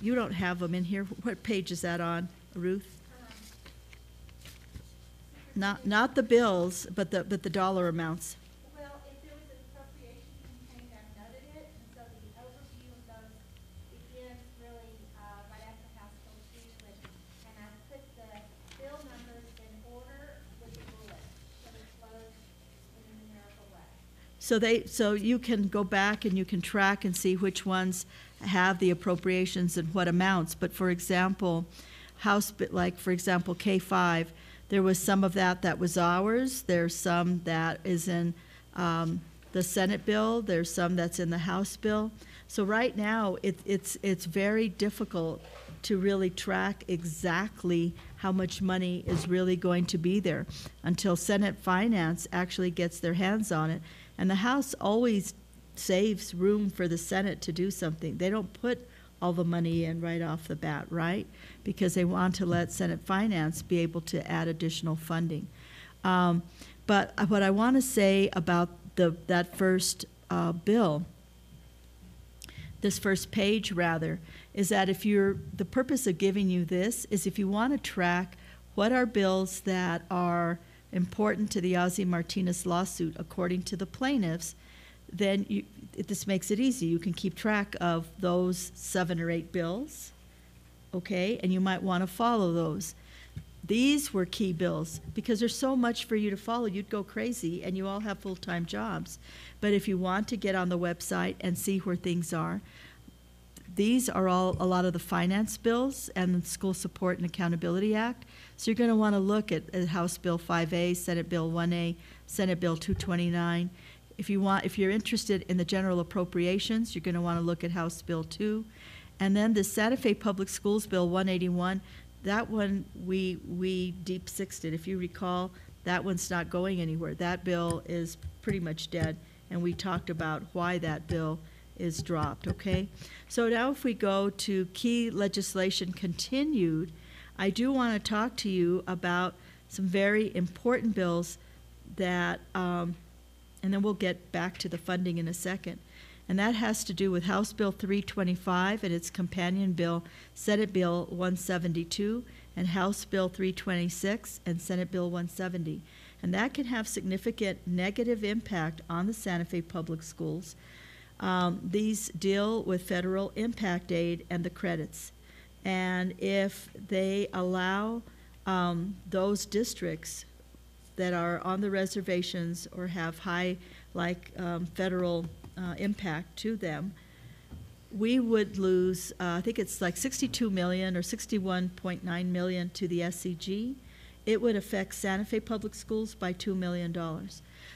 you don't have them in here. What page is that on, Ruth? Not the bills, but the dollar amounts. Well, if there was an appropriation contained, I've noted it, and so the overview of those begins really right after House Bill 2, and I put the bill numbers in order with the bullet, so it flows in a numerical way. So you can go back and you can track and see which ones have the appropriations and what amounts. But for example, for example, K5. There was some of that was ours. There's some that is in the Senate bill. There's some that's in the House bill. So right now, it's very difficult to really track exactly how much money is really going to be there until Senate Finance actually gets their hands on it. And the House always saves room for the Senate to do something. They don't put all the money in right off the bat, right? Because they want to let Senate Finance be able to add additional funding. But what I want to say about that first bill, this first page rather, is that the purpose of giving you this is if you want to track what are bills that are important to the Yazzie-Martinez lawsuit according to the plaintiffs, then this makes it easy. You can keep track of those 7 or 8 bills okay? And you might want to follow those. These were key bills because there's so much for you to follow. You'd go crazy, and you all have full-time jobs. But if you want to get on the website and see where things are, these are all a lot of the finance bills and the School Support and Accountability Act. So you're going to want to look at House Bill 5A, Senate Bill 1A, Senate Bill 229. If you're interested in the general appropriations, you're going to want to look at House Bill 2. And then the Santa Fe Public Schools Bill 181, that one we deep sixed it. If you recall, that one's not going anywhere. That bill is pretty much dead, and we talked about why that bill is dropped, okay? So now if we go to key legislation continued, I do want to talk to you about some very important bills that, and then we'll get back to the funding in a second. And that has to do with House Bill 325 and its companion bill, Senate Bill 172, and House Bill 326 and Senate Bill 170. And that can have significant negative impact on the Santa Fe Public Schools. These deal with federal impact aid and the credits. And if they allow those districts that are on the reservations or have high, federal impact to them, we would lose, I think it's like 62 million or 61.9 million to the SCG. It would affect Santa Fe Public Schools by $2 million.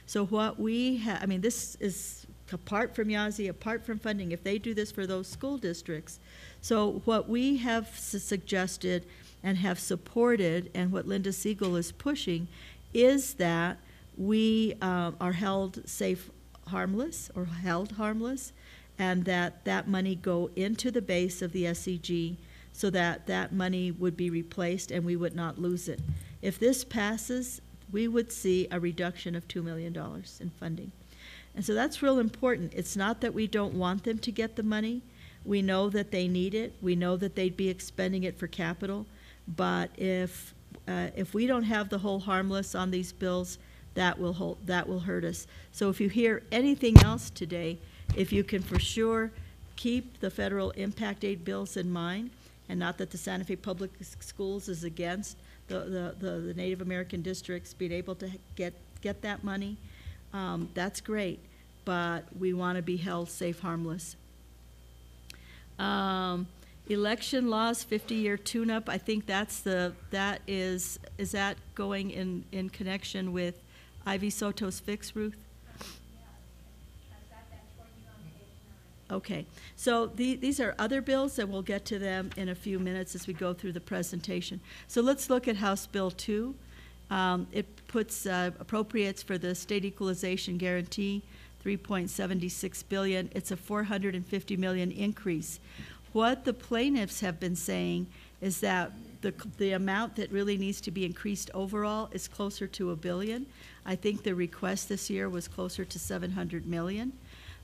So what we have, I mean, this is apart from YASI, apart from funding, if they do this for those school districts. So what we have suggested and have supported, and what Linda Siegel is pushing, is that we are held safe harmless, or held harmless, and that money go into the base of the SCG so that money would be replaced and we would not lose it. If this passes, we would see a reduction of $2 million in funding. And so that's real important. It's not that we don't want them to get the money. We know that they need it. We know that they'd be expending it for capital. But if we don't have the whole harmless on these bills, that will hurt us. So if you hear anything else today, if you can for sure keep the federal impact aid bills in mind, and not that the Santa Fe Public Schools is against the Native American districts being able to get that money, that's great, but we want to be held safe harmless. Election laws 50-year tune-up, I think is that going in connection with Ivy Soto's fix, Ruth? Okay, so these are other bills, and we'll get to them in a few minutes as we go through the presentation. So let's look at House Bill 2. It puts appropriates for the state equalization guarantee, $3.76 billion. It's a $450 million increase. What the plaintiffs have been saying is that the amount that really needs to be increased overall is closer to $1 billion. I think the request this year was closer to $700 million.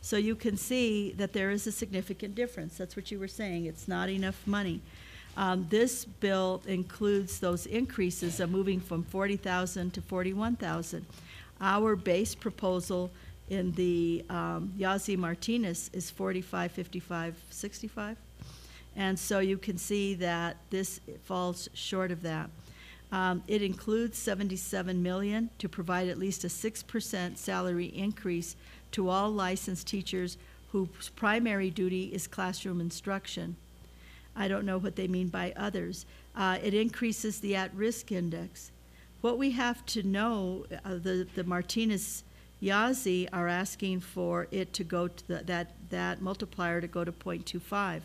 So you can see that there is a significant difference. That's what you were saying. It's not enough money. This bill includes those increases of moving from 40,000 to 41,000. Our base proposal in the Yazzie Martinez is 45, 55, 65. And so you can see that this falls short of that. It includes $77 million to provide at least a 6% salary increase to all licensed teachers whose primary duty is classroom instruction. I don't know what they mean by others. It increases the at-risk index. What we have to know, the Martinez Yazzie are asking for it to go to that multiplier to go to 0.25.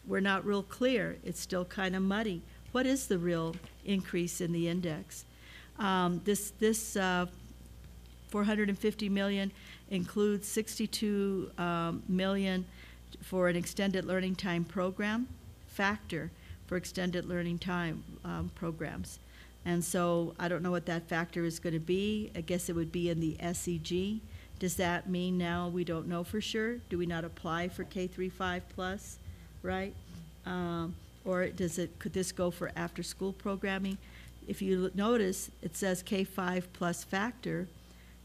We're not real clear. It's still kind of muddy. What is the real increase in the index? This $450 million includes $62 million for an extended learning time program, factor for extended learning time programs. And so I don't know what that factor is going to be. I guess it would be in the SEG. Does that mean now we don't know for sure? Do we not apply for K-5 plus, right? Or could this go for after-school programming? If you notice, it says K-5 plus factor.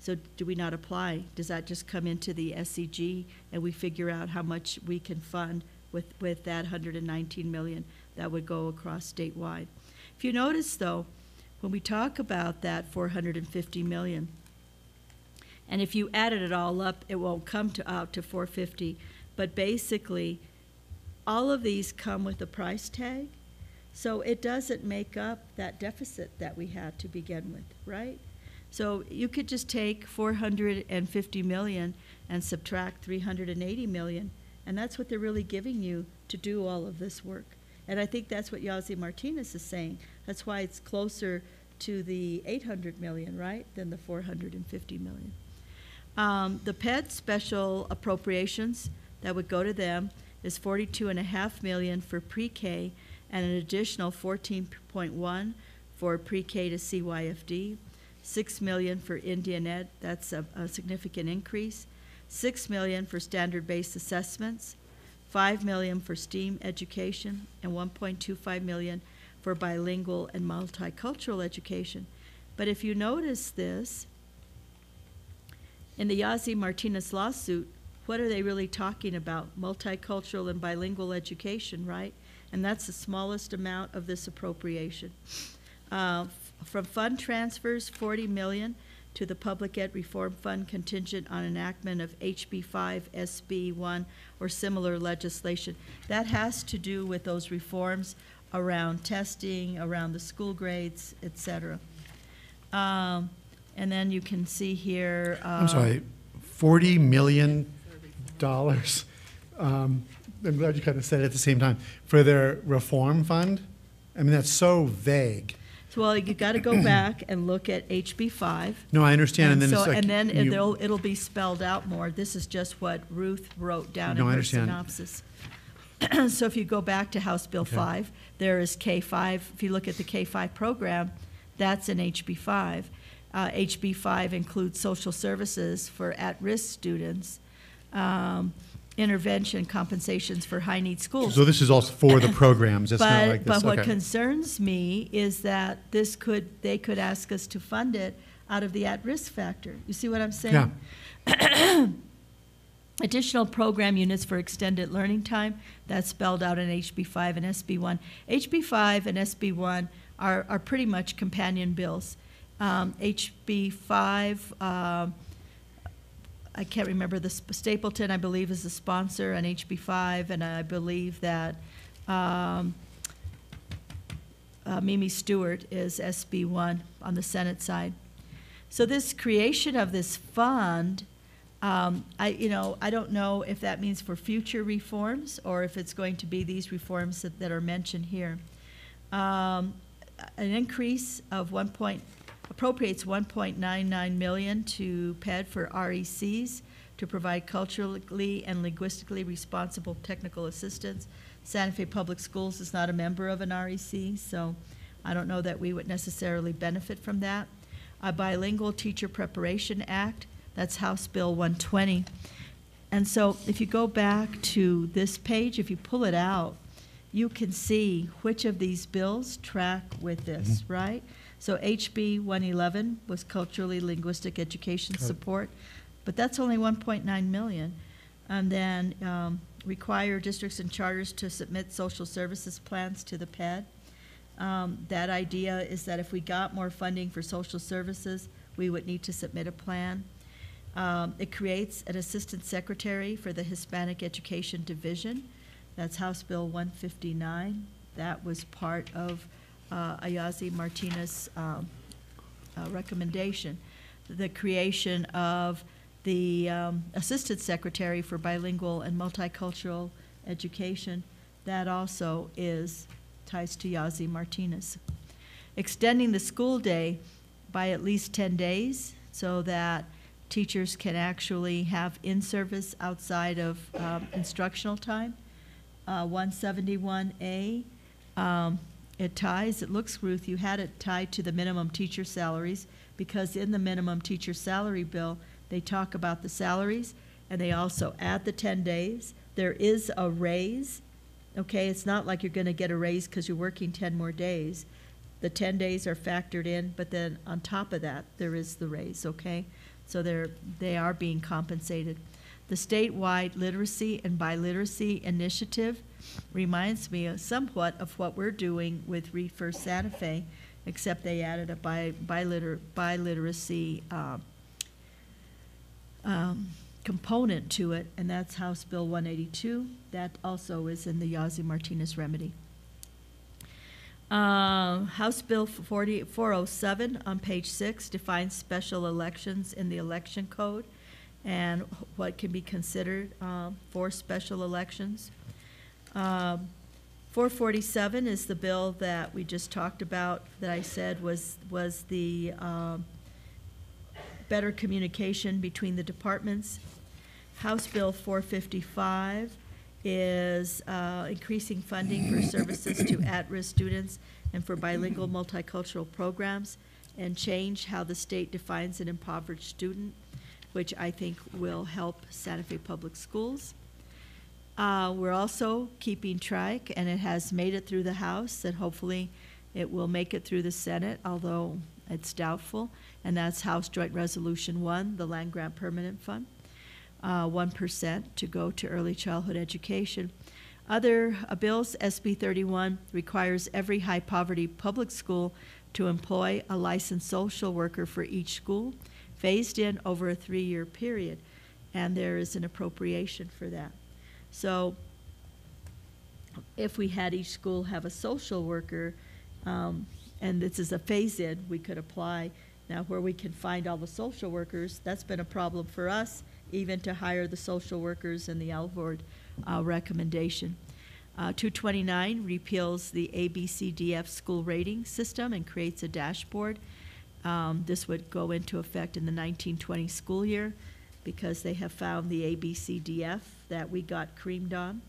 So do we not apply? Does that just come into the SCG and we figure out how much we can fund with that $119 million that would go across statewide. If you notice, though, when we talk about that 450 million, and if you added it all up, it won't come out to 450, but basically, all of these come with a price tag, so it doesn't make up that deficit that we had to begin with, right? So you could just take 450 million and subtract 380 million, and that's what they're really giving you to do all of this work. And I think that's what Yazzie Martinez is saying. That's why it's closer to the 800 million, right, than the 450 million. The PED special appropriations that would go to them is 42.5 million for pre-K and an additional 14.1 for pre-K to CYFD, 6 million for Indian Ed, that's a significant increase, 6 million for standard-based assessments, 5 million for STEAM education, and 1.25 million for bilingual and multicultural education. But if you notice this, in the Yazzie Martinez lawsuit, what are they really talking about? Multicultural and bilingual education, right? And that's the smallest amount of this appropriation. From fund transfers, 40 million to the Public Ed Reform Fund contingent on enactment of HB 5, SB 1, or similar legislation. That has to do with those reforms around testing, around the school grades, et cetera. And then you can see here. I'm sorry, $40 million. I'm glad you kind of said it at the same time. For their reform fund? I mean, that's so vague. Well, you got to go back and look at HB 5. No, I understand. And then so, it's like and then it'll be spelled out more. This is just what Ruth wrote down in her synopsis. So if you go back to House Bill 5, there is K5. If you look at the K5 program, that's in HB 5. HB 5 includes social services for at-risk students, intervention compensations for high-need schools. So this is also for the programs. It's not like this. But what concerns me is that they could ask us to fund it out of the at-risk factor. You see what I'm saying? Yeah. Additional program units for extended learning time, that's spelled out in HB 5 and SB 1. HB 5 and SB 1 are pretty much companion bills. HB 5, I can't remember, the Stapleton, I believe, is the sponsor on HB 5, and I believe that Mimi Stewart is SB 1 on the Senate side. So this creation of this fund, I don't know if that means for future reforms or if it's going to be these reforms that are mentioned here. An increase of appropriates 1.99 million to PED for RECs to provide culturally and linguistically responsible technical assistance. Santa Fe Public Schools is not a member of an REC, so I don't know that we would necessarily benefit from that. A Bilingual Teacher Preparation Act, that's House Bill 120. And so if you go back to this page, if you pull it out, you can see which of these bills track with this, right? So HB 111 was culturally linguistic education support, but that's only 1.9 million. And then require districts and charters to submit social services plans to the PED. That idea is that if we got more funding for social services, we would need to submit a plan. It creates an assistant secretary for the Hispanic Education Division. That's House Bill 159. That was part of Yazzie Martinez recommendation. The creation of the Assistant Secretary for Bilingual and Multicultural Education, that also ties to Yazzie Martinez. Extending the school day by at least 10 days so that teachers can actually have in-service outside of instructional time. 171A, it looks, Ruth, you had it tied to the minimum teacher salaries, because in the minimum teacher salary bill, they talk about the salaries, and they also add the 10 days. There is a raise, okay? It's not like you're going to get a raise because you're working 10 more days. The 10 days are factored in, but then on top of that, there is the raise, okay? So they are being compensated. The statewide literacy and biliteracy initiative, reminds me somewhat of what we're doing with Read First Santa Fe, except they added a biliteracy component to it, and that's House Bill 182. That also is in the Yazzie Martinez remedy. House Bill 407 on page 6 defines special elections in the election code and what can be considered for special elections. 447 is the bill that we just talked about that I said was the better communication between the departments. House Bill 455 is increasing funding for services to at-risk students and for bilingual multicultural programs, and change how the state defines an impoverished student, which I think will help Santa Fe Public Schools. We're also keeping track, and it has made it through the House, and hopefully it will make it through the Senate, although it's doubtful, and that's House Joint Resolution 1, the Land Grant Permanent Fund. 1% to go to early childhood education. Other bills, SB 31 requires every high poverty public school to employ a licensed social worker for each school, phased in over a 3-year period, and there is an appropriation for that. So if we had each school have a social worker, and this is a phase-in, we could apply. Now, where we can find all the social workers, that's been a problem for us, even to hire the social workers in the LVORD recommendation. 229 repeals the ABCDF school rating system and creates a dashboard. This would go into effect in the 1920 school year because they have found the ABCDF that we got creamed on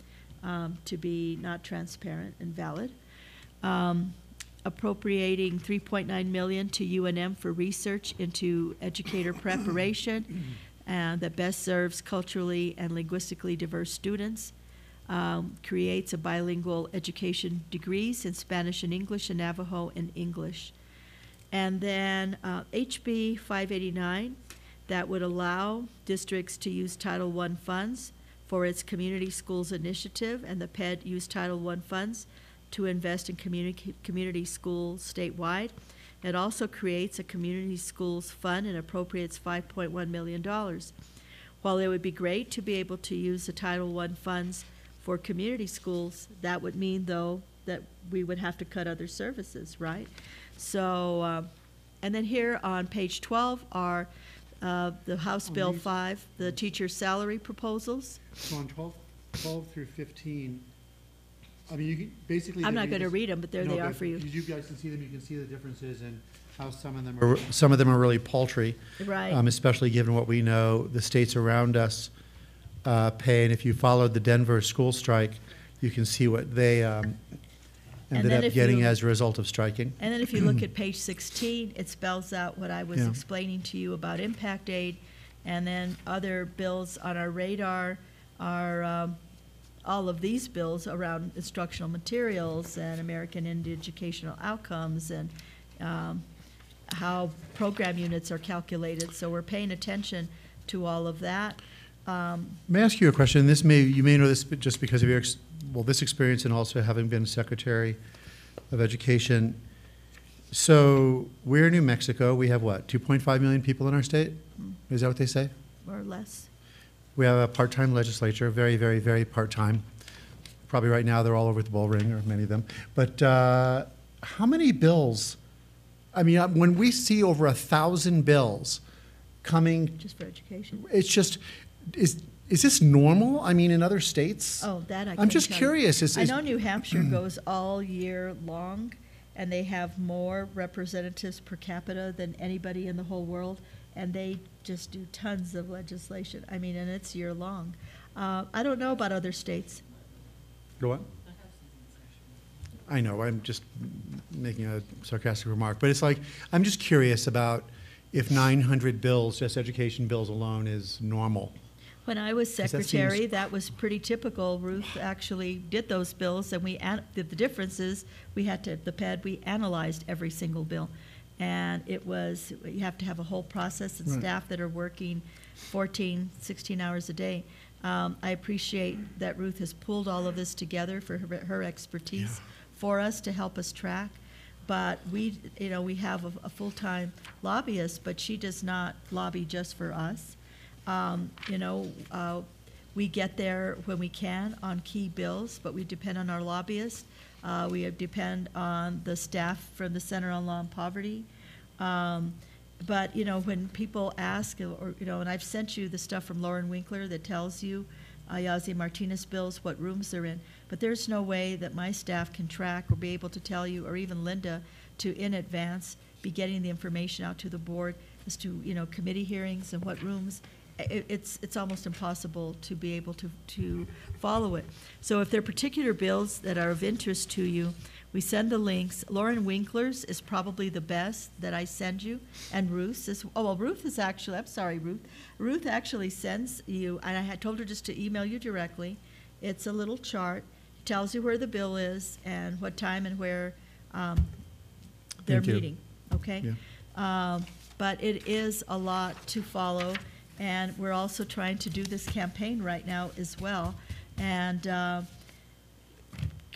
to be not transparent and valid. Appropriating $3.9 million to UNM for research into educator preparation that best serves culturally and linguistically diverse students. Creates a bilingual education degrees in Spanish and English and Navajo and English. And then HB 589, that would allow districts to use Title I funds for its Community Schools Initiative, and the PED use Title I funds to invest in community schools statewide. It also creates a community schools fund and appropriates $5.1 million. While it would be great to be able to use the Title I funds for community schools, that would mean, though, that we would have to cut other services, right? So, and then here on page 12 are the House Bill 5, the teacher salary proposals. So on 12 through 15, I mean, you can basically. I'm not going to read them, but there they are for you. You guys can see them. You can see the differences in how some of them are really paltry, right? Especially given what we know the states around us pay. And if you followed the Denver school strike, you can see what they ended up getting as a result of striking. And then if you look at page 16, it spells out what I was explaining to you about impact aid, and then other bills on our radar are. All of these bills around instructional materials and American Indian educational outcomes and how program units are calculated. So we're paying attention to all of that. May I ask you a question? You may know this just because of your this experience and also having been Secretary of Education. So we're in New Mexico. We have what, 2.5 million people in our state? Is that what they say? More or less. We have a part-time legislature, very, very, very part-time. Probably right now they're all over the bull ring, or many of them. But how many bills? I mean, when we see over 1,000 bills coming, just for education, it's just is this normal? I mean, in other states? Oh, that I'm just curious. I know New Hampshire goes all year long, and they have more representatives per capita than anybody in the whole world. And they just do tons of legislation. I mean, and it's year long. I don't know about other states. Go on. I know, I'm just making a sarcastic remark, but it's like, I'm just curious about if 900 bills, just education bills alone, is normal. When I was secretary, that was pretty typical. Ruth actually did those bills, and the difference is we analyzed every single bill. And you have to have a whole process and staff that are working 14, 16 hours a day. I appreciate that Ruth has pulled all of this together for her expertise for us to help us track. But we have a full-time lobbyist, but she does not lobby just for us. We get there when we can on key bills, but we depend on our lobbyists. We depend on the staff from the Center on Law and Poverty. But, when people ask, and I've sent you the stuff from Lauren Winkler that tells you Yazi Martinez bills, what rooms they're in, but there's no way that my staff can track or be able to tell you, or even Linda, to in advance be getting the information out to the board as to, committee hearings and what rooms. It's almost impossible to be able to follow it. So if there are particular bills that are of interest to you, we send the links. Lauren Winkler's is probably the best that I send you, and Ruth's is, Ruth is actually, I'm sorry, Ruth. Ruth actually sends you, and I had told her just to email you directly. It's a little chart. It tells you where the bill is and what time and where they're meeting, okay? Yeah. But it is a lot to follow. And we're also trying to do this campaign right now as well, and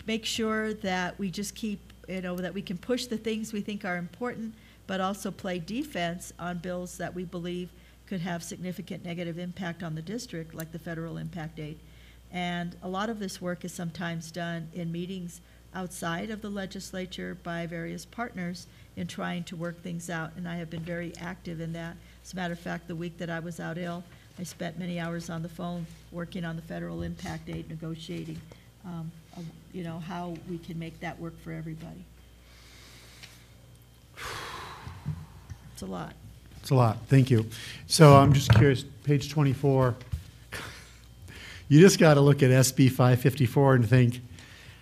make sure that we just keep, that we can push the things we think are important, but also play defense on bills that we believe could have significant negative impact on the district, like the federal impact aid. And a lot of this work is sometimes done in meetings outside of the legislature by various partners in trying to work things out, and I have been very active in that. As a matter of fact, the week that I was out ill, I spent many hours on the phone working on the federal impact aid, negotiating, how we can make that work for everybody. It's a lot. It's a lot. Thank you. So I'm just curious, page 24, you just got to look at SB 554 and think,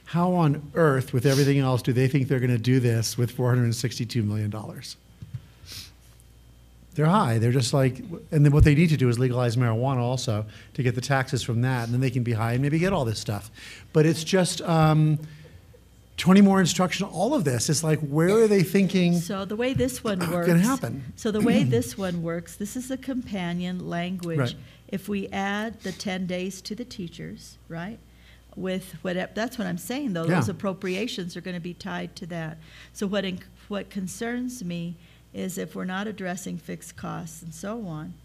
how on earth, with everything else, do they think they're going to do this with $462 million? They're high. They're just like, and then what they need to do is legalize marijuana also to get the taxes from that, and then they can be high and maybe get all this stuff. But it's just 20 more instruction, all of this. It's like, where are they thinking? So the way this one works. Going to happen. So the way this one works, this is a companion language. Right. If we add the 10 days to the teachers, right? With whatever, that's what I'm saying, though. Those appropriations are going to be tied to that. So what concerns me is if we're not addressing fixed costs and so on,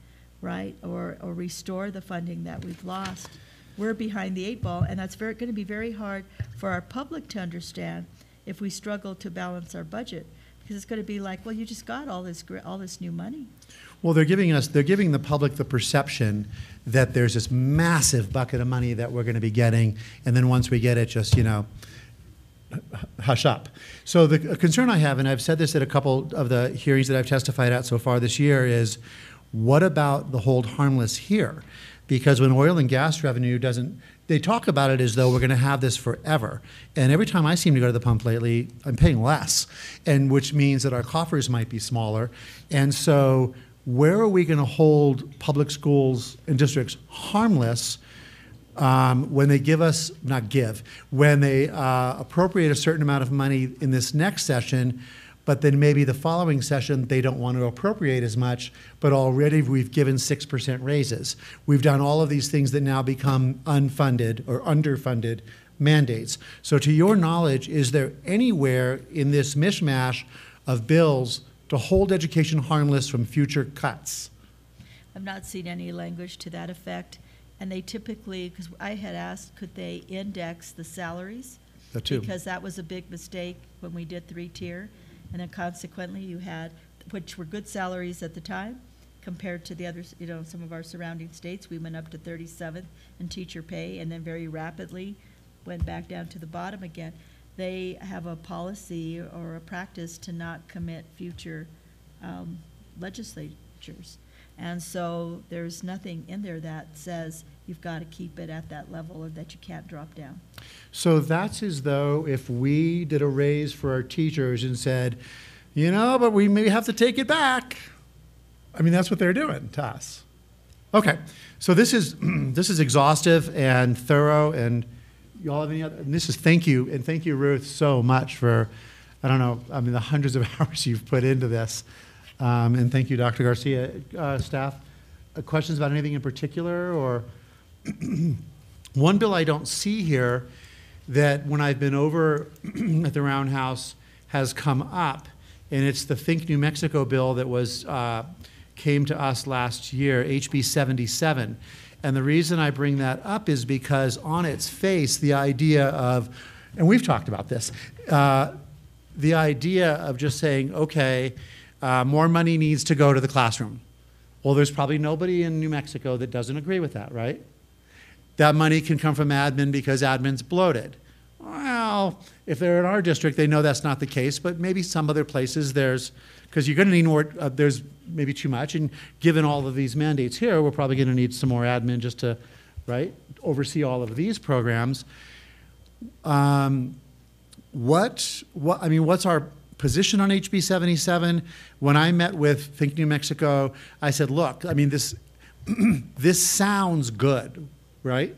right, or restore the funding that we've lost, we're behind the eight ball, and that's going to be very hard for our public to understand if we struggle to balance our budget, because it's going to be like, well, you just got all this new money. Well, they're giving the public the perception that there's this massive bucket of money that we're going to be getting, and then once we get it, just, hush up. So the concern I have, and I've said this at a couple of the hearings that I've testified at so far this year, is what about the hold harmless here? Because when oil and gas revenue doesn't, they talk about it as though we're going to have this forever. And every time I seem to go to the pump lately, I'm paying less, and which means that our coffers might be smaller. And so where are we going to hold public schools and districts harmless when they give us, when they appropriate a certain amount of money in this next session, but then maybe the following session they don't want to appropriate as much, but already we've given 6% raises. We've done all of these things that now become unfunded or underfunded mandates. So to your knowledge, is there anywhere in this mishmash of bills to hold education harmless from future cuts? I've not seen any language to that effect. And they typically, because I had asked, could they index the salaries? That too. Because that was a big mistake when we did 3-tier. And then consequently you had, which were good salaries at the time, compared to the others, some of our surrounding states. We went up to 37th in teacher pay and then very rapidly went back down to the bottom again. They have a policy or a practice to not commit future legislatures. And so there's nothing in there that says you've got to keep it at that level or that you can't drop down. So that's as though if we did a raise for our teachers and said, but we may have to take it back. I mean, that's what they're doing to us. Okay, so this is exhaustive and thorough, and you all have any other, and this is thank you Ruth so much for, the hundreds of hours you've put into this. And thank you, Dr. Garcia. Staff, questions about anything in particular, or One bill I don't see here that when I've been over at the Roundhouse has come up, and it's the Think New Mexico bill that was came to us last year, HB 77. And the reason I bring that up is because on its face, the idea of, and we've talked about this, the idea of just saying, okay, more money needs to go to the classroom. Well, there's probably nobody in New Mexico that doesn't agree with that, right? That money can come from admin because admin's bloated. Well, if they're in our district, they know that's not the case, but maybe some other places there's, because you're going to need more, there's maybe too much, and given all of these mandates here, we're probably going to need some more admin just to, right, oversee all of these programs. I mean, what's our position on HB 77? When I met with Think New Mexico, I said, look, I mean, this, this sounds good, right?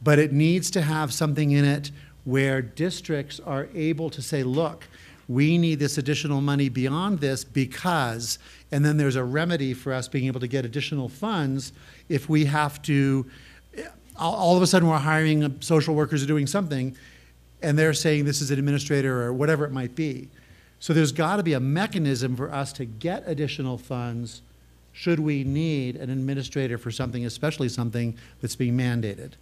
But it needs to have something in it where districts are able to say, look, we need this additional money beyond this because, and then there's a remedy for us being able to get additional funds if we have to, all of a sudden we're hiring social workers or doing something, and they're saying this is an administrator or whatever it might be. So there's got to be a mechanism for us to get additional funds should we need an administrator for something, especially something that's being mandated.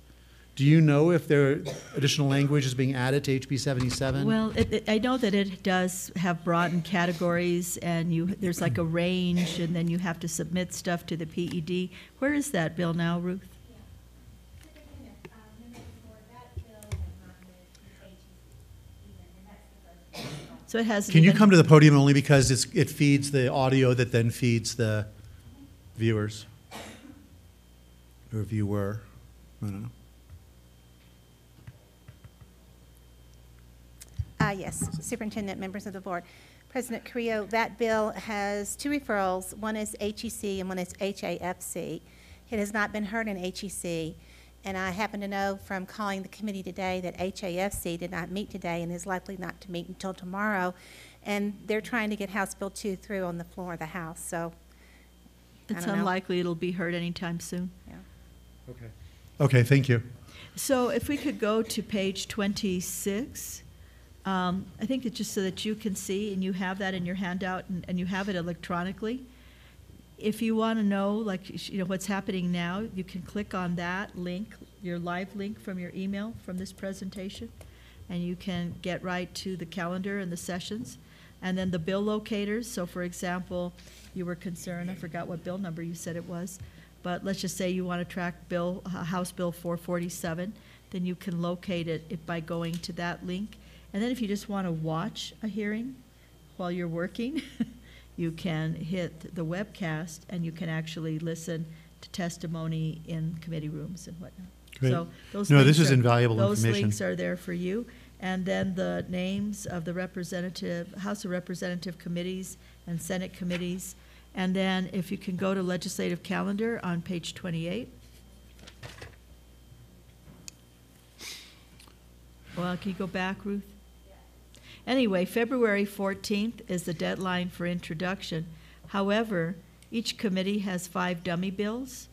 Do you know if there additional language is being added to HB 77? Well, I know that it does have broadened categories, and there's like a range, and then you have to submit stuff to the PED. Where is that bill now, Ruth? So it has. Can you come to the podium only because it feeds the audio that then feeds the viewers or viewer? I don't know. Yes, Superintendent, members of the board. President Carrillo, that bill has two referrals. One is HEC and one is HAFC. It has not been heard in HEC, and I happen to know from calling the committee today that HAFC did not meet today and is likely not to meet until tomorrow, and they're trying to get House Bill 2 through on the floor of the House, so it's unlikely it'll be heard anytime soon. Yeah. Okay. Okay, thank you. So if we could go to page 26. I think it's just so that you can see, and you have that in your handout, and you have it electronically. If you want to know, like, you know, what's happening now, you can click on that link, your live link from your email from this presentation, and you can get right to the calendar and the sessions. And then the bill locators, so for example, you were concerned, I forgot what bill number you said it was, but let's just say you want to track House Bill 447, then you can locate it by going to that link. And then if you just want to watch a hearing while you're working, you can hit the webcast and you can actually listen to testimony in committee rooms and whatnot. Great. So those this is invaluable information. Those links are there for you. And then the names of the House of Representative committees and Senate committees. And then if you can go to legislative calendar on page 28. Well, can you go back, Ruth? Anyway, February 14th is the deadline for introduction. However, each committee has 5 dummy bills,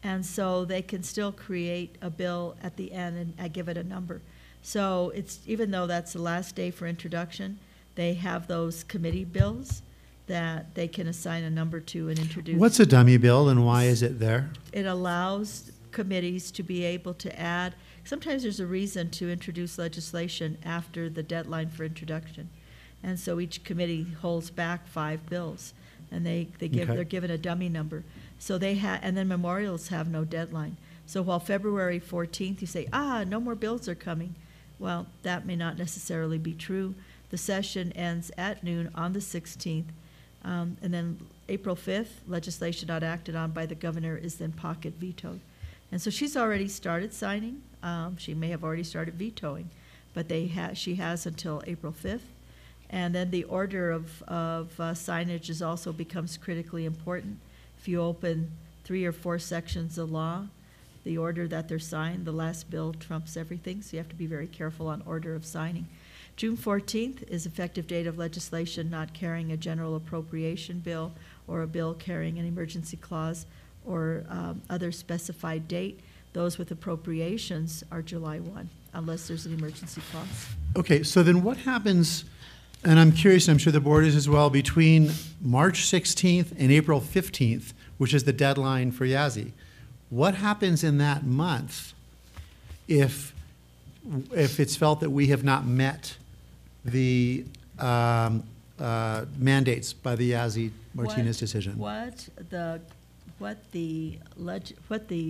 and so they can still create a bill at the end, and I give it a number. So it's, even though that's the last day for introduction, they have those committee bills that they can assign a number to and introduce. What's a dummy bill and why is it there? It allows committees to be able to add. Sometimes there's a reason to introduce legislation after the deadline for introduction. And so each committee holds back 5 bills, and they're given a dummy number. So and then memorials have no deadline. So while February 14th you say, no more bills are coming, well, that may not necessarily be true. The session ends at noon on the 16th, and then April 5th, legislation not acted on by the governor is then pocket vetoed. And so she's already started signing. She may have already started vetoing, but she has until April 5th. And then the order of signage also becomes critically important. If you open 3 or 4 sections of law, the order that they're signed, the last bill trumps everything, so you have to be very careful on order of signing. June 14th is effective date of legislation not carrying a general appropriation bill or a bill carrying an emergency clause or other specified date. Those with appropriations are July 1, unless there's an emergency clause. Okay, so then what happens, and I'm curious, and I'm sure the board is as well, between March 16th and April 15th, which is the deadline for Yazzie? What happens in that month if it's felt that we have not met the mandates by the Yazzie Martinez decision? What the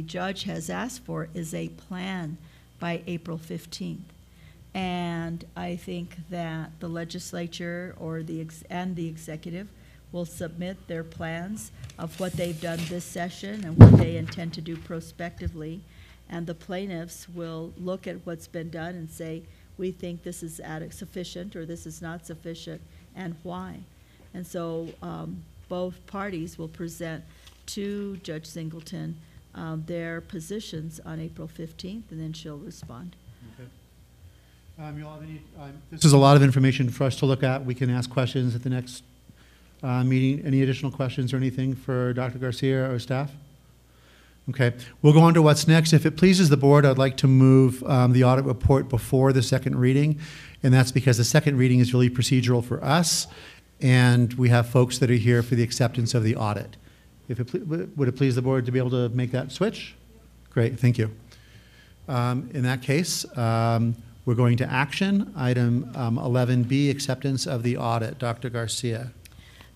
judge has asked for is a plan by April 15th. And I think that the legislature or the executive will submit their plans of what they've done this session and what they intend to do prospectively. And the plaintiffs will look at what's been done and say, we think this is sufficient or this is not sufficient, and why. And so both parties will present to Judge Singleton their positions on April 15th, and then she'll respond. Okay. You'll have any, this is a lot of information for us to look at. We can ask questions at the next meeting. Any additional questions or anything for Dr. Garcia or staff? Okay, we'll go on to what's next. If it pleases the board, I'd like to move the audit report before the second reading, and that's because the second reading is really procedural for us, and we have folks that are here for the acceptance of the audit. If it would it please the board to be able to make that switch? Great, thank you. In that case, we're going to action. Item 11B, acceptance of the audit. Dr. Garcia.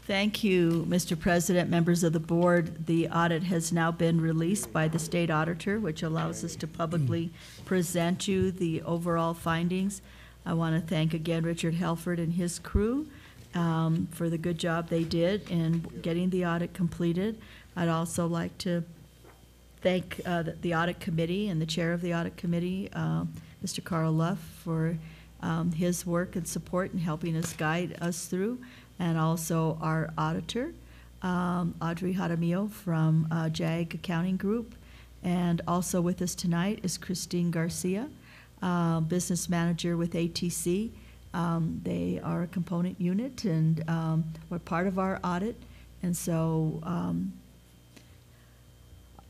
Thank you, Mr. President, members of the board. The audit has now been released by the state auditor, which allows us to publicly present you the overall findings. I want to thank again Richard Helford and his crew for the good job they did in getting the audit completed. I'd also like to thank the audit committee and the chair of the audit committee, Mr. Carl Luff, for his work and support in helping us guide us through, and also our auditor, Audrey Jaramillo from JAG Accounting Group. And also with us tonight is Christine Garcia, business manager with ATC. They are a component unit and were part of our audit. And so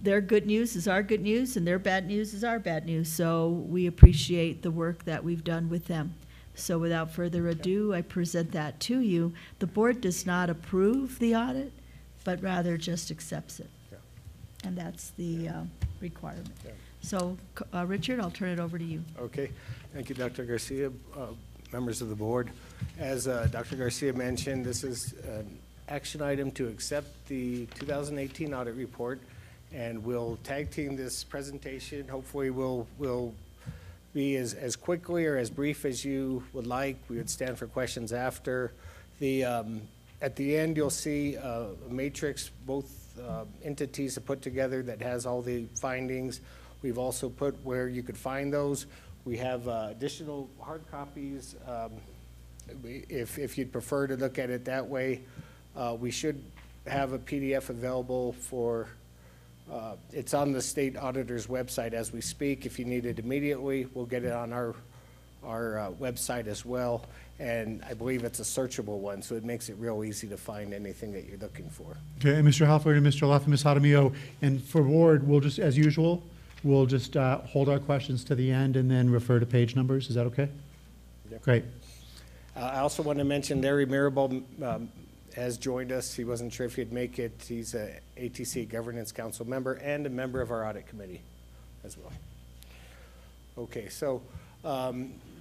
their good news is our good news, and their bad news is our bad news. So we appreciate the work that we've done with them. So without further ado, I present that to you. The board does not approve the audit, but rather just accepts it. Yeah. And that's the requirement. Yeah. So, Richard, I'll turn it over to you. Okay. Thank you, Dr. Garcia. Members of the board. As Dr. Garcia mentioned, this is an action item to accept the 2018 audit report, and we'll tag team this presentation. Hopefully we'll be as quickly or as brief as you would like. We would stand for questions after. At the end, you'll see a matrix both entities have put together that has all the findings. We've also put where you could find those. We have additional hard copies. If you'd prefer to look at it that way, we should have a PDF available for it's on the state auditor's website as we speak. If you need it immediately, we'll get it on our website as well. And I believe it's a searchable one, so it makes it real easy to find anything that you're looking for. Okay, and Mr. Halford and Mr. Luff and Ms. Jaramillo, and for board, we'll just, as usual, we'll just hold our questions to the end and then refer to page numbers. Is that okay? Yep. Great. I also want to mention Larry Mirabal has joined us. He wasn't sure if he'd make it. He's a ATC Governance Council member and a member of our audit committee as well. Okay, so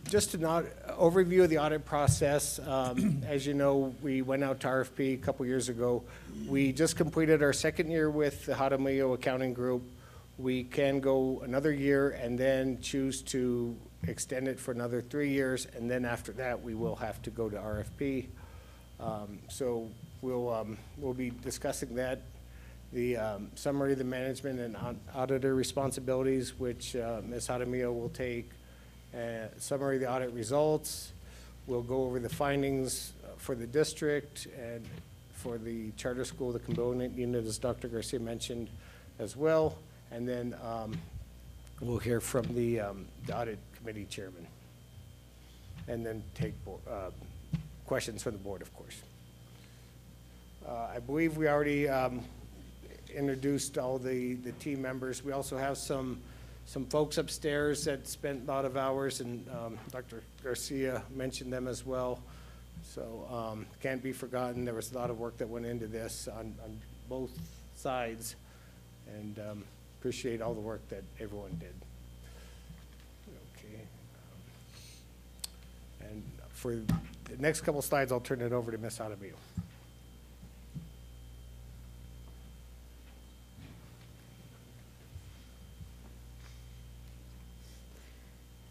just an overview of the audit process. As you know, we went out to RFP a couple years ago. We just completed our second year with the Jaramillo Accounting Group. We can go another year and then choose to extend it for another 3 years, and then after that we will have to go to RFP. So we'll be discussing that, the summary of the management and auditor responsibilities, which Ms. Jaramillo will take, summary of the audit results. We'll go over the findings for the district and for the charter school, the component unit, as Dr. Garcia mentioned as well, and then we'll hear from the audit committee chairman, and then take questions from the board, of course. I believe we already introduced all the team members. We also have some some folks upstairs that spent a lot of hours, and Dr. Garcia mentioned them as well. So can't be forgotten. There was a lot of work that went into this on both sides, and appreciate all the work that everyone did. Okay. And for the next couple slides, I'll turn it over to Ms. Arabio.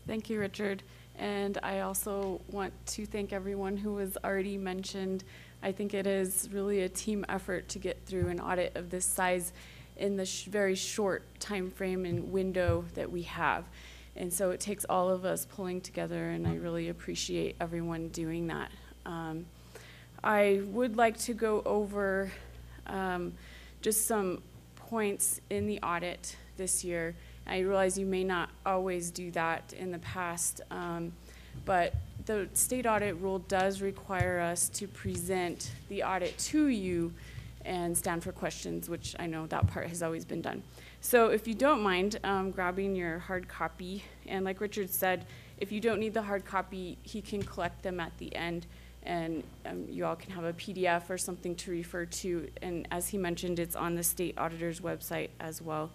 Thank you, Richard. And I also want to thank everyone who was already mentioned. I think it is really a team effort to get through an audit of this size in the very short time frame and window that we have. And so it takes all of us pulling together, and I really appreciate everyone doing that. I would like to go over just some points in the audit this year. I realize you may not always do that in the past, but the state audit rule does require us to present the audit to you and stand for questions, which I know that part has always been done. So if you don't mind grabbing your hard copy, and like Richard said, if you don't need the hard copy, he can collect them at the end, and you all can have a PDF or something to refer to. And as he mentioned, it's on the state auditor's website as well.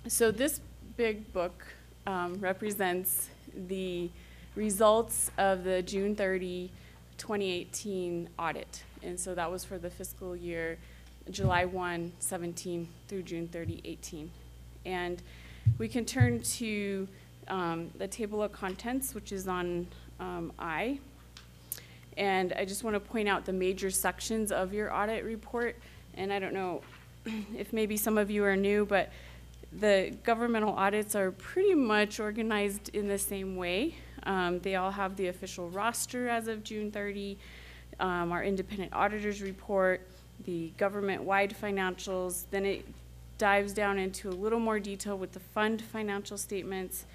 So this big book represents the results of the June 30, 2018 audit. And so that was for the fiscal year July 1, 17 through June 30, 18. And we can turn to the table of contents, which is on I. And I just want to point out the major sections of your audit report. And I don't know if maybe some of you are new, but the governmental audits are pretty much organized in the same way. They all have the official roster as of June 30, our independent auditor's report, the government-wide financials. Then it dives down into a little more detail with the fund financial statements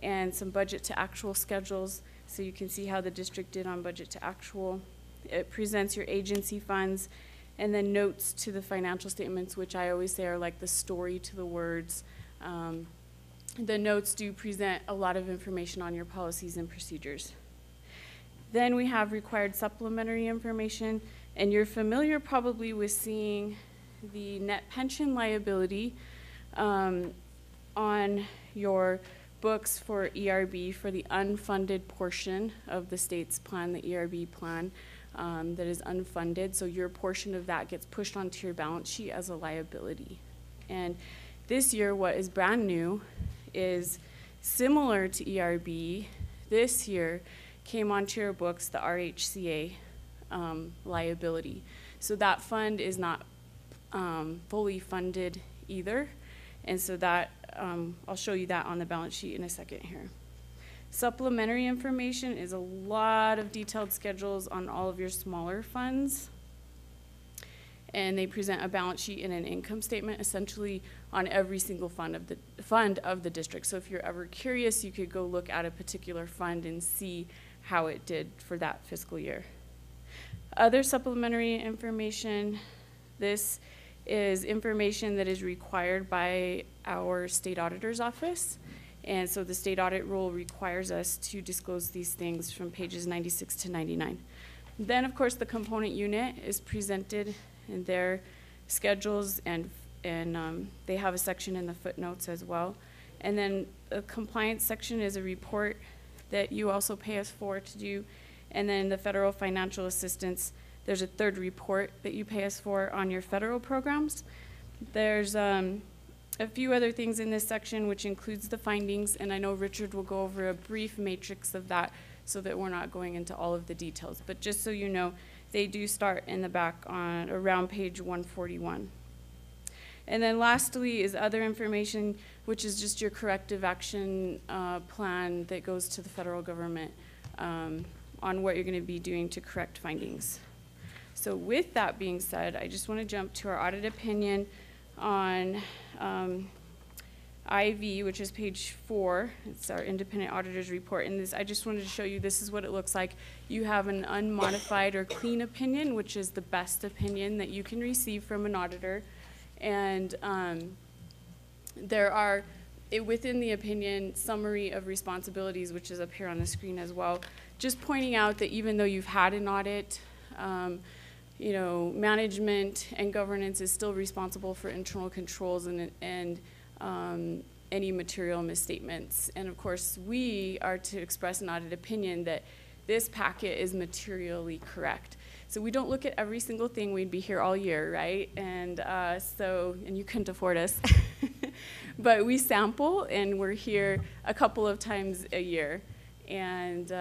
and some budget to actual schedules, so you can see how the district did on budget to actual. It presents your agency funds, and then notes to the financial statements, which I always say are like the story to the words. The notes do present a lot of information on your policies and procedures. Then we have required supplementary information, and you're familiar probably with seeing the net pension liability on your books for ERB for the unfunded portion of the state's plan, the ERB plan. That is unfunded, so your portion of that gets pushed onto your balance sheet as a liability. And this year, what is brand new is similar to ERB. This year came onto your books the RHCA liability. So that fund is not fully funded either, and so that I'll show you that on the balance sheet in a second here. Supplementary information is a lot of detailed schedules on all of your smaller funds. And they present a balance sheet and an income statement essentially on every single fund of the district. So if you're ever curious, you could go look at a particular fund and see how it did for that fiscal year. Other supplementary information, this is information that is required by our state auditor's office. And so the state audit rule requires us to disclose these things from pages 96 to 99. Then, of course, the component unit is presented in their schedules, and they have a section in the footnotes as well. And then the compliance section is a report that you also pay us for to do. And then the federal financial assistance, there's a third report that you pay us for on your federal programs. There's a few other things in this section, which includes the findings, and I know Richard will go over a brief matrix of that so that we're not going into all of the details. But just so you know, they do start in the back on around page 141. And then lastly is other information, which is just your corrective action plan that goes to the federal government on what you're going to be doing to correct findings. So with that being said, I just want to jump to our audit opinion on IV, which is page 4. It's our independent auditor's report. And this, I just wanted to show you, this is what it looks like. You have an unmodified or clean opinion, which is the best opinion that you can receive from an auditor. And there are, within the opinion, summary of responsibilities, which is up here on the screen as well, just pointing out that even though you've had an audit, you know, management and governance is still responsible for internal controls and any material misstatements. And of course, we are to express an audit opinion that this packet is materially correct. So we don't look at every single thing. We'd be here all year, right? And and you couldn't afford us. But we sample, and we're here a couple of times a year. And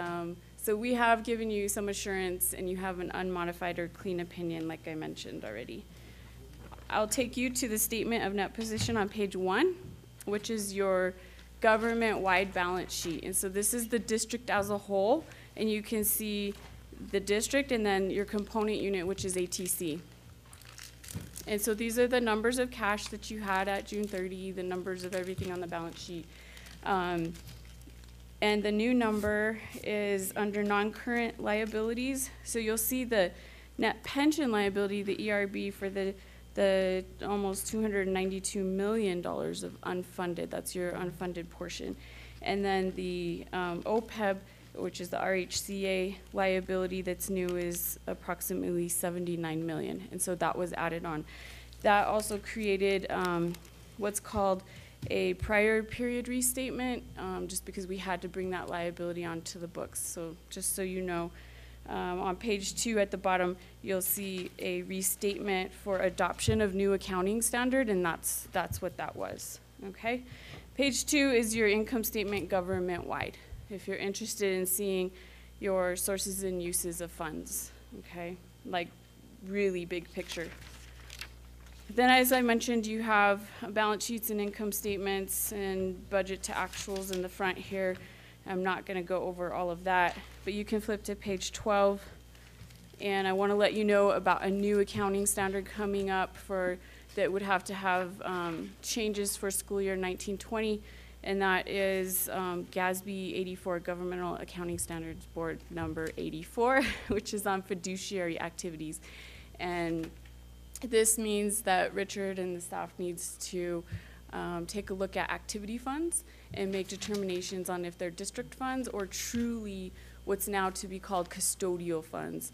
so we have given you some assurance, and you have an unmodified or clean opinion, like I mentioned already. I'll take you to the statement of net position on page 1, which is your government-wide balance sheet. And so this is the district as a whole, and you can see the district and then your component unit, which is ATC. And so these are the numbers of cash that you had at June 30, the numbers of everything on the balance sheet. And the new number is under non-current liabilities. So you'll see the net pension liability, the ERB, for the almost $292 million of unfunded. That's your unfunded portion. And then the OPEB, which is the RHCA liability that's new, is approximately $79 million. And so that was added on. That also created what's called a prior period restatement, just because we had to bring that liability onto the books. So just so you know, on page 2 at the bottom, you'll see a restatement for adoption of new accounting standard, and that's what that was, okay? Page 2 is your income statement government-wide, if you're interested in seeing your sources and uses of funds, okay? Like really big picture. Then, as I mentioned, you have balance sheets and income statements and budget to actuals in the front here. I'm not going to go over all of that, but you can flip to page 12. And I want to let you know about a new accounting standard coming up that would have to have changes for school year 1920, and that is GASB 84, Governmental Accounting Standards Board number 84, which is on fiduciary activities. And this means that Richard and the staff needs to take a look at activity funds and make determinations on if they're district funds or truly what's now to be called custodial funds.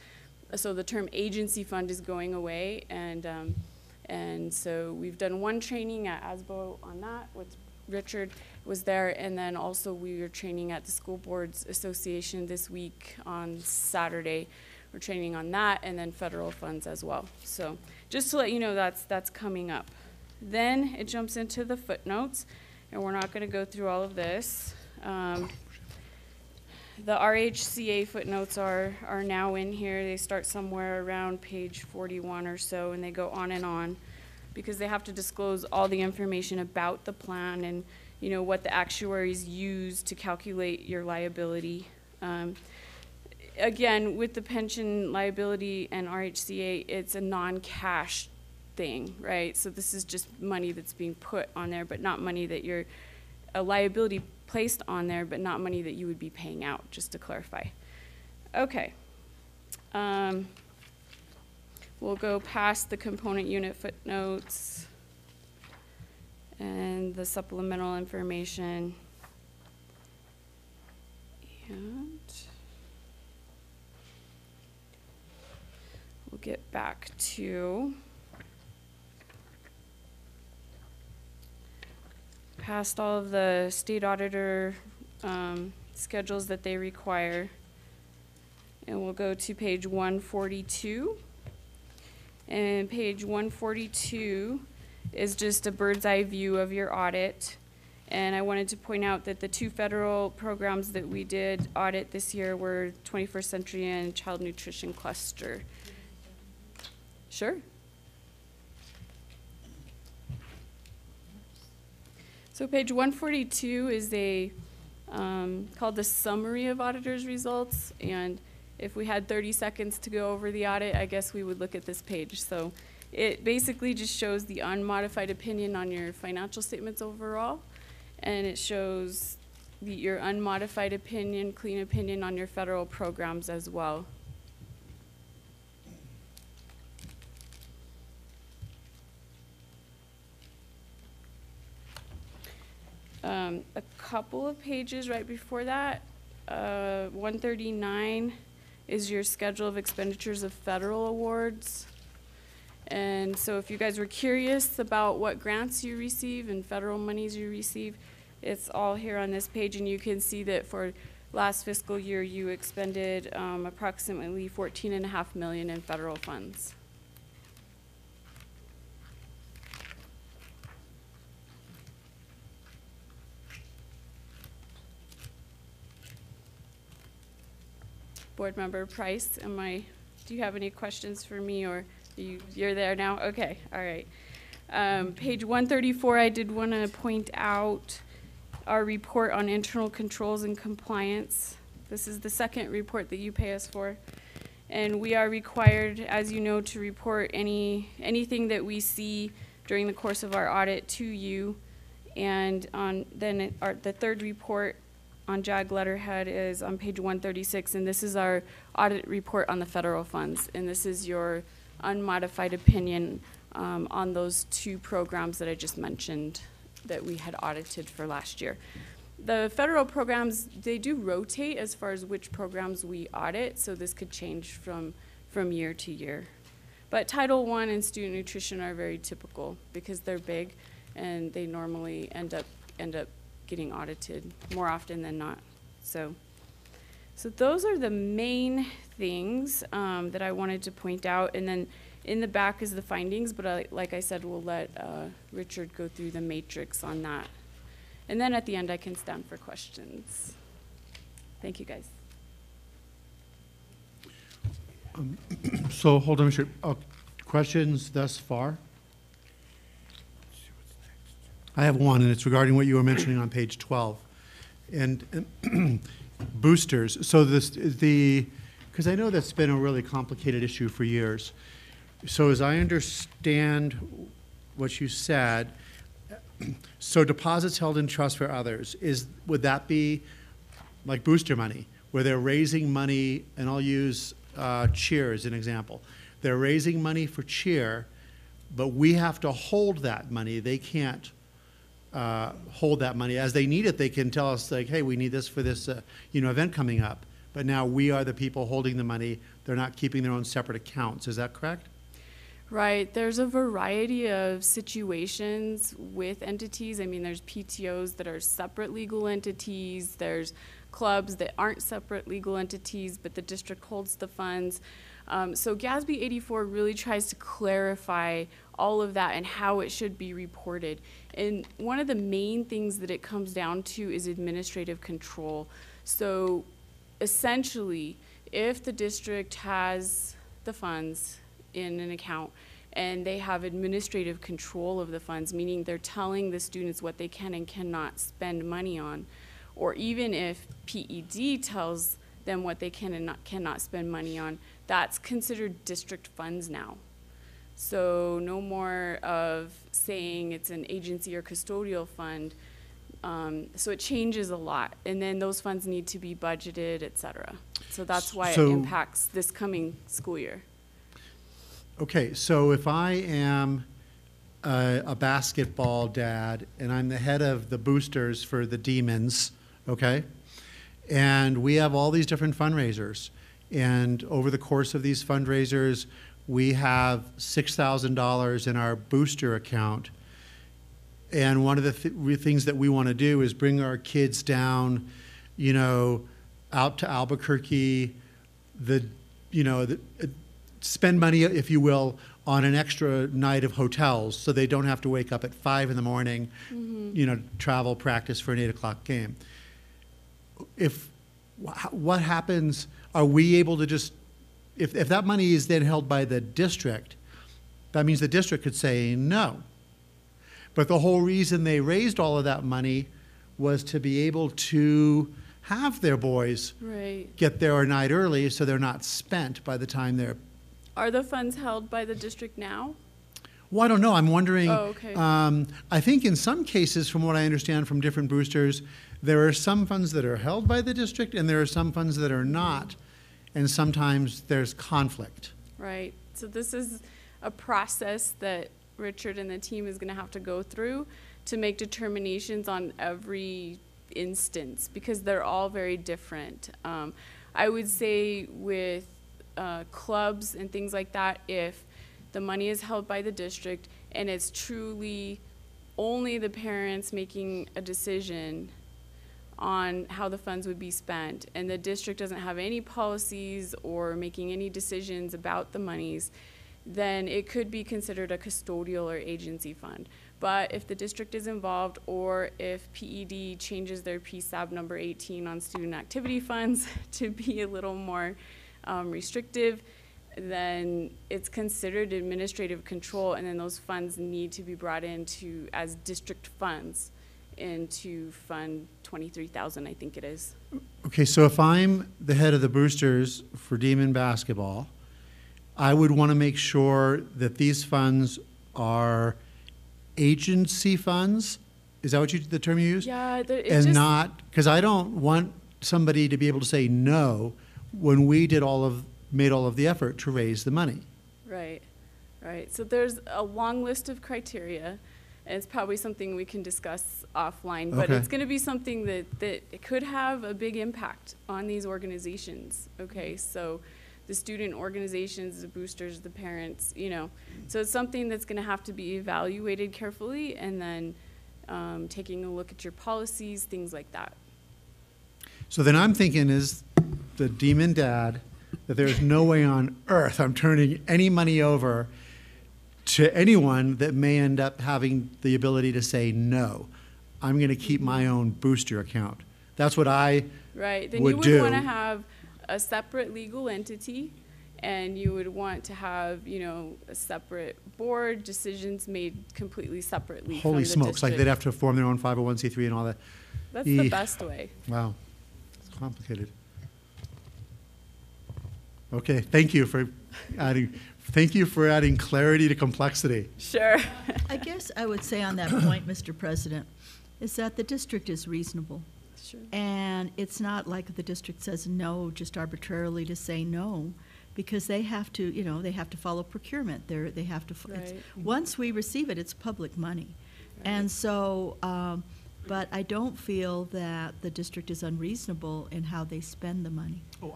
So the term agency fund is going away, and so we've done one training at ASBO on that with Richard was there, and then also we were training at the School Boards Association this week on Saturday. We're training on that, and then federal funds as well. So just to let you know, that's coming up. Then it jumps into the footnotes, and we're not going to go through all of this. The RHCA footnotes are now in here. They start somewhere around page 41 or so, and they go on because they have to disclose all the information about the plan and, you know, what the actuaries use to calculate your liability. Again, with the pension liability and RHCA, it's a non-cash thing, right? So this is just money that's being put on there, but not money that you're, a liability placed on there, but not money that you would be paying out, just to clarify. Okay. We'll go past the component unit footnotes and the supplemental information. And we'll get back to past all of the state auditor schedules that they require. And we'll go to page 142. And page 142 is just a bird's eye view of your audit. And I wanted to point out that the 2 federal programs that we did audit this year were 21st Century and Child Nutrition Cluster. Sure. So page 142 is a called the Summary of Auditors Results, and if we had 30 seconds to go over the audit, I guess we would look at this page. So it basically just shows the unmodified opinion on your financial statements overall, and it shows your unmodified opinion, clean opinion on your federal programs as well. A couple of pages right before that, 139 is your schedule of expenditures of federal awards. And so if you guys were curious about what grants you receive and federal monies you receive, it's all here on this page, and you can see that for last fiscal year you expended approximately $14.5 million in federal funds. Board Member Price, do you have any questions for me, or you're there now? Okay, all right. Page 134, I did want to point out our report on internal controls and compliance. This is the second report that you pay us for. And we are required, as you know, to report anything that we see during the course of our audit to you. And the third report on JAG letterhead is on page 136, and this is our audit report on the federal funds. And this is your unmodified opinion on those two programs that I just mentioned that we had audited for last year. The federal programs, they do rotate as far as which programs we audit, so this could change from year to year. But Title I and student nutrition are very typical because they're big, and they normally end up getting audited more often than not. So those are the main things that I wanted to point out. And then in the back is the findings, but like I said, we'll let Richard go through the matrix on that. And then at the end, I can stand for questions. Thank you, guys. So hold on, Richard. Questions thus far? I have one, and it's regarding what you were mentioning on page 12. And boosters. So because I know that's been a really complicated issue for years. So as I understand what you said, so deposits held in trust for others, would that be like booster money, where they're raising money, and I'll use cheer as an example. They're raising money for cheer, but we have to hold that money. They can't hold that money. As they need it, they can tell us, like, hey, we need this for this event coming up. But now we are the people holding the money. They're not keeping their own separate accounts. Is that correct? Right. There's a variety of situations with entities. I mean, there's PTOs that are separate legal entities. There's clubs that aren't separate legal entities, but the district holds the funds. So GASB 84 really tries to clarify all of that and how it should be reported. And one of the main things that it comes down to is administrative control. So essentially, if the district has the funds in an account and they have administrative control of the funds, meaning they're telling the students what they can and cannot spend money on, or even if PED tells them what they can and cannot spend money on, that's considered district funds now. So no more of saying it's an agency or custodial fund. So it changes a lot, and then those funds need to be budgeted, et cetera. So that's why it impacts this coming school year. Okay, so if I am a basketball dad and I'm the head of the boosters for the Demons, okay, and we have all these different fundraisers, and over the course of these fundraisers, we have $6,000 in our booster account. And one of the things that we want to do is bring our kids down, out to Albuquerque, spend money, if you will, on an extra night of hotels so they don't have to wake up at 5 in the morning, travel practice for an 8 o'clock game. What happens, are we able to just, if that money is then held by the district, that means the district could say no. But the whole reason they raised all of that money was to be able to have their boys get there a night early so they're not spent by the time they're... Are the funds held by the district now? Well, I don't know. I'm wondering. Oh, okay. I think in some cases, from what I understand from different boosters, there are some funds that are held by the district and there are some funds that are not. And sometimes there's conflict. Right. So this is a process that Richard and the team is going to have to go through to make determinations on every instance because they're all very different. I would say with clubs and things like that, if the money is held by the district and it's truly only the parents making a decision on how the funds would be spent, and the district doesn't have any policies or making any decisions about the monies, then it could be considered a custodial or agency fund. But if the district is involved, or if PED changes their PSAB number 18 on student activity funds to be a little more restrictive, then it's considered administrative control, and then those funds need to be brought into as district funds into Fund 23,000, I think it is. Okay, so if I'm the head of the boosters for Demon basketball, I would want to make sure that these funds are agency funds. Is that what the term you used? Yeah, and not, because I don't want somebody to be able to say no when we made all of the effort to raise the money. Right, right. So there's a long list of criteria, and it's probably something we can discuss offline, but it's going to be something that it could have a big impact on these organizations, okay? So the student organizations, the boosters, the parents, you know. So it's something that's going to have to be evaluated carefully, and then taking a look at your policies, things like that. So then I'm thinking is the Demon dad that there's no way on earth I'm turning any money over to anyone that may end up having the ability to say no. I'm going to keep my own booster account. That's what I right. Then would you would do. want to have a separate legal entity, and you would want to have, you know, a separate board, decisions made completely separately. Holy from the smokes, district. like they'd have to form their own 501c3 and all that. That's the best way. Wow, it's complicated. Okay, thank you for adding clarity to complexity. Sure. I guess I would say on that point, Mr. President, is that the district is reasonable. Sure. And it's not like the district says no just arbitrarily to say no, because they have to, you know, they have to follow procurement. They have to. Right. Once we receive it, it's public money, and so. But I don't feel that the district is unreasonable in how they spend the money. Oh,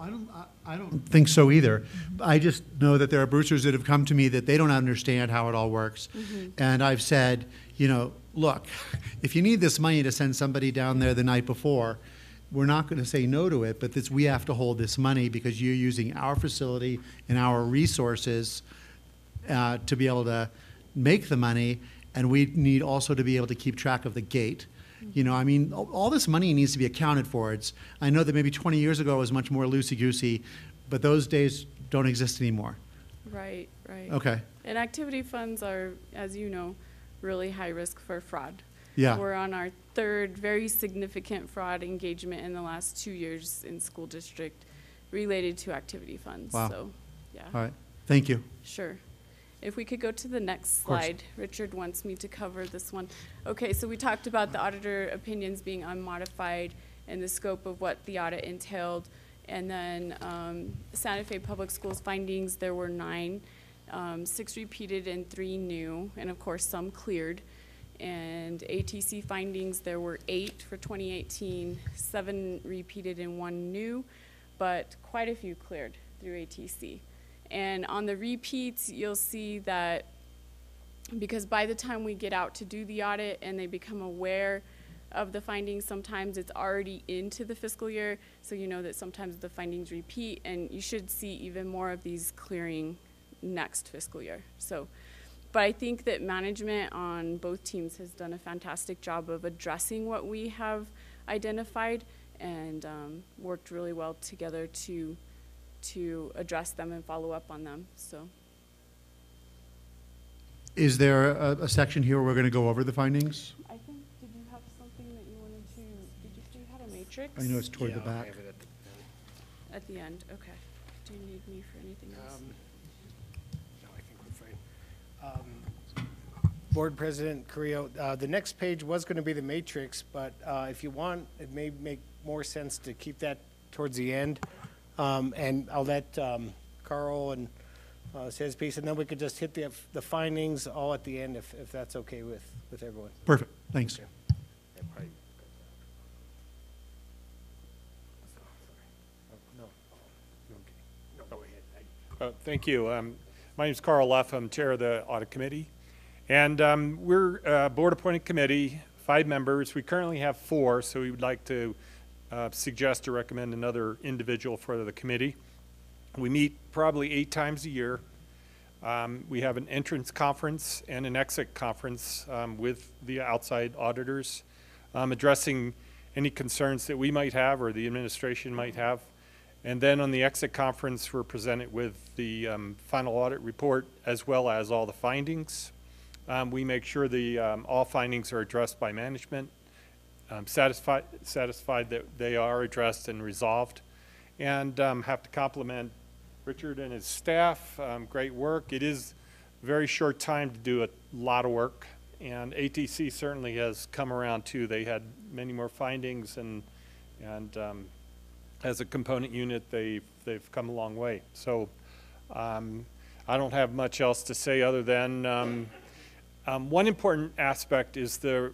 I don't think so either. I just know that there are boosters that have come to me that they don't understand how it all works. And I've said, you know, look, if you need this money to send somebody down there the night before, we're not going to say no to it, but we have to hold this money because you're using our facility and our resources to be able to make the money, and we need also to be able to keep track of the gate. You know, I mean, all this money needs to be accounted for. I know that maybe 20 years ago it was much more loosey-goosey, but those days don't exist anymore. Right, right. Okay. And activity funds are, as you know, really high risk for fraud. Yeah. We're on our third very significant fraud engagement in the last 2 years in school district related to activity funds. Wow. So, yeah. All right. Thank you. Sure. If we could go to the next slide. Richard wants me to cover this one. Okay, so we talked about the auditor opinions being unmodified and the scope of what the audit entailed. And then Santa Fe Public Schools findings, there were 9, 6 repeated and 3 new, and of course some cleared. And ATC findings, there were 8 for 2018, 7 repeated and 1 new, but quite a few cleared through ATC. And on the repeats, you'll see that because by the time we get out to do the audit and they become aware of the findings, sometimes it's already into the fiscal year. So you know that sometimes the findings repeat, and you should see even more of these clearing next fiscal year. So, but I think that management on both teams has done a fantastic job of addressing what we have identified and worked really well together to address them and follow up on them. So, is there a section here where we're going to go over the findings? I think, did you have something that you wanted to, did you say you had a matrix? I know it's toward the back. I have it At the end, okay. Do you need me for anything else? No, I think we're fine. Board President Carrillo, the next page was going to be the matrix, but if you want, it may make more sense to keep that towards the end. And I'll let Carl and say his piece, and then we could just hit the findings all at the end if that's okay with everyone. Perfect. Thanks. Okay. Thank you. My name is Carl Luff. I'm chair of the audit committee. And we're a board-appointed committee, 5 members. We currently have 4, so we would like to suggest or recommend another individual for the committee. We meet probably 8 times a year. We have an entrance conference and an exit conference with the outside auditors, addressing any concerns that we might have or the administration might have. And then on the exit conference, we're presented with the final audit report as well as all the findings. We make sure the all findings are addressed by management, satisfied that they are addressed and resolved, and have to compliment Richard and his staff. Great work. It is a very short time to do a lot of work, and ATC certainly has come around too. They had many more findings, and as a component unit, they've come a long way. So I don't have much else to say other than one important aspect is the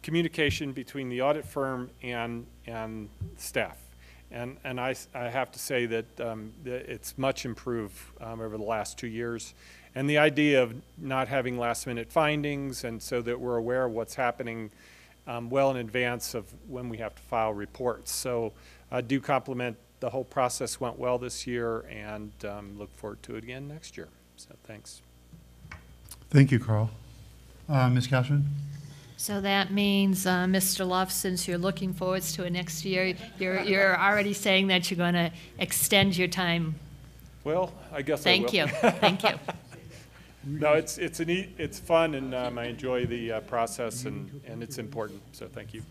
communication between the audit firm and staff. And I have to say that it's much improved over the last 2 years. And the idea of not having last-minute findings, and so that we're aware of what's happening well in advance of when we have to file reports. So I do compliment the whole process went well this year, and look forward to it again next year. So thanks. Thank you, Carl. Ms. Cashman? So that means, Mr. Luff, since you're looking forward to it next year, you're already saying that you're going to extend your time. Well, I guess Thank I will. you. Thank you. No, it's fun, and I enjoy the process, and it's important. So thank you.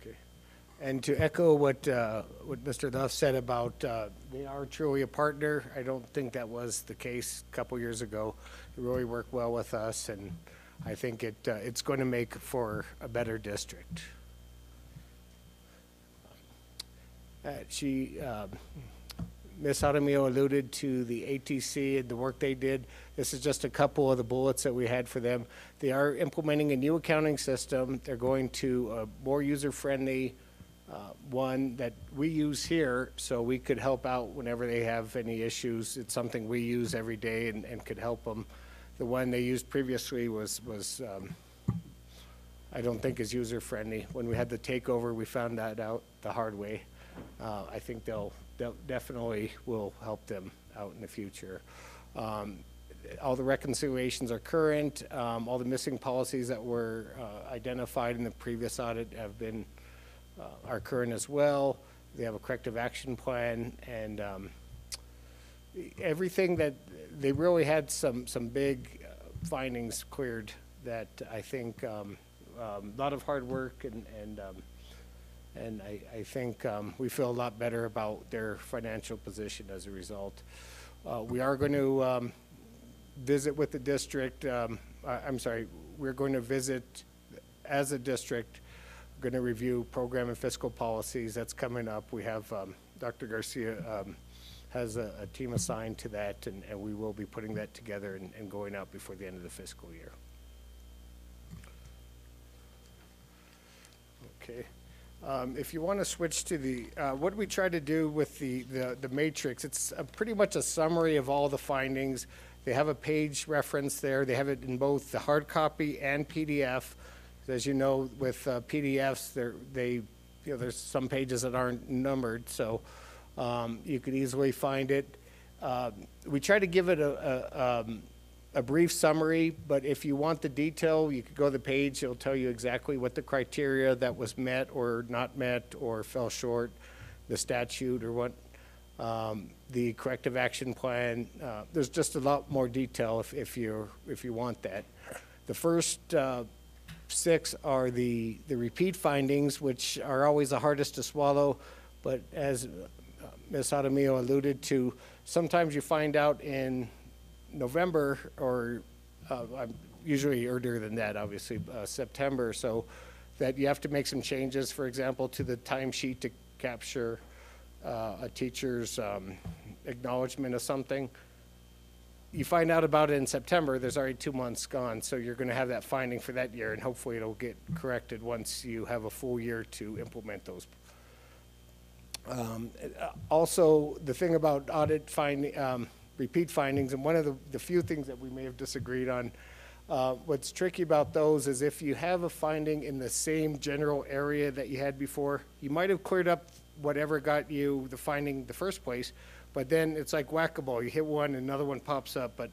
Okay. And to echo what Mr. Duff said about they are truly a partner, I don't think that was the case a couple years ago. They really work well with us, and I think it's going to make for a better district. Ms. Jaramillo alluded to the ATC and the work they did. This is just a couple of the bullets that we had for them. They are implementing a new accounting system. They're going to a more user-friendly one that we use here, so we could help out whenever they have any issues. It's something we use every day and could help them. The one they used previously was I don't think is user-friendly. When we had the takeover, we found that out the hard way. I think they'll definitely will help them out in the future. All the reconciliations are current. All the missing policies that were identified in the previous audit have been are current as well. They have a corrective action plan, and everything that they really had some big findings cleared that I think a lot of hard work, and I think we feel a lot better about their financial position as a result. We are going to visit with the district. I'm sorry, we're going to visit as a district. We're going to review program and fiscal policies. That's coming up. We have Dr. Garcia has a team assigned to that, and we will be putting that together and going out before the end of the fiscal year. Okay. If you want to switch to the, what we try to do with the matrix, it's pretty much a summary of all the findings. They have a page reference there. They have it in both the hard copy and PDF. As you know, with PDFs, there's some pages that aren't numbered, so you could easily find it. We try to give it a brief summary, but if you want the detail, you could go to the page. It'll tell you exactly what the criteria that was met or not met or fell short, the statute or what, the corrective action plan. There's just a lot more detail if you want that. The first 6 are the repeat findings, which are always the hardest to swallow, but as Ms. Jaramillo alluded to, sometimes you find out in November, or usually earlier than that, obviously, September, so that you have to make some changes, for example, to the timesheet to capture a teacher's acknowledgement of something, you find out about it in September, there's already 2 months gone, so you're gonna have that finding for that year, and hopefully it'll get corrected once you have a full year to implement those. Also, the thing about audit finding, repeat findings, and one of the few things that we may have disagreed on, what's tricky about those is if you have a finding in the same general area that you had before, you might have cleared up whatever got you the finding the first place, but then it's like whack-a-mole. You hit one, another one pops up, but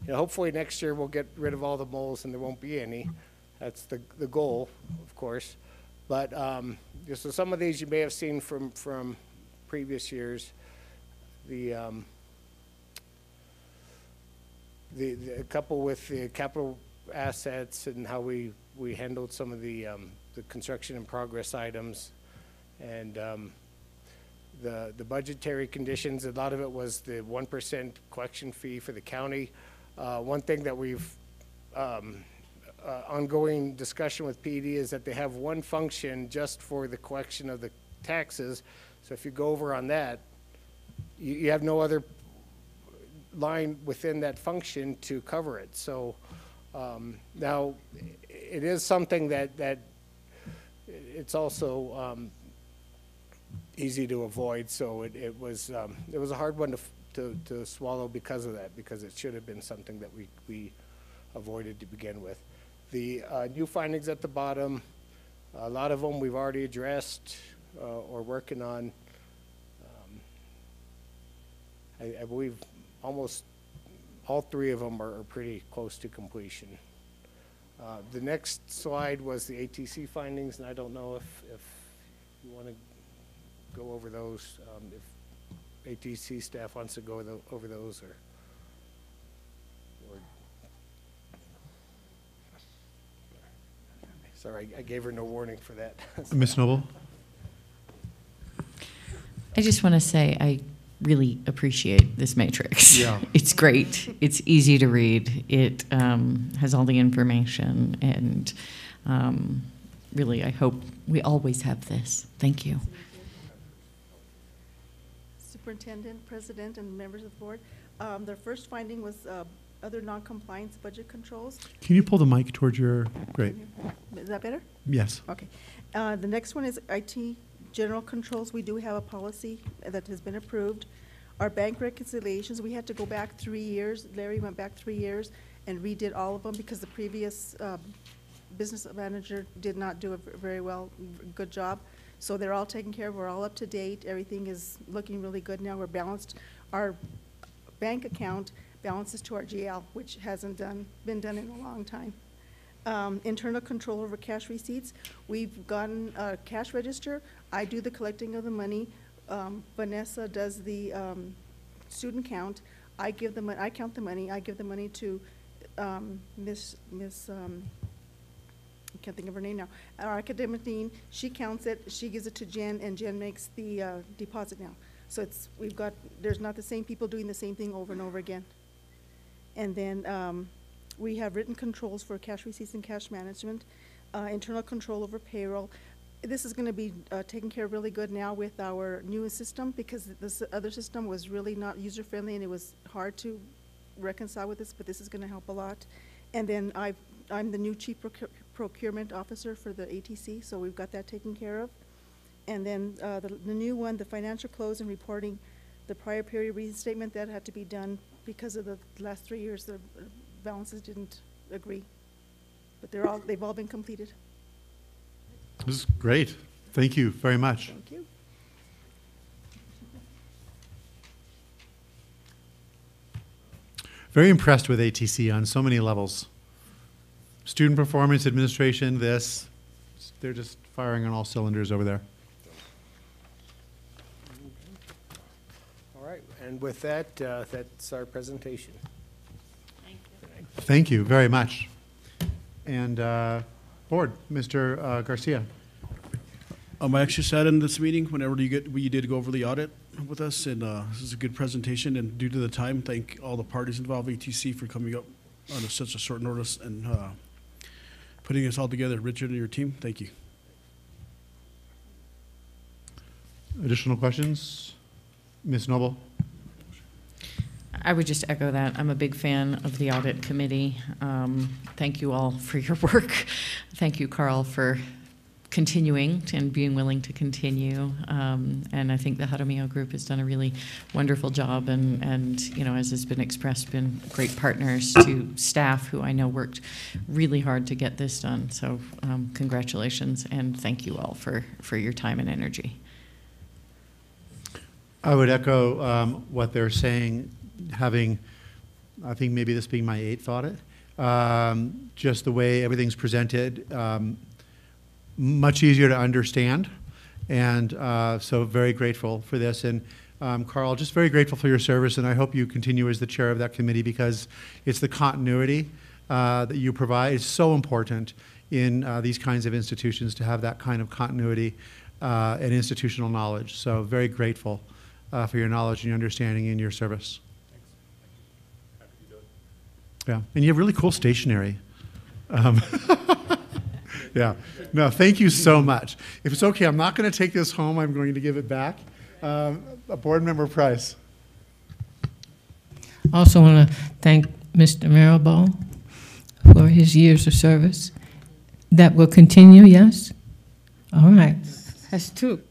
hopefully next year we'll get rid of all the moles and there won't be any. That's the goal, of course. But so some of these you may have seen from previous years. The couple with the capital assets and how we handled some of the construction in progress items, and the budgetary conditions. A lot of it was the 1% collection fee for the county. One thing that we've ongoing discussion with PD is that they have one function just for the collection of the taxes. So if you go over on that, you have no other line within that function to cover it. So now it is something that it's also easy to avoid. So it was a hard one to swallow because of that, because it should have been something that we avoided to begin with. The new findings at the bottom, a lot of them we've already addressed or working on. I believe almost all 3 of them are pretty close to completion. The next slide was the ATC findings, and I don't know if you want to go over those, if ATC staff wants to go over those, or sorry, I gave her no warning for that. Ms. Noble? I just want to say I really appreciate this matrix. Yeah. It's great. It's easy to read. It has all the information, and really, I hope we always have this. Thank you. Superintendent, President, and members of the board. Their first finding was other non-compliance budget controls. Can you pull the mic towards your, great. Is that better? Yes. Okay. The next one is IT general controls. We do have a policy that has been approved. Our bank reconciliations, we had to go back 3 years. Larry went back 3 years and redid all of them because the previous business manager did not do a very good job. So they're all taken care of. We're all up to date. Everything is looking really good now. We're balanced. Our bank account balances to our GL, which hasn't been done in a long time. Internal control over cash receipts. We've gotten a cash register. I do the collecting of the money. Vanessa does the student count. I count the money. I give the money to Miss I can't think of her name now. Our academic dean, she counts it. She gives it to Jen, and Jen makes the deposit now. So there's not the same people doing the same thing over and over again. And then we have written controls for cash receipts and cash management, internal control over payroll. This is going to be taken care of really good now with our newest system, because this other system was really not user-friendly and it was hard to reconcile with this, but this is going to help a lot. And then I'm the new chief procurement officer for the ATC, so we've got that taken care of. And then the new one, the financial close and reporting, the prior period restatement, that had to be done because of the last 3 years, the balances didn't agree. But they've all been completed. This is great. Thank you very much. Thank you. Very impressed with ATC on so many levels. Student performance, administration, they're just firing on all cylinders over there. All right, and with that, that's our presentation. Thank you very much. And board, Mr. Garcia. I actually sat in this meeting whenever you did go over the audit with us, and this is a good presentation. And due to the time, thank all the parties involved, ATC, for coming up on such a short notice and putting us all together. Richard and your team, thank you. Additional questions? Ms. Noble? I would just echo that. I'm a big fan of the audit committee. Thank you all for your work. Thank you, Carl, for continuing and being willing to continue. And I think the Jaramillo Group has done a really wonderful job and you know, as has been expressed, been great partners to staff who I know worked really hard to get this done. So congratulations and thank you all for your time and energy. I would echo what they're saying, having, I think maybe this being my 8th audit, just the way everything's presented, much easier to understand, and so very grateful for this. And Carl, just very grateful for your service, and I hope you continue as the chair of that committee, because it's the continuity that you provide is so important in these kinds of institutions, to have that kind of continuity and institutional knowledge. So very grateful for your knowledge and your understanding and your service. Thanks. Happy to do it. Yeah, and you have really cool stationery. Yeah, no, thank you so much. If it's okay, I'm not going to take this home. I'm going to give it back. A board member Price. Also want to thank Mr. Marable for his years of service. That will continue, yes? All right. That's 2.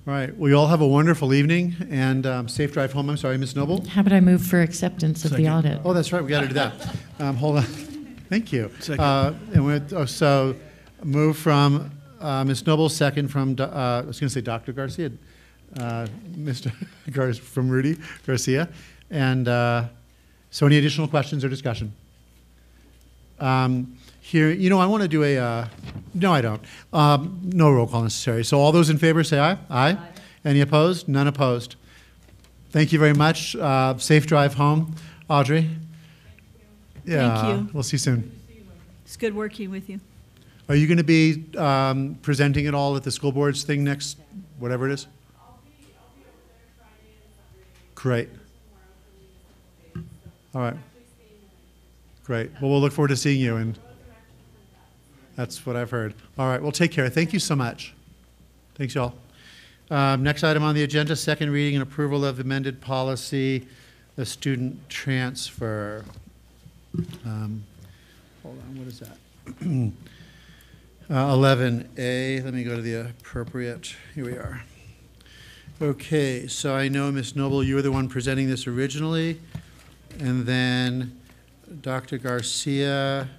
All right, well, you all have a wonderful evening and safe drive home. I'm sorry, Ms. Noble? How about I move for acceptance of the audit? Oh, that's right, we got to do that. Hold on. Thank you. So move from Ms. Noble, second from, I was going to say Dr. Garcia, Mr. from Rudy Garcia. And so any additional questions or discussion? Here, you know, I want to do a, no, I don't. No roll call necessary. So all those in favor say aye. Aye. Any opposed? None opposed. Thank you very much. Safe drive home. Audrey? Yeah, Thank you. We'll see you soon. It's good working with you. Are you going to be presenting it all at the school board's thing next, whatever it is? I'll be over there Friday and Saturday. Great. All right. I'm actually staying the night. Great. Well, we'll look forward to seeing you. And that's what I've heard. All right. Well, take care. Thank you so much. Thanks, y'all. Next item on the agenda, second reading and approval of amended policy, the student transfer. Hold on. What is that? 11A. Let me go to the appropriate. Here we are. Okay. So I know, Ms. Noble, you were the one presenting this originally. And then Dr. Garcia.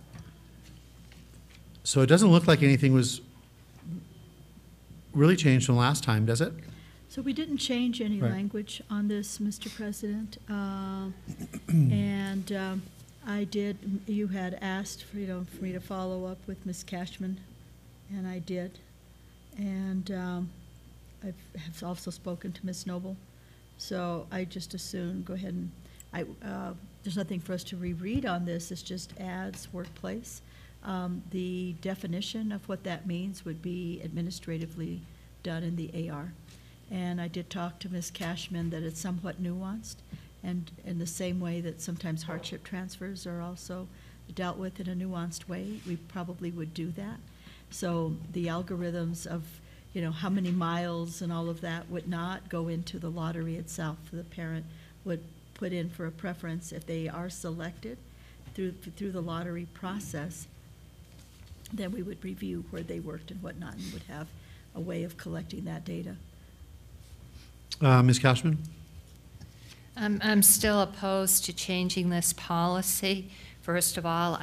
So it doesn't look like anything was really changed from last time, does it? So we didn't change any Right. language on this, Mr. President. And I did, you had asked for, for me to follow up with Ms. Cashman, and I did. And I have also spoken to Ms. Noble. So I just assume go ahead and, there's nothing for us to reread on this. It's just adds workplace. The definition of what that means would be administratively done in the AR. And I did talk to Ms. Cashman that it's somewhat nuanced, and in the same way that sometimes hardship transfers are also dealt with in a nuanced way, we probably would do that. So the algorithms of, how many miles and all of that would not go into the lottery itself. The parent would put in for a preference if they are selected through the lottery process. Then we would review where they worked and whatnot, and would have a way of collecting that data. Ms. Cashman? I'm still opposed to changing this policy. First of all,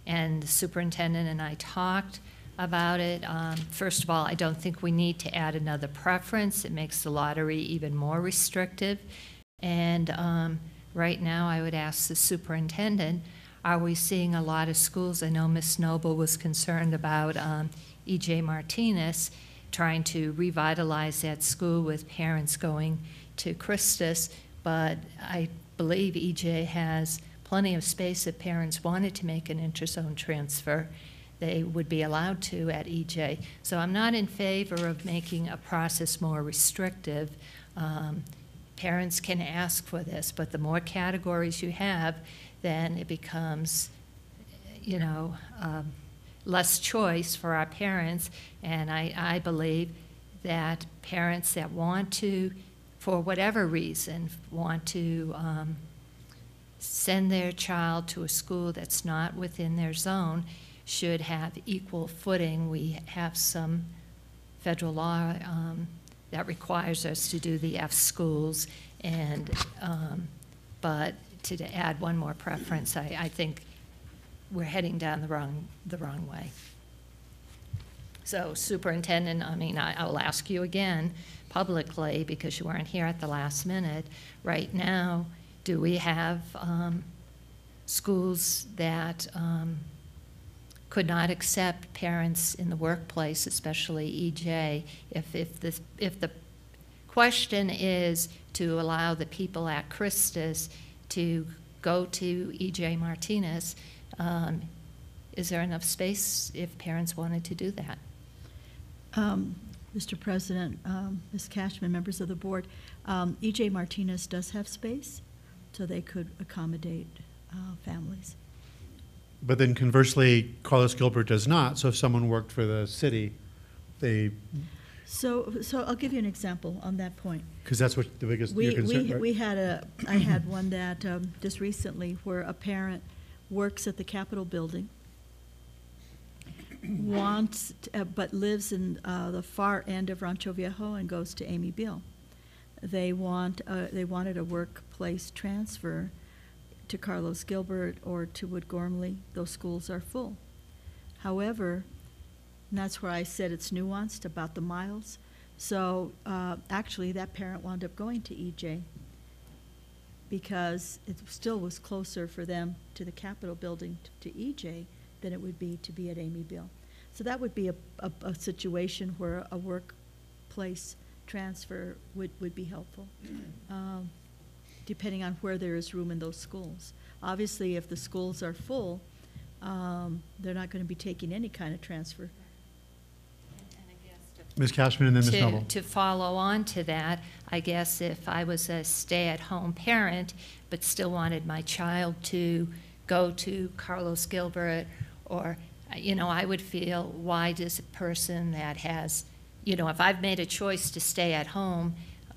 and the superintendent and I talked about it. First of all, I don't think we need to add another preference. It makes the lottery even more restrictive. And right now, I would ask the superintendent, are we seeing a lot of schools? I know Ms. Noble was concerned about E.J. Martinez trying to revitalize that school with parents going to Christus, but I believe E.J. has plenty of space. If parents wanted to make an interzone transfer, they would be allowed to at E.J. So I'm not in favor of making a process more restrictive. Parents can ask for this, but the more categories you have, then it becomes, less choice for our parents. And I believe that parents that want to, for whatever reason, want to send their child to a school that's not within their zone should have equal footing. We have some federal law that requires us to do the F schools, and but to add one more preference, I think we're heading down the wrong way. So, Superintendent, I mean, I will ask you again publicly, because you weren't here at the last minute. Right now, do we have schools that could not accept parents in the workplace, especially EJ? If the question is to allow the people at Christus to go to EJ Martinez, is there enough space if parents wanted to do that? Mr. President, Ms. Cashman, members of the board, EJ Martinez does have space, so they could accommodate families. But then conversely, Carlos Gilbert does not. So if someone worked for the city, they... So I'll give you an example on that point. Because that's what the biggest your concern, right? I had one that just recently where a parent works at the Capitol building, but lives in the far end of Rancho Viejo and goes to Amy Beale. They wanted a workplace transfer to Carlos Gilbert or to Wood Gormley. Those schools are full. However, and that's where I said it's nuanced about the miles. So actually, that parent wound up going to EJ because it still was closer for them to the Capitol building to EJ than it would be to be at Amy Beale. So that would be a situation where a workplace transfer would be helpful, depending on where there is room in those schools. Obviously, if the schools are full, they're not going to be taking any kind of transfer. Ms. Cashman and then Ms. Noble. To follow on to that, I guess if I was a stay-at-home parent but still wanted my child to go to Carlos Gilbert, or, you know, I would feel, why does a person that has, you know, if I've made a choice to stay at home,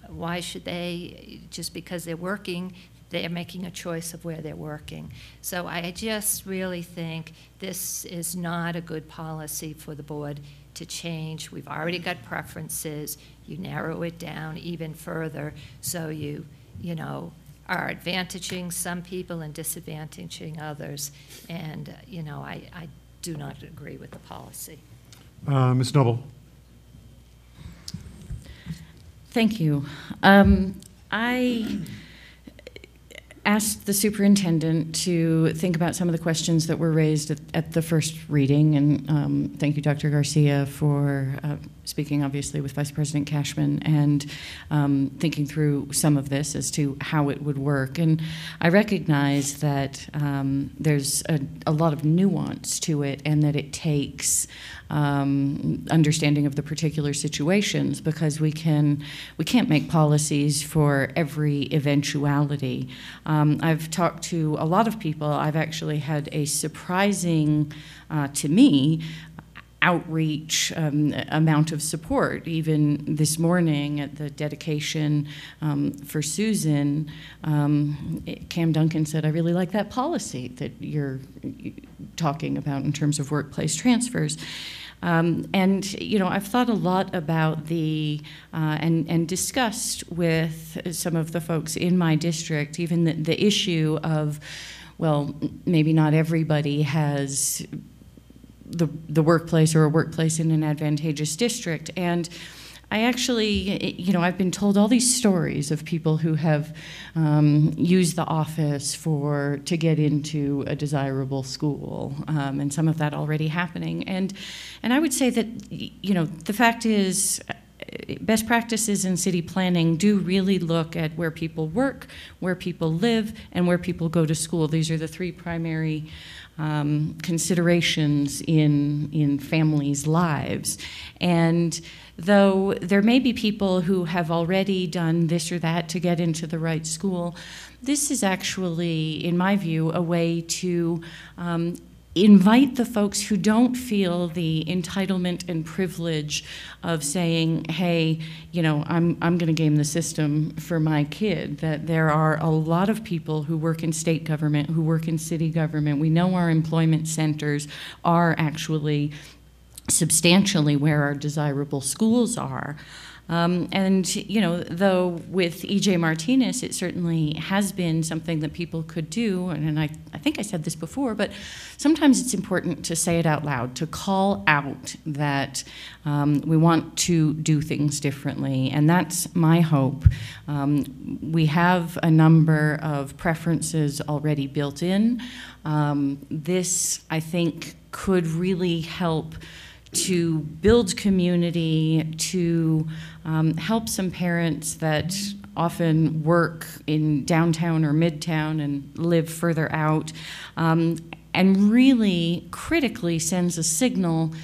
why should they, just because they're working, they're making a choice of where they're working. So I just really think this is not a good policy for the board to change. We've already got preferences. You narrow it down even further, so you know, are advantaging some people and disadvantaging others. And, you know, I do not agree with the policy. Ms. Noble. Thank you. I asked the superintendent to think about some of the questions that were raised at the first reading, and thank you, Dr. Garcia, for speaking, obviously, with Vice President Cashman and thinking through some of this as to how it would work. And I recognize that there's a lot of nuance to it, and that it takes understanding of the particular situations, because we can't make policies for every eventuality. I've talked to a lot of people. I've actually had a surprising, to me, outreach amount of support. Even this morning at the dedication for Susan, Cam Duncan said, I really like that policy that you're talking about in terms of workplace transfers. And, you know, I've thought a lot about and discussed with some of the folks in my district, even the issue of, well, maybe not everybody has the workplace or a workplace in an advantageous district. And I actually, you know, I've been told all these stories of people who have used the office to get into a desirable school, and some of that already happening. And I would say that, you know, the fact is, best practices in city planning do really look at where people work, where people live, and where people go to school. These are the three primary considerations in families' lives. And though there may be people who have already done this or that to get into the right school, this is actually, in my view, a way to invite the folks who don't feel the entitlement and privilege of saying, hey, you know, I'm going to game the system for my kid, that there are a lot of people who work in state government, who work in city government. We know our employment centers are actually substantially where our desirable schools are. And, you know, though with E.J. Martinez, it certainly has been something that people could do, and I think I said this before, but sometimes it's important to say it out loud, to call out that we want to do things differently, and that's my hope. We have a number of preferences already built in. This, I think, could really help to build community, to help some parents that often work in downtown or midtown and live further out, and really critically sends a signal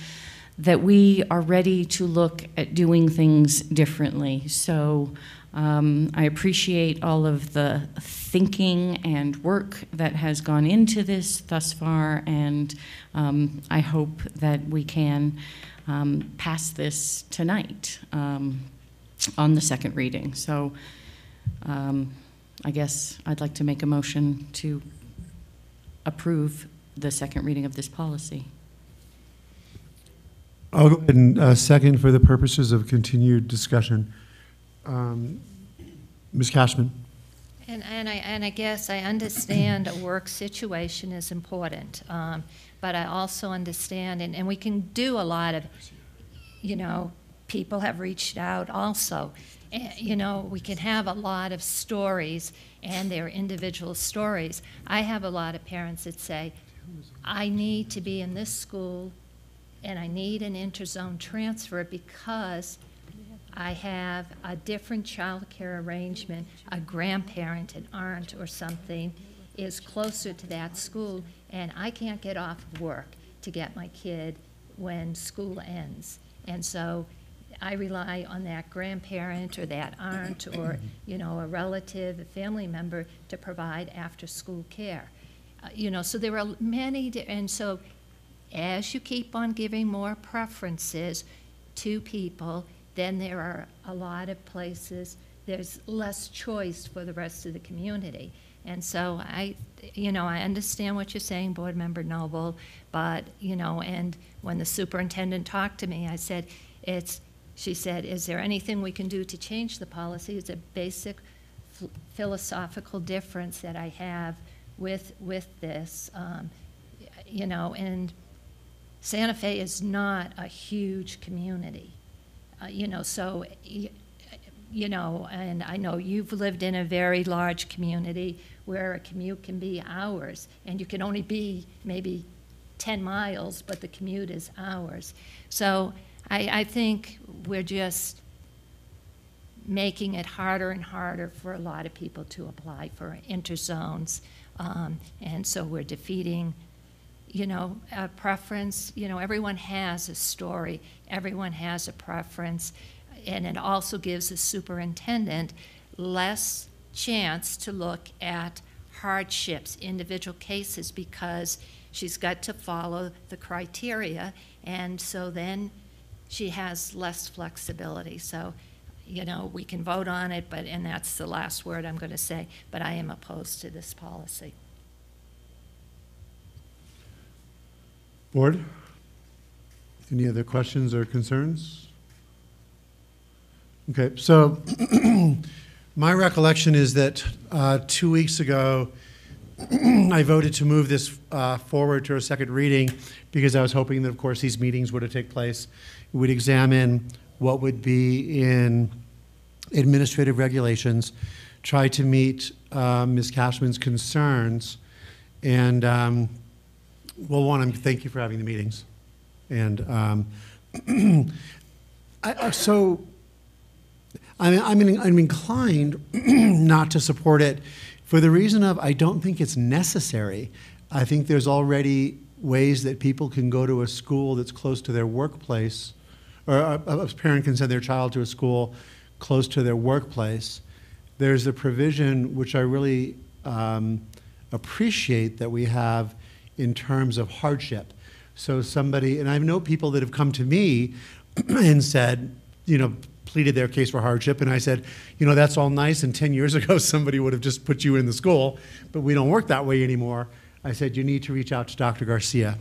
that we are ready to look at doing things differently. So I appreciate all of the thinking and work that has gone into this thus far, and I hope that we can pass this tonight on the second reading. So I guess I'd like to make a motion to approve the second reading of this policy. I'll go ahead and second for the purposes of continued discussion. Ms. Cashman. And I guess I understand a work situation is important, but I also understand, and we can do a lot of, you know, people have reached out also. You know, we can have a lot of stories, and they're individual stories. I have a lot of parents that say, I need to be in this school, and I need an interzone transfer because I have a different child care arrangement, a grandparent, an aunt or something is closer to that school, and I can't get off of work to get my kid when school ends. And so I rely on that grandparent or that aunt or, you know, a relative, a family member to provide after-school care. You know, so there are many, and so as you keep on giving more preferences to people, then there are a lot of places, there's less choice for the rest of the community. And so I understand what you're saying, Board Member Noble, but, you know, and when the superintendent talked to me, I said, she said, is there anything we can do to change the policy? It's a basic philosophical difference that I have with this, you know, and Santa Fe is not a huge community. You know, so, you know, and I know you've lived in a very large community where a commute can be hours, and you can only be maybe 10 miles, but the commute is hours. So I think we're just making it harder and harder for a lot of people to apply for interzones, and so we're defeating, you know, a preference. You know, everyone has a story, everyone has a preference, and it also gives the superintendent less chance to look at hardships, individual cases, because she's got to follow the criteria, and so then she has less flexibility. So, you know, we can vote on it, and that's the last word I'm going to say, but I am opposed to this policy. Board, any other questions or concerns? Okay, so my recollection is that 2 weeks ago, I voted to move this forward to a second reading because I was hoping that, of course, these meetings were to take place. We'd examine what would be in administrative regulations, try to meet Ms. Cashman's concerns, and well, one, thank you for having the meetings. And I'm inclined not to support it for the reason of I don't think it's necessary. I think there's already ways that people can go to a school that's close to their workplace, or a parent can send their child to a school close to their workplace. There's a provision which I really appreciate that we have in terms of hardship. So somebody, and I know people that have come to me and said, you know, pleaded their case for hardship, and I said, you know, that's all nice, and 10 years ago somebody would have just put you in the school, but we don't work that way anymore. I said, you need to reach out to Dr. Garcia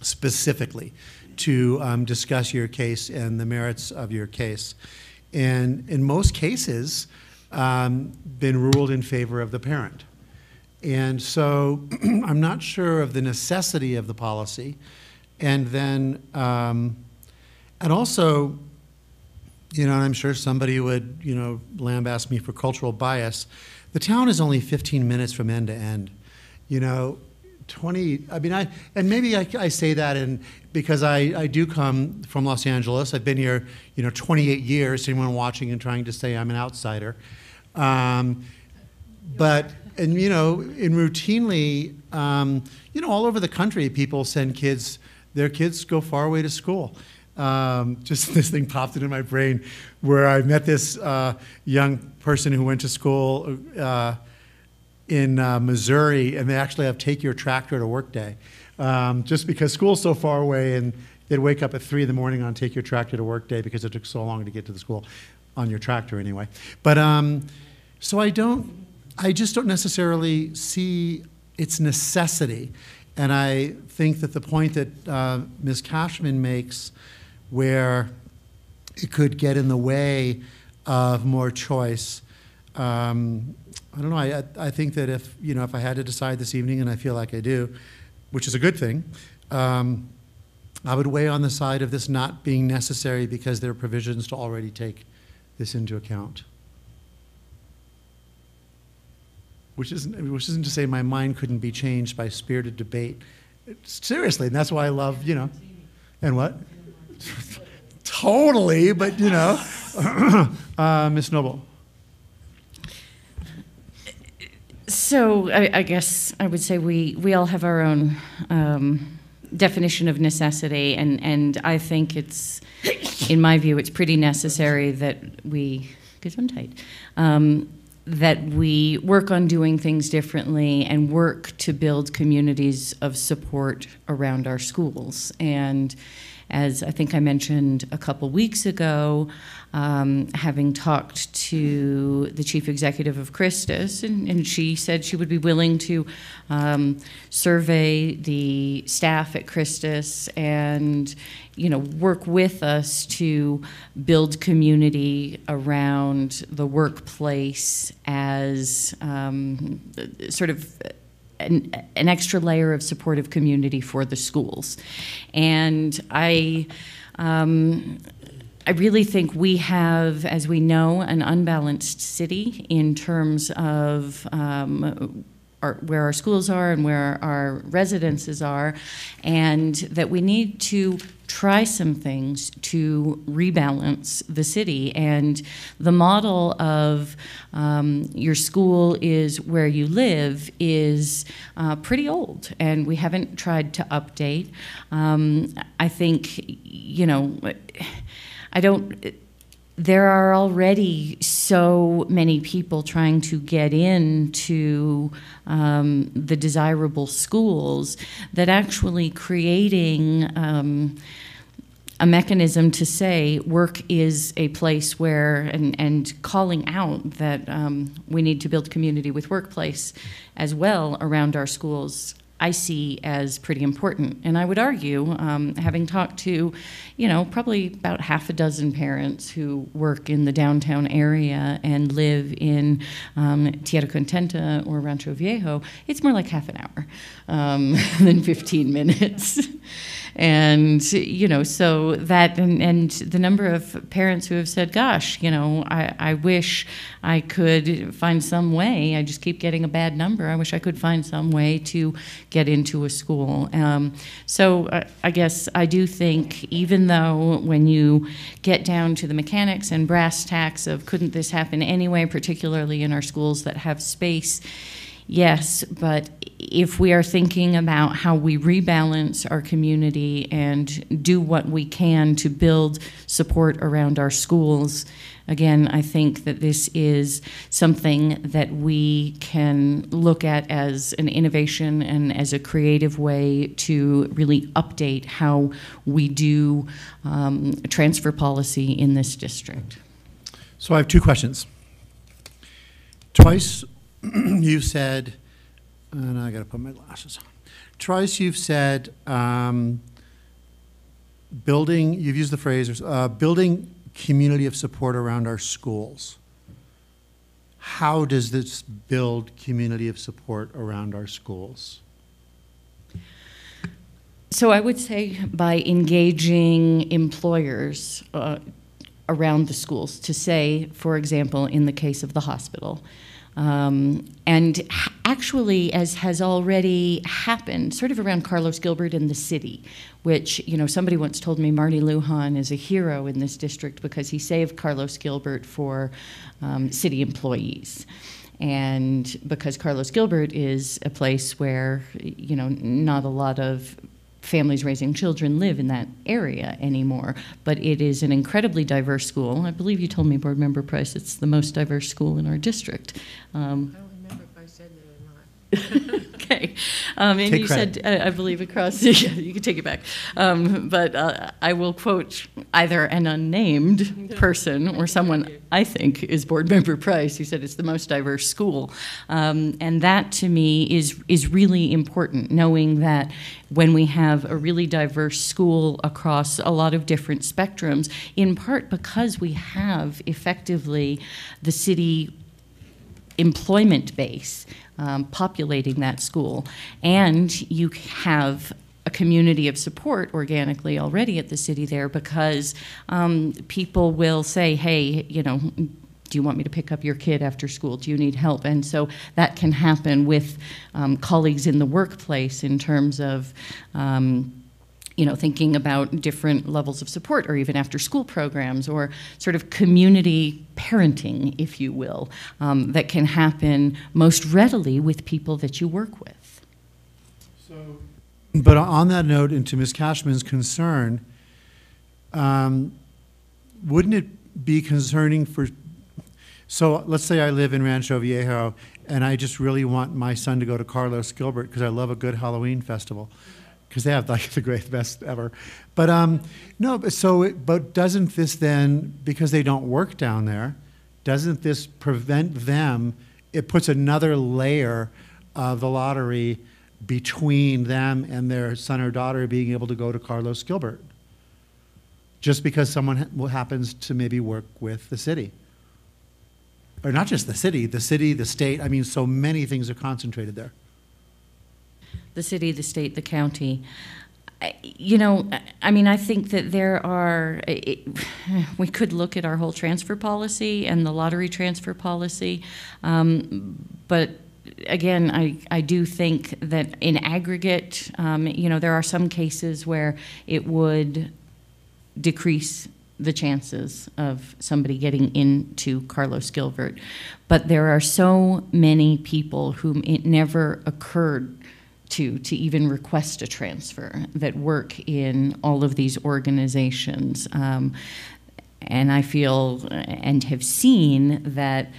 specifically to discuss your case and the merits of your case. And in most cases, been ruled in favor of the parent. And so I'm not sure of the necessity of the policy. And then, and also, you know, and I'm sure somebody would, you know, lambaste me for cultural bias. The town is only 15 minutes from end to end. You know, and maybe I say that because I do come from Los Angeles. I've been here, you know, 28 years, anyone watching and trying to say I'm an outsider. But, and you know, routinely, you know, all over the country, people send their kids go far away to school. Just this thing popped into my brain where I met this young person who went to school in Missouri, and they actually have take your tractor to work day. Just because school's so far away, and they'd wake up at 3 in the morning on take your tractor to work day because it took so long to get to the school on your tractor anyway. But so I just don't necessarily see its necessity. And I think that the point that Ms. Cashman makes, where it could get in the way of more choice, I don't know, I think that if I had to decide this evening, and I feel like I do, which is a good thing, I would weigh on the side of this not being necessary because there are provisions to already take this into account. Which isn't to say my mind couldn't be changed by spirited debate. Seriously, and that's why I love, you know, and what? Totally, but you know, Ms. Noble. So I guess I would say we all have our own definition of necessity, and I think it's, in my view, it's pretty necessary that we get on tight. That we work on doing things differently and work to build communities of support around our schools. And as I think I mentioned a couple weeks ago, having talked to the chief executive of Christus, and she said she would be willing to survey the staff at Christus and, you know, work with us to build community around the workplace as sort of an extra layer of supportive community for the schools. And I really think we have, as we know, an unbalanced city in terms of where our schools are and where our residences are, and that we need to try some things to rebalance the city. And the model of your school is where you live is pretty old, and we haven't tried to update. I think, you know, there are already so many people trying to get into the desirable schools that actually creating a mechanism to say work is a place where, and calling out that we need to build community with workplace as well around our schools, I see as pretty important. And I would argue, having talked to, you know, probably about half a dozen parents who work in the downtown area and live in Tierra Contenta or Rancho Viejo, it's more like half an hour than 15 minutes. And, you know, so that, and the number of parents who have said, gosh, you know, I wish I could find some way, I just keep getting a bad number, I wish I could find some way to get into a school. So I guess I do think, even though when you get down to the mechanics and brass tacks of couldn't this happen anyway, particularly in our schools that have space, yes, but if we are thinking about how we rebalance our community and do what we can to build support around our schools, again, I think that this is something that we can look at as an innovation and as a creative way to really update how we do transfer policy in this district. So I have two questions. Twice you've said, and I got to put my glasses on. Twice you've said building, you've used the phrase, building community of support around our schools. How does this build community of support around our schools? So I would say by engaging employers around the schools to say, for example, in the case of the hospital, and actually, as has already happened, sort of around Carlos Gilbert in the city, which, you know, somebody once told me Marty Lujan is a hero in this district because he saved Carlos Gilbert for city employees. And because Carlos Gilbert is a place where, you know, not a lot of families raising children live in that area anymore, but it is an incredibly diverse school. I believe you told me, Board Member Price, it's the most diverse school in our district. I don't remember if I said that or not. Okay. And Take you credit. said, I believe across, yeah, you can take it back. But I will quote either an unnamed person or someone I think is Board Member Price, who said it's the most diverse school. And that to me is really important, knowing that when we have a really diverse school across a lot of different spectrums, in part because we have effectively the city employment base populating that school, and you have a community of support organically already at the city there because people will say, hey, you know, do you want me to pick up your kid after school? Do you need help? And so that can happen with colleagues in the workplace in terms of you know, thinking about different levels of support or even after school programs or sort of community parenting, if you will, that can happen most readily with people that you work with. But on that note, and to Ms. Cashman's concern, wouldn't it be concerning for, so let's say I live in Rancho Viejo and I just really want my son to go to Carlos Gilbert because I love a good Halloween festival, because they have like the great best ever. But no, but doesn't this then, because they don't work down there, doesn't this prevent them, it puts another layer of the lottery between them and their son or daughter being able to go to Carlos Gilbert, just because someone happens to maybe work with the city? Or not just the city, the state, I mean, so many things are concentrated there. The city, the state, the county. You know, I mean, I think that there are, we could look at our whole transfer policy and the lottery transfer policy, but again, I do think that in aggregate, you know, there are some cases where it would decrease the chances of somebody getting into Carlos Gilbert. But there are so many people whom it never occurred to even request a transfer that work in all of these organizations. And I feel and have seen that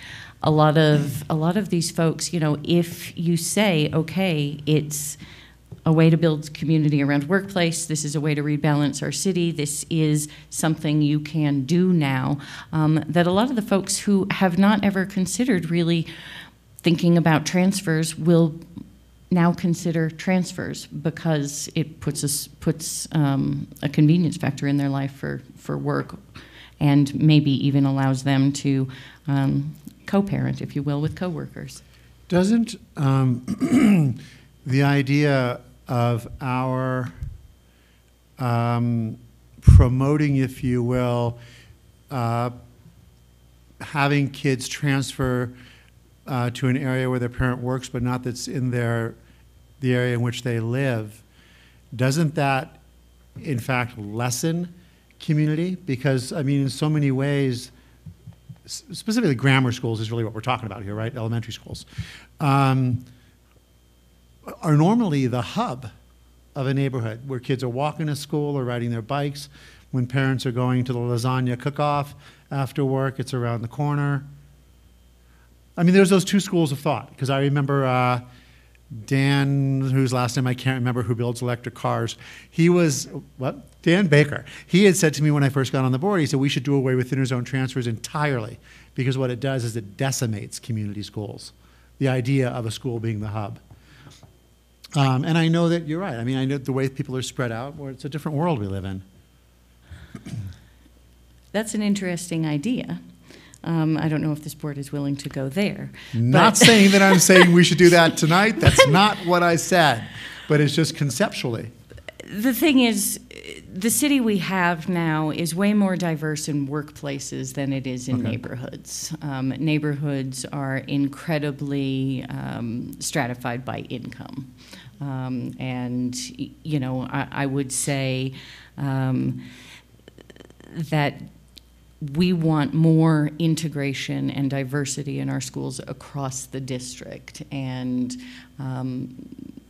a lot of these folks, you know, if you say, okay, it's a way to build community around workplace, this is a way to rebalance our city, this is something you can do now, that a lot of the folks who have not ever considered really thinking about transfers will now consider transfers because it puts a convenience factor in their life for work, and maybe even allows them to co-parent, if you will, with coworkers. Doesn't the idea of our promoting, if you will, having kids transfer to an area where their parent works, but not that's in the area in which they live, doesn't that, in fact, lessen community? Because, I mean, in so many ways, specifically grammar schools is really what we're talking about here, right? Elementary schools. are normally the hub of a neighborhood, where kids are walking to school or riding their bikes, when parents are going to the lasagna cook-off after work, it's around the corner. I mean, there's those two schools of thought, because I remember Dan, whose last name I can't remember, who builds electric cars. He was, what? Dan Baker. He had said to me when I first got on the board, he said, we should do away with interzone transfers entirely, because what it does is it decimates community schools, the idea of a school being the hub. And I know that you're right. I mean, I know the way people are spread out, where it's a different world we live in. That's an interesting idea. I don't know if this board is willing to go there. Not saying that I'm saying we should do that tonight. That's not what I said. But it's just conceptually. The thing is, the city we have now is way more diverse in workplaces than it is in neighborhoods. Neighborhoods are incredibly stratified by income. And, you know, I would say that we want more integration and diversity in our schools across the district. And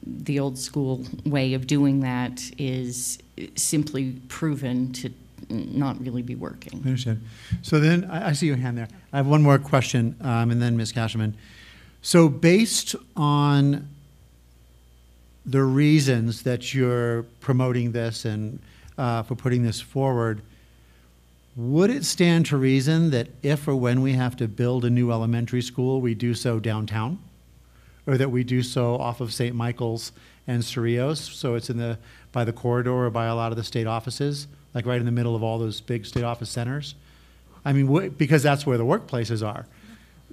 the old school way of doing that is simply proven to not really be working. I understand. So then, I see your hand there. I have one more question, and then Ms. Cashman. So based on the reasons that you're promoting this and for putting this forward, would it stand to reason that if or when we have to build a new elementary school, we do so downtown? Or that we do so off of St. Michael's and Cerrillos, so it's by the corridor or by a lot of the state offices, like right in the middle of all those big state office centers? I mean, because that's where the workplaces are.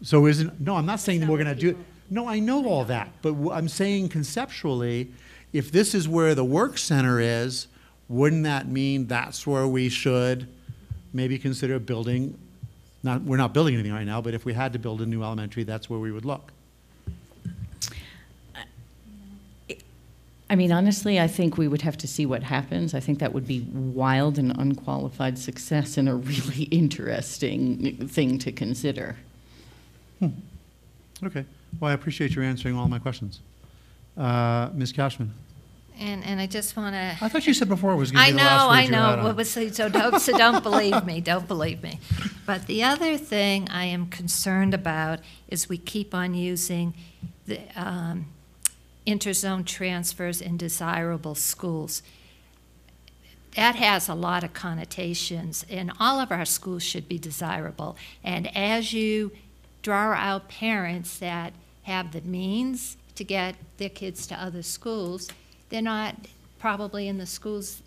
So no, I'm not saying that we're gonna do, no, I know all that, but I'm saying conceptually, if this is where the work center is, wouldn't that mean that's where we should maybe consider building, we're not building anything right now, but if we had to build a new elementary, that's where we would look? I mean, honestly, I think we would have to see what happens. I think that would be wild and unqualified success and a really interesting thing to consider. Okay. Well, I appreciate your answering all my questions. Ms. Cashman. And I just want to. I thought you said before it was going to be the last words you had on. So don't believe me. Don't believe me. But the other thing I am concerned about is we keep on using the interzone transfers in desirable schools. That has a lot of connotations, and all of our schools should be desirable. And as you draw out parents that have the means to get their kids to other schools, they're not probably in the schools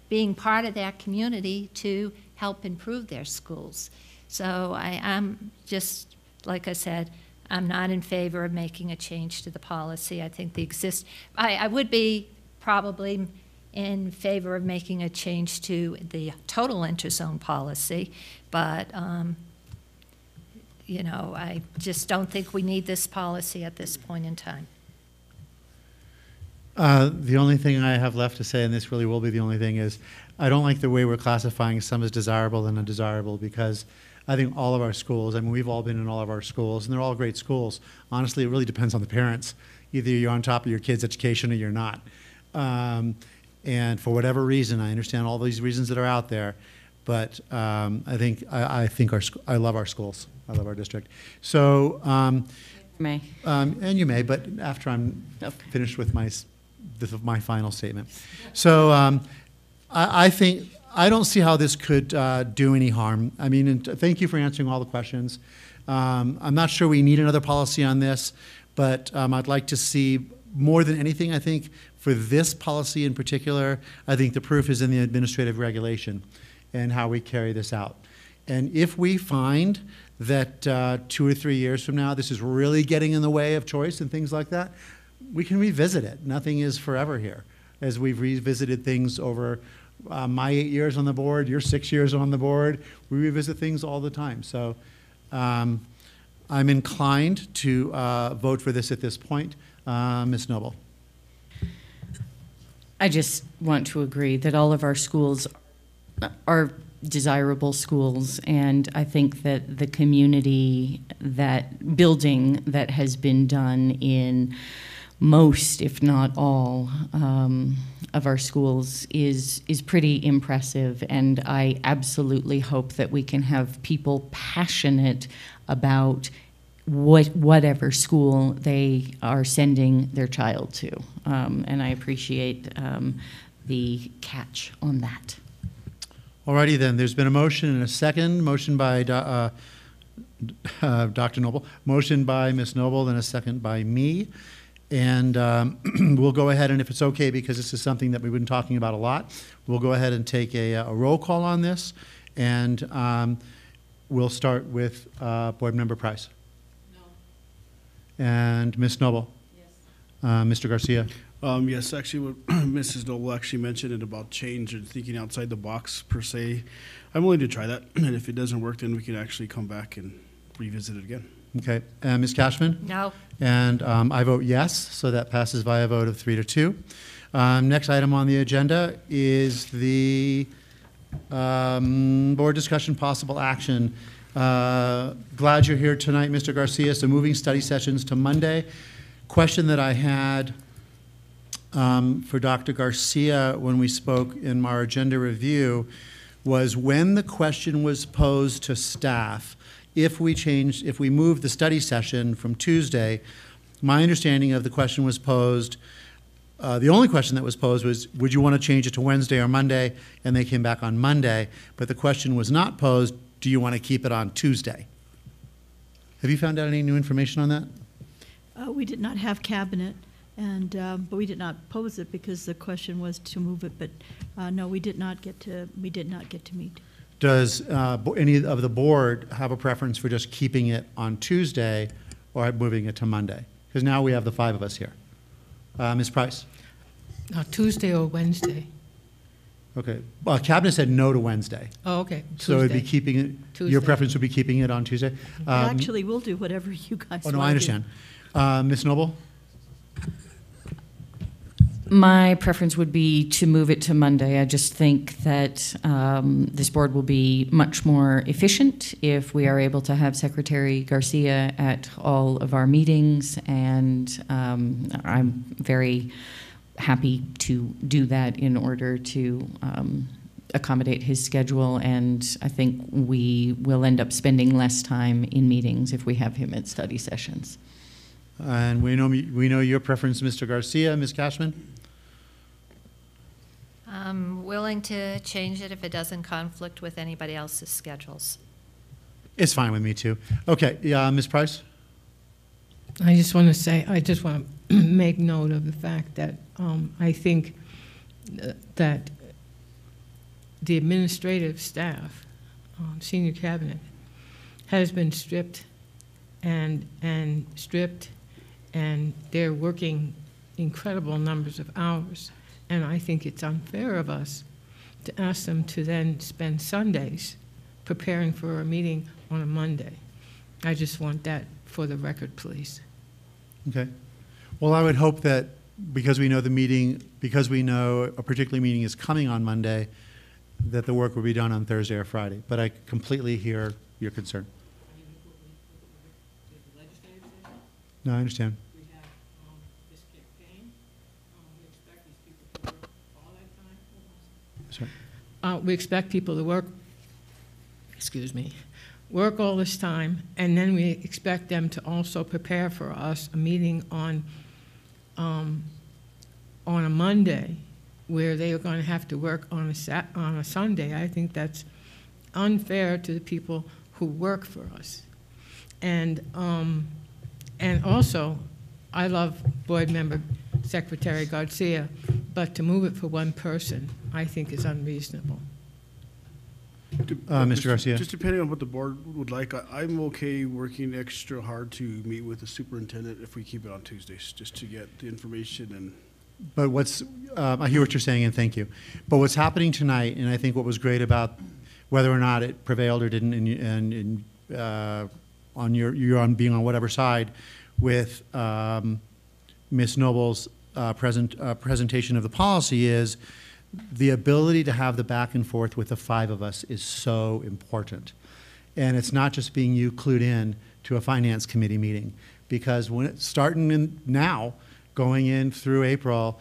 being part of that community to help improve their schools. So I'm just, like I said, I'm not in favor of making a change to the policy. I think I would be probably in favor of making a change to the total interzone policy, but you know, I just don't think we need this policy at this point in time. The only thing I have left to say, and this really will be the only thing, is I don't like the way we're classifying some as desirable and undesirable, because I think all of our schools, I mean, we've all been in all of our schools, and they're all great schools. Honestly, it really depends on the parents. Either you're on top of your kid's education or you're not. And for whatever reason, I understand all these reasons that are out there, but I think I love our schools. I love our district. So, may. And you may, but after I'm finished with my final statement. So I think, I don't see how this could do any harm. I mean, and thank you for answering all the questions. I'm not sure we need another policy on this, but I'd like to see, more than anything, I think, for this policy in particular, I think the proof is in the administrative regulation and how we carry this out. And if we find that 2 or 3 years from now, this is really getting in the way of choice and things like that, we can revisit it. Nothing is forever here. As we've revisited things over my 8 years on the board, your 6 years on the board, we revisit things all the time. So I'm inclined to vote for this at this point. Ms. Noble. I just want to agree that all of our schools are desirable schools, and I think that the community, that building that has been done in most, if not all, of our schools is pretty impressive, and I absolutely hope that we can have people passionate about whatever school they are sending their child to, and I appreciate the catch on that. Alrighty then, there's been a motion and a second. Motion by Dr. Noble, motion by Ms. Noble, then a second by me. And we'll go ahead, and if it's okay, because this is something that we've been talking about a lot, we'll go ahead and take a roll call on this. And we'll start with Board Member Price. No. And Ms. Noble. Yes. Mr. Garcia. Yes, actually, what Mrs. Noble actually mentioned it about change and thinking outside the box per se. I'm willing to try that, and if it doesn't work, then we can actually come back and revisit it again. Okay. Ms. Cashman? No. And I vote yes, so that passes by a vote of 3-2. Next item on the agenda is the board discussion possible action. Glad you're here tonight, Mr. Garcia. So moving study sessions to Monday. Question that I had for Dr. Garcia when we spoke in our agenda review was when the question was posed to staff, if we move the study session from Tuesday, my understanding of the question was posed, the only question that was posed was, would you want to change it to Wednesday or Monday? And they came back on Monday. But the question was not posed, do you want to keep it on Tuesday? Have you found out any new information on that? We did not have cabinet, and but we did not pose it because the question was to move it. But no, we did not get to meet. Does any of the board have a preference for just keeping it on Tuesday or moving it to Monday? Because now we have the 5 of us here. Ms. Price? Tuesday or Wednesday? Okay. Cabinet said no to Wednesday. Oh, okay. Tuesday. So it'd be keeping it, Tuesday. your preference would be keeping it on Tuesday? Actually, we'll do whatever you guys want. Oh, no, I understand. Ms. Noble? My preference would be to move it to Monday. I just think that this board will be much more efficient if we are able to have Secretary Garcia at all of our meetings, and I'm very happy to do that in order to accommodate his schedule, and I think we will end up spending less time in meetings if we have him at study sessions. And we know your preference, Mr. Garcia. Ms. Cashman? I'm willing to change it if it doesn't conflict with anybody else's schedules. It's fine with me, too. Okay, Ms. Price? I just want to make note of the fact that I think that the administrative staff, senior cabinet, has been stripped and they're working incredible numbers of hours. And I think it's unfair of us to ask them to then spend Sundays preparing for a meeting on a Monday. I just want that for the record, please. Okay. Well, I would hope that because we know a particular meeting is coming on Monday, that the work will be done on Thursday or Friday. But I completely hear your concern. No, I understand. We expect people to work, work all this time, and then we expect them to also prepare for us a meeting on a Monday where they are going to have to work on a Sunday. I think that's unfair to the people who work for us. And also, I love Board Member Secretary Garcia, but to move it for one person, I think is unreasonable. Mr. Garcia. Just depending on what the board would like, I'm okay working extra hard to meet with the superintendent if we keep it on Tuesdays, just to get the information and. But I hear what you're saying, and thank you. But what's happening tonight, and I think what was great about whether or not it prevailed or didn't, and you're on being on whatever side with Ms. Noble's presentation of the policy is the ability to have the back and forth with the 5 of us is so important. And it's not just being you clued in to a finance committee meeting, because when it's starting now, going in through April,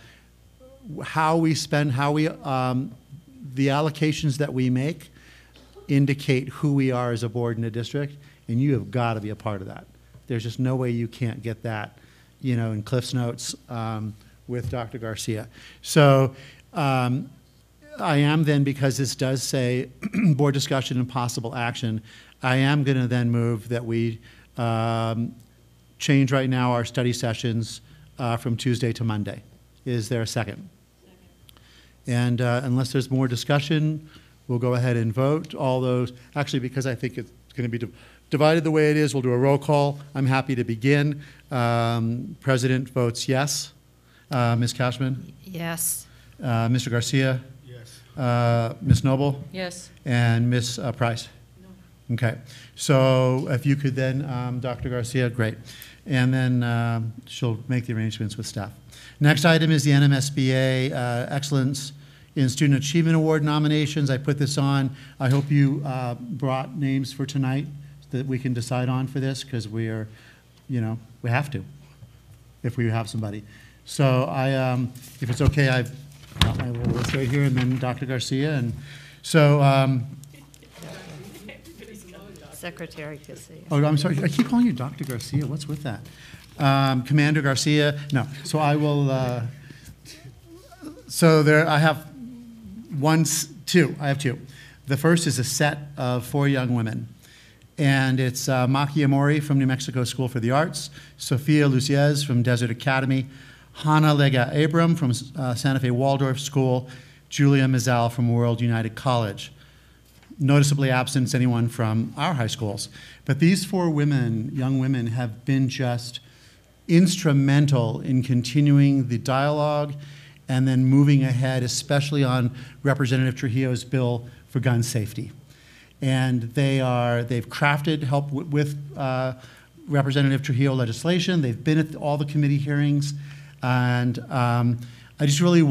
how we spend, the allocations that we make indicate who we are as a board in a district, and you have got to be a part of that. There's just no way you can't get that, you know, in Cliff's Notes with Dr. Garcia. So I am then, because this does say board discussion and possible action, I am going to then move that we change right now our study sessions from Tuesday to Monday. Is there a second? And unless there's more discussion, we'll go ahead and vote. All those, actually, because I think it's going to be divided the way it is, we'll do a roll call. I'm happy to begin. President votes yes. Ms. Cashman? Yes. Mr. Garcia? Yes. Ms. Noble? Yes. And Ms. Price? No. Okay. So if you could then, Dr. Garcia, great. And then she'll make the arrangements with staff. Next item is the NMSBA Excellence in Student Achievement Award nominations. I put this on. I hope you brought names for tonight that we can decide on for this, because we are, you know, we have to if we have somebody. So if it's okay, I've got my little list right here, and then Dr. Garcia. And so Secretary Garcia. Oh, I'm sorry. I keep calling you Dr. Garcia. What's with that? Commander Garcia. No. So I will. So there, I have two. I have two. The first is a set of 4 young women, and it's Maki Amori from New Mexico School for the Arts, Sophia Luciez from Desert Academy, Hannah Lega Abram from Santa Fe Waldorf School, Julia Mizal from World United College. Noticeably absent is anyone from our high schools. But these 4 women, young women, have been just instrumental in continuing the dialogue and then moving ahead, especially on Representative Trujillo's bill for gun safety. And they've crafted, helped with Representative Trujillo legislation. They've been at all the committee hearings. And I just really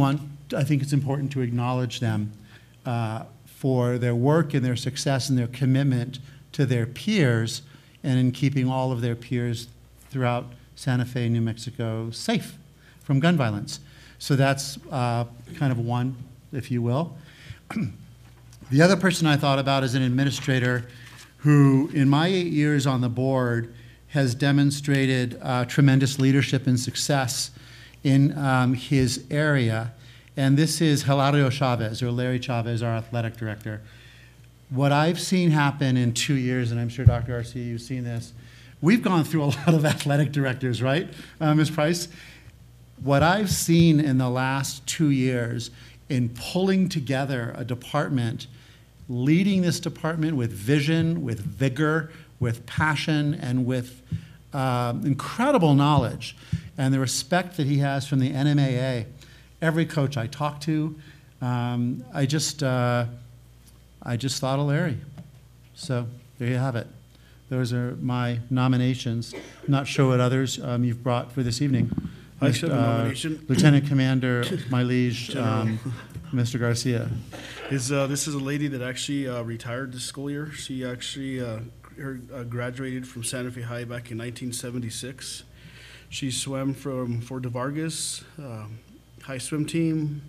I think it's important to acknowledge them for their work and their success and their commitment to their peers and in keeping all of their peers throughout Santa Fe, New Mexico safe from gun violence. So that's kind of one, if you will. The other person I thought about is an administrator who, in my 8 years on the board, has demonstrated tremendous leadership and success in his area. And this is Hilario Chavez, or Larry Chavez, our athletic director. What I've seen happen in 2 years, and I'm sure Dr. Garcia, you've seen this, we've gone through a lot of athletic directors, right, Ms. Price? What I've seen in the last 2 years in pulling together a department, leading this department with vision, with vigor, with passion, and with incredible knowledge, and the respect that he has from the NMAA. Every coach I talk to, I just thought of Larry. So there you have it. Those are my nominations. I'm not sure what others you've brought for this evening. I accept a nomination. Lieutenant Commander, my liege, Mr. Garcia. This is a lady that actually retired this school year. She actually graduated from Santa Fe High back in 1976. She swam for Fort de Vargas high swim team.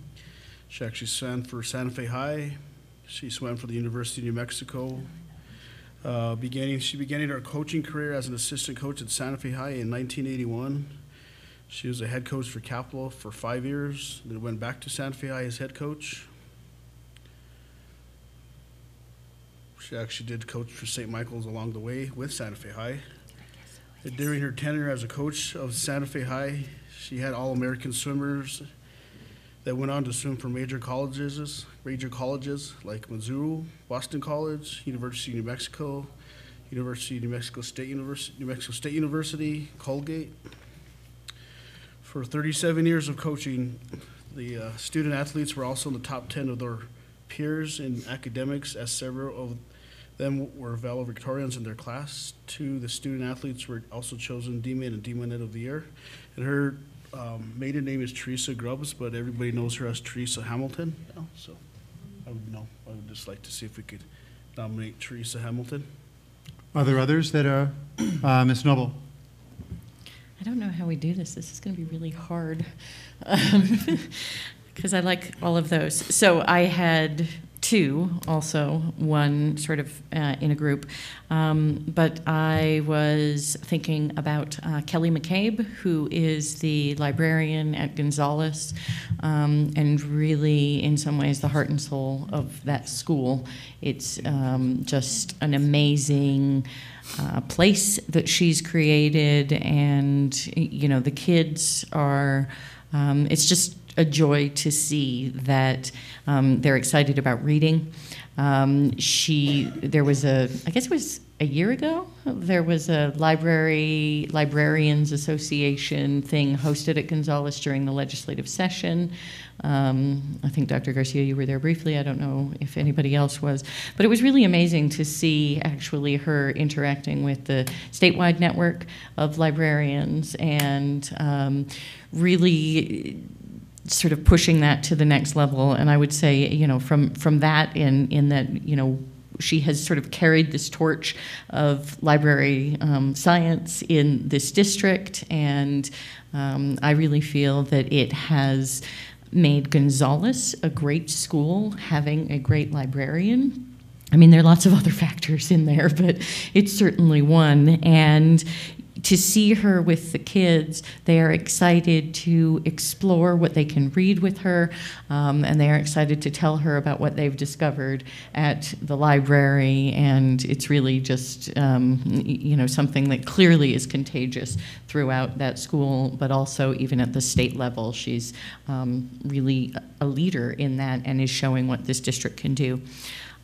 She actually swam for Santa Fe High. She swam for the University of New Mexico. She began her coaching career as an assistant coach at Santa Fe High in 1981. She was a head coach for Capital for 5 years, then went back to Santa Fe High as head coach. She actually did coach for St. Michael's along the way with Santa Fe High. During her tenure as a coach of Santa Fe High, she had All-American swimmers that went on to swim for major colleges like Missouri, Boston College, University of New Mexico, University of New Mexico State University, Colgate. For 37 years of coaching, the student athletes were also in the top 10 of their peers in academics, as several of them were valedictorians in their class. 2, the student athletes were also chosen D-Min and D-Minette of the Year. And her maiden name is Teresa Grubbs, but everybody knows her as Teresa Hamilton. So I would just like to see if we could nominate Teresa Hamilton. Are there others that are, Ms. Noble? I don't know how we do this. This is going to be really hard because I like all of those. So I had two also, one sort of in a group. But I was thinking about Kelly McCabe, who is the librarian at Gonzales, and really, in some ways, the heart and soul of that school. It's just an amazing place that she's created, and you know, the kids are, it's just a joy to see that they're excited about reading. There was I guess it was a year ago, there was a Librarians Association thing hosted at Gonzales during the legislative session. I think Dr. Garcia, you were there briefly. I don't know if anybody else was. But it was really amazing to see actually her interacting with the statewide network of librarians and really sort of pushing that to the next level. And I would say, you know, from that in that, you know, she has sort of carried this torch of library science in this district, and I really feel that it has made Gonzales a great school, having a great librarian. I mean, there are lots of other factors in there, but it's certainly one. And to see her with the kids, they are excited to explore what they can read with her, and they are excited to tell her about what they've discovered at the library, and it's really just you know, something that clearly is contagious throughout that school, but also even at the state level. She's really a leader in that and is showing what this district can do.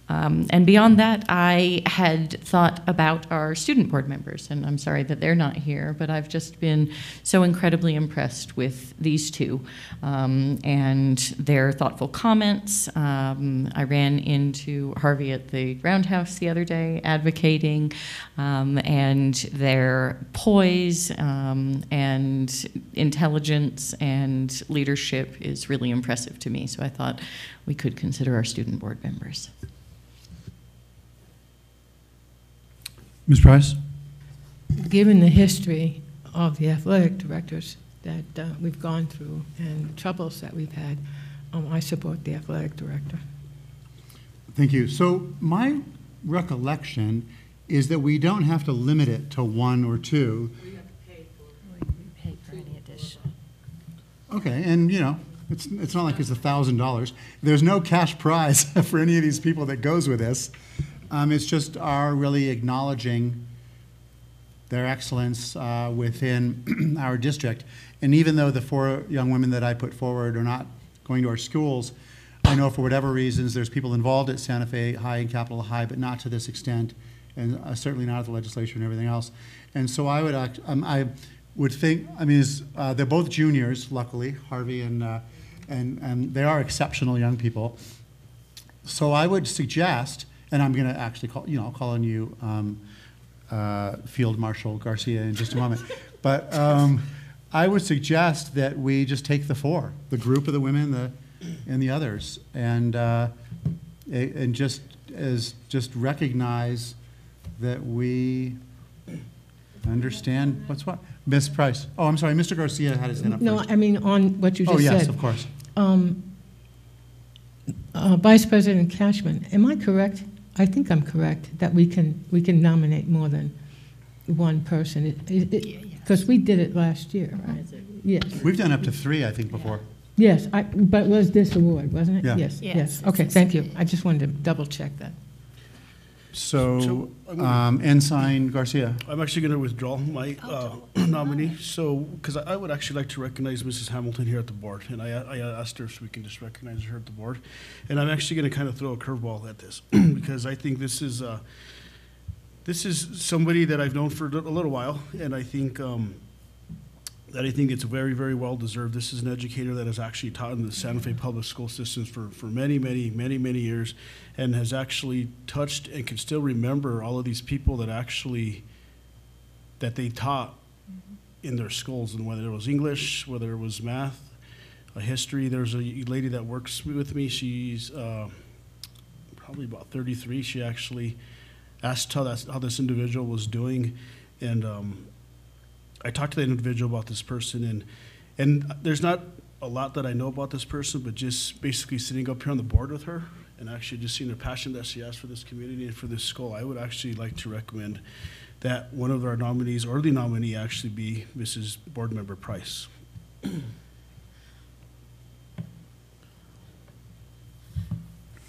And beyond that, I had thought about our student board members, and I'm sorry that they're not here, but I've just been so incredibly impressed with these two and their thoughtful comments. I ran into Harvey at the Roundhouse the other day advocating, and their poise and intelligence and leadership is really impressive to me, so I thought we could consider our student board members. Ms. Price? Given the history of the athletic directors that we've gone through and troubles that we've had, I support the athletic director. Thank you. So my recollection is that we don't have to limit it to one or two. We pay for any addition. Okay, and you know, it's not like it's $1,000. There's no cash prize for any of these people that goes with this. It's just our really acknowledging their excellence within our district. And even though the 4 young women that I put forward are not going to our schools, I know for whatever reasons there's people involved at Santa Fe High and Capitol High, but not to this extent, and certainly not at the legislature and everything else. And so I would think, I mean, they're both juniors, luckily, Harvey and they are exceptional young people. So I would suggest, and I'm going to actually call, you know, I'll call on you, Field Marshal Garcia, in just a moment. But I would suggest that we just take the 4, the group of the women and the others, and just recognize that we understand what's what. Ms. Price. Oh, I'm sorry, Mr. Garcia had his hand up No, first. I mean, on what you just said. Oh, yes, of course. Vice President Cashman, am I correct? I think I'm correct that we can nominate more than one person, because we did it last year, right? Yes. We've done up to 3, I think, before. Yes, but was this award, wasn't it? Yeah. Yes. Yes. Okay, thank you. I just wanted to double check that. So, Ensign Garcia. I'm actually going to withdraw my nominee. So, because I would actually like to recognize Mrs. Hamilton here at the board, and I asked her if we can just recognize her at the board. And I'm actually going to kind of throw a curveball at this because I think this is somebody that I've known for a little while, and I think it's very, very well deserved. This is an educator that has actually taught in the Santa Fe public school systems for many, many, many, many years, and has actually touched and can still remember all of these people that they taught in their schools, and whether it was English, whether it was math, history. There's a lady that works with me. She's probably about 33. She actually asked how this individual was doing, and I talked to the individual about this person, and there's not a lot that I know about this person, but just basically sitting up here on the board with her and actually just seeing the passion that she has for this community and for this school, I would actually like to recommend that one of our nominees or the nominee actually be Mrs. Board Member Price.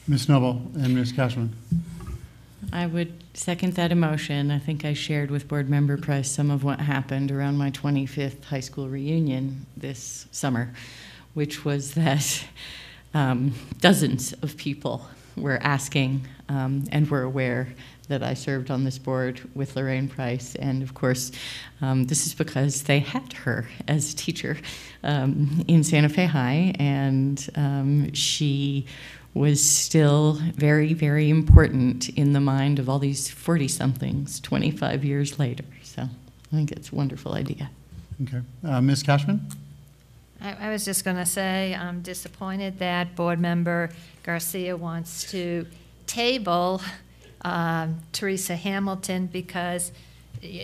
Ms. Noble and Ms. Cashman. I would second that emotion. I think I shared with Board Member Price some of what happened around my 25th high school reunion this summer, which was that dozens of people were asking and were aware that I served on this board with Lorraine Price. And of course, this is because they had her as a teacher in Santa Fe High, and she was still very, very important in the mind of all these 40-somethings 25 years later. So I think it's a wonderful idea. Okay. Ms. Cashman? I was just going to say I'm disappointed that Board Member Garcia wants to table Teresa Hamilton, because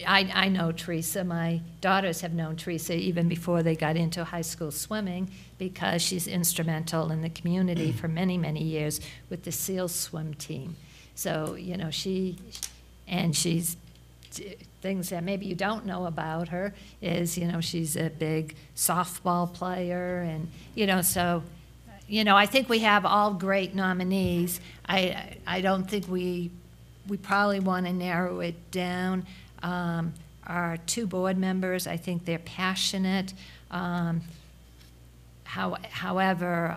I know Teresa. My daughters have known Teresa even before they got into high school swimming, because she's instrumental in the community for many, many years with the SEAL swim team. So, you know, she's things that maybe you don't know about her is, you know, she's a big softball player, and, you know, so, you know, I think we have all great nominees. I don't think we probably want to narrow it down. Our two board members, I think they're passionate. However,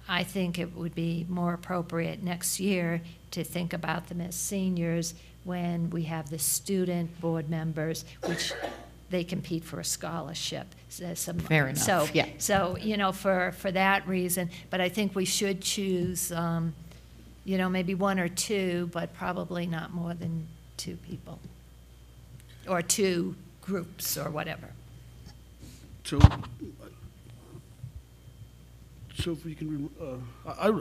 I think it would be more appropriate next year to think about them as seniors when we have the student board members, which they compete for a scholarship. Fair enough, so, yeah. So, you know, for that reason, but I think we should choose, you know, maybe one or two, but probably not more than two people, or two groups, or whatever. So if we can,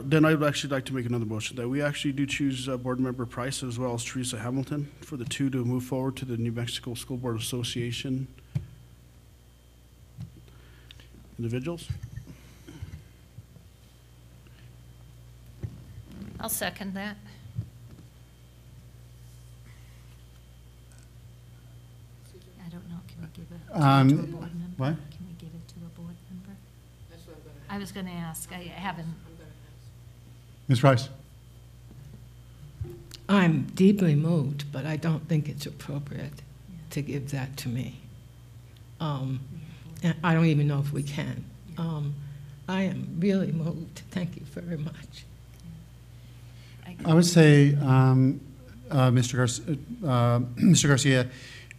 then I would actually like to make another motion that we actually do choose Board Member Price as well as Teresa Hamilton for the two to move forward to the New Mexico School Board Association individuals. I'll second that. I don't know, can we give it to a board member? What? Can we give it to a board member? I was going to ask, I haven't. Ms. Price? I'm deeply moved, but I don't think it's appropriate to give that to me. And I don't even know if we can. I am really moved. Thank you very much. I would say, Mr. Garcia,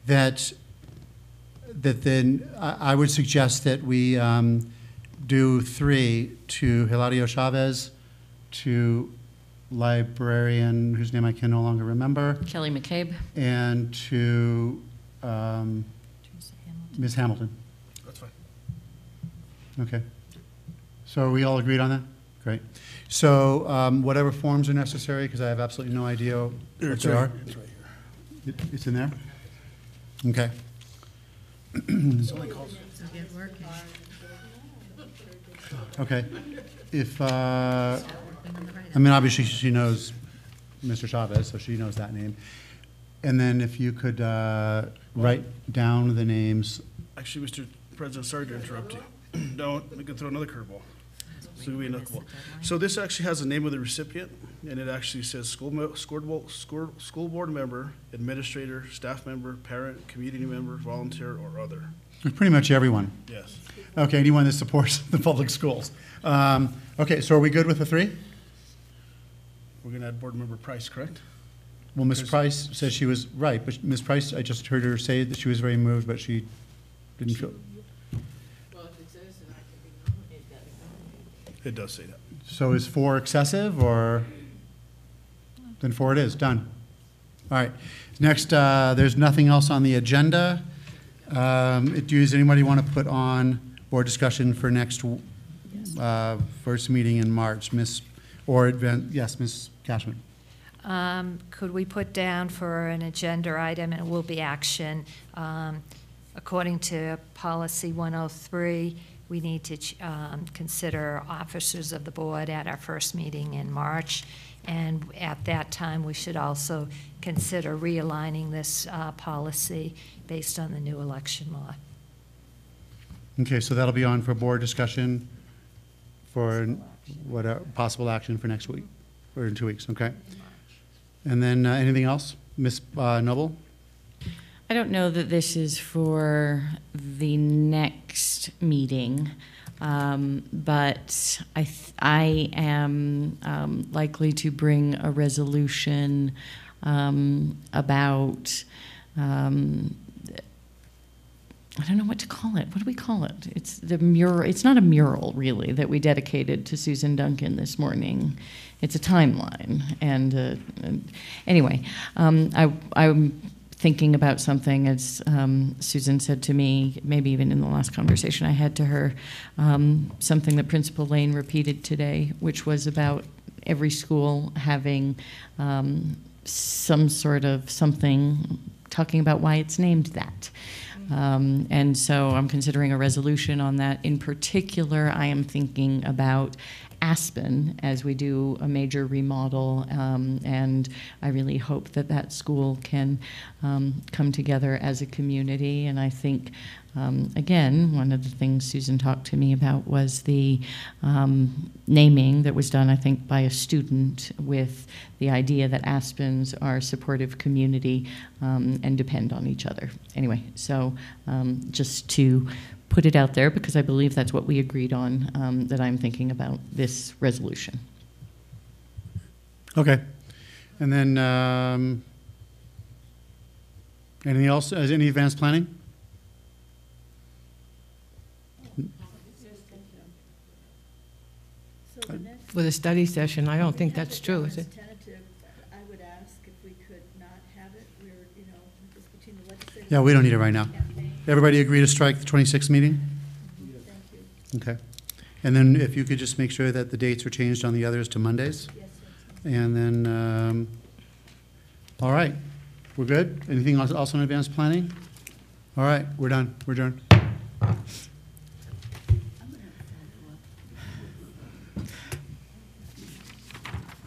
that then I would suggest that we do three to Hilario Chavez, to librarian, whose name I can no longer remember. Kelly McCabe. And to Ms. Hamilton. That's fine. Okay. So are we all agreed on that? Great. So whatever forms are necessary, because I have absolutely no idea what they are. It's right here. It's in there? Okay. Okay. If, I mean, obviously she knows Mr. Chavez, so she knows that name. And then if you could write down the names. Actually, Mr. President, sorry to interrupt you. No, we can throw another curveball. So this actually has the name of the recipient, and it actually says school board member, administrator, staff member, parent, community member, volunteer, or other. Pretty much everyone. Yes. Okay, anyone that supports the public schools. Okay, so are we good with the three? We're going to add Board Member Price, correct? Well, Ms. Price says she was right, but Ms. Price, I just heard her say that she was very moved, but she didn't feel. It does say that. So is 4 excessive, or? Then 4 it is, done. All right. Next, there's nothing else on the agenda. Does anybody want to put on board discussion for next first meeting in March? Ms. Cashman. Could we put down for an agenda item, and it will be action, according to policy 103, we need to consider officers of the board at our first meeting in March. And at that time, we should also consider realigning this policy based on the new election law. Okay, so that'll be on for board discussion for what possible action for next week, or in 2 weeks, okay? And then anything else? Ms. Noble? I don't know that this is for the next meeting, but I am likely to bring a resolution about, I don't know what to call it. What do we call it? It's the mural. It's not a mural, really, that we dedicated to Susan Duncan this morning. It's a timeline. And anyway, I'm thinking about something, as Susan said to me, maybe even in the last conversation I had to her, something that Principal Lane repeated today, which was about every school having some sort of something talking about why it's named that. And so I'm considering a resolution on that. In particular, I am thinking about Aspen as we do a major remodel, and I really hope that that school can come together as a community. And I think, again, one of the things Susan talked to me about was the naming that was done, I think, by a student, with the idea that Aspens are a supportive community and depend on each other. Anyway, so just to put it out there, because I believe that's what we agreed on, that I'm thinking about this resolution. Okay. And then anything else? Any advanced planning? For the study session, I don't think that's true, is it? Tentative, I would ask if we could not have it. We're, just between the legislative. Yeah, we don't need it right now. Everybody agree to strike the 26th meeting? Thank you. Okay. And then if you could just make sure that the dates are changed on the others to Mondays? Yes, And then, all right, we're good? Anything else on advanced planning? All right, we're done. We're adjourned.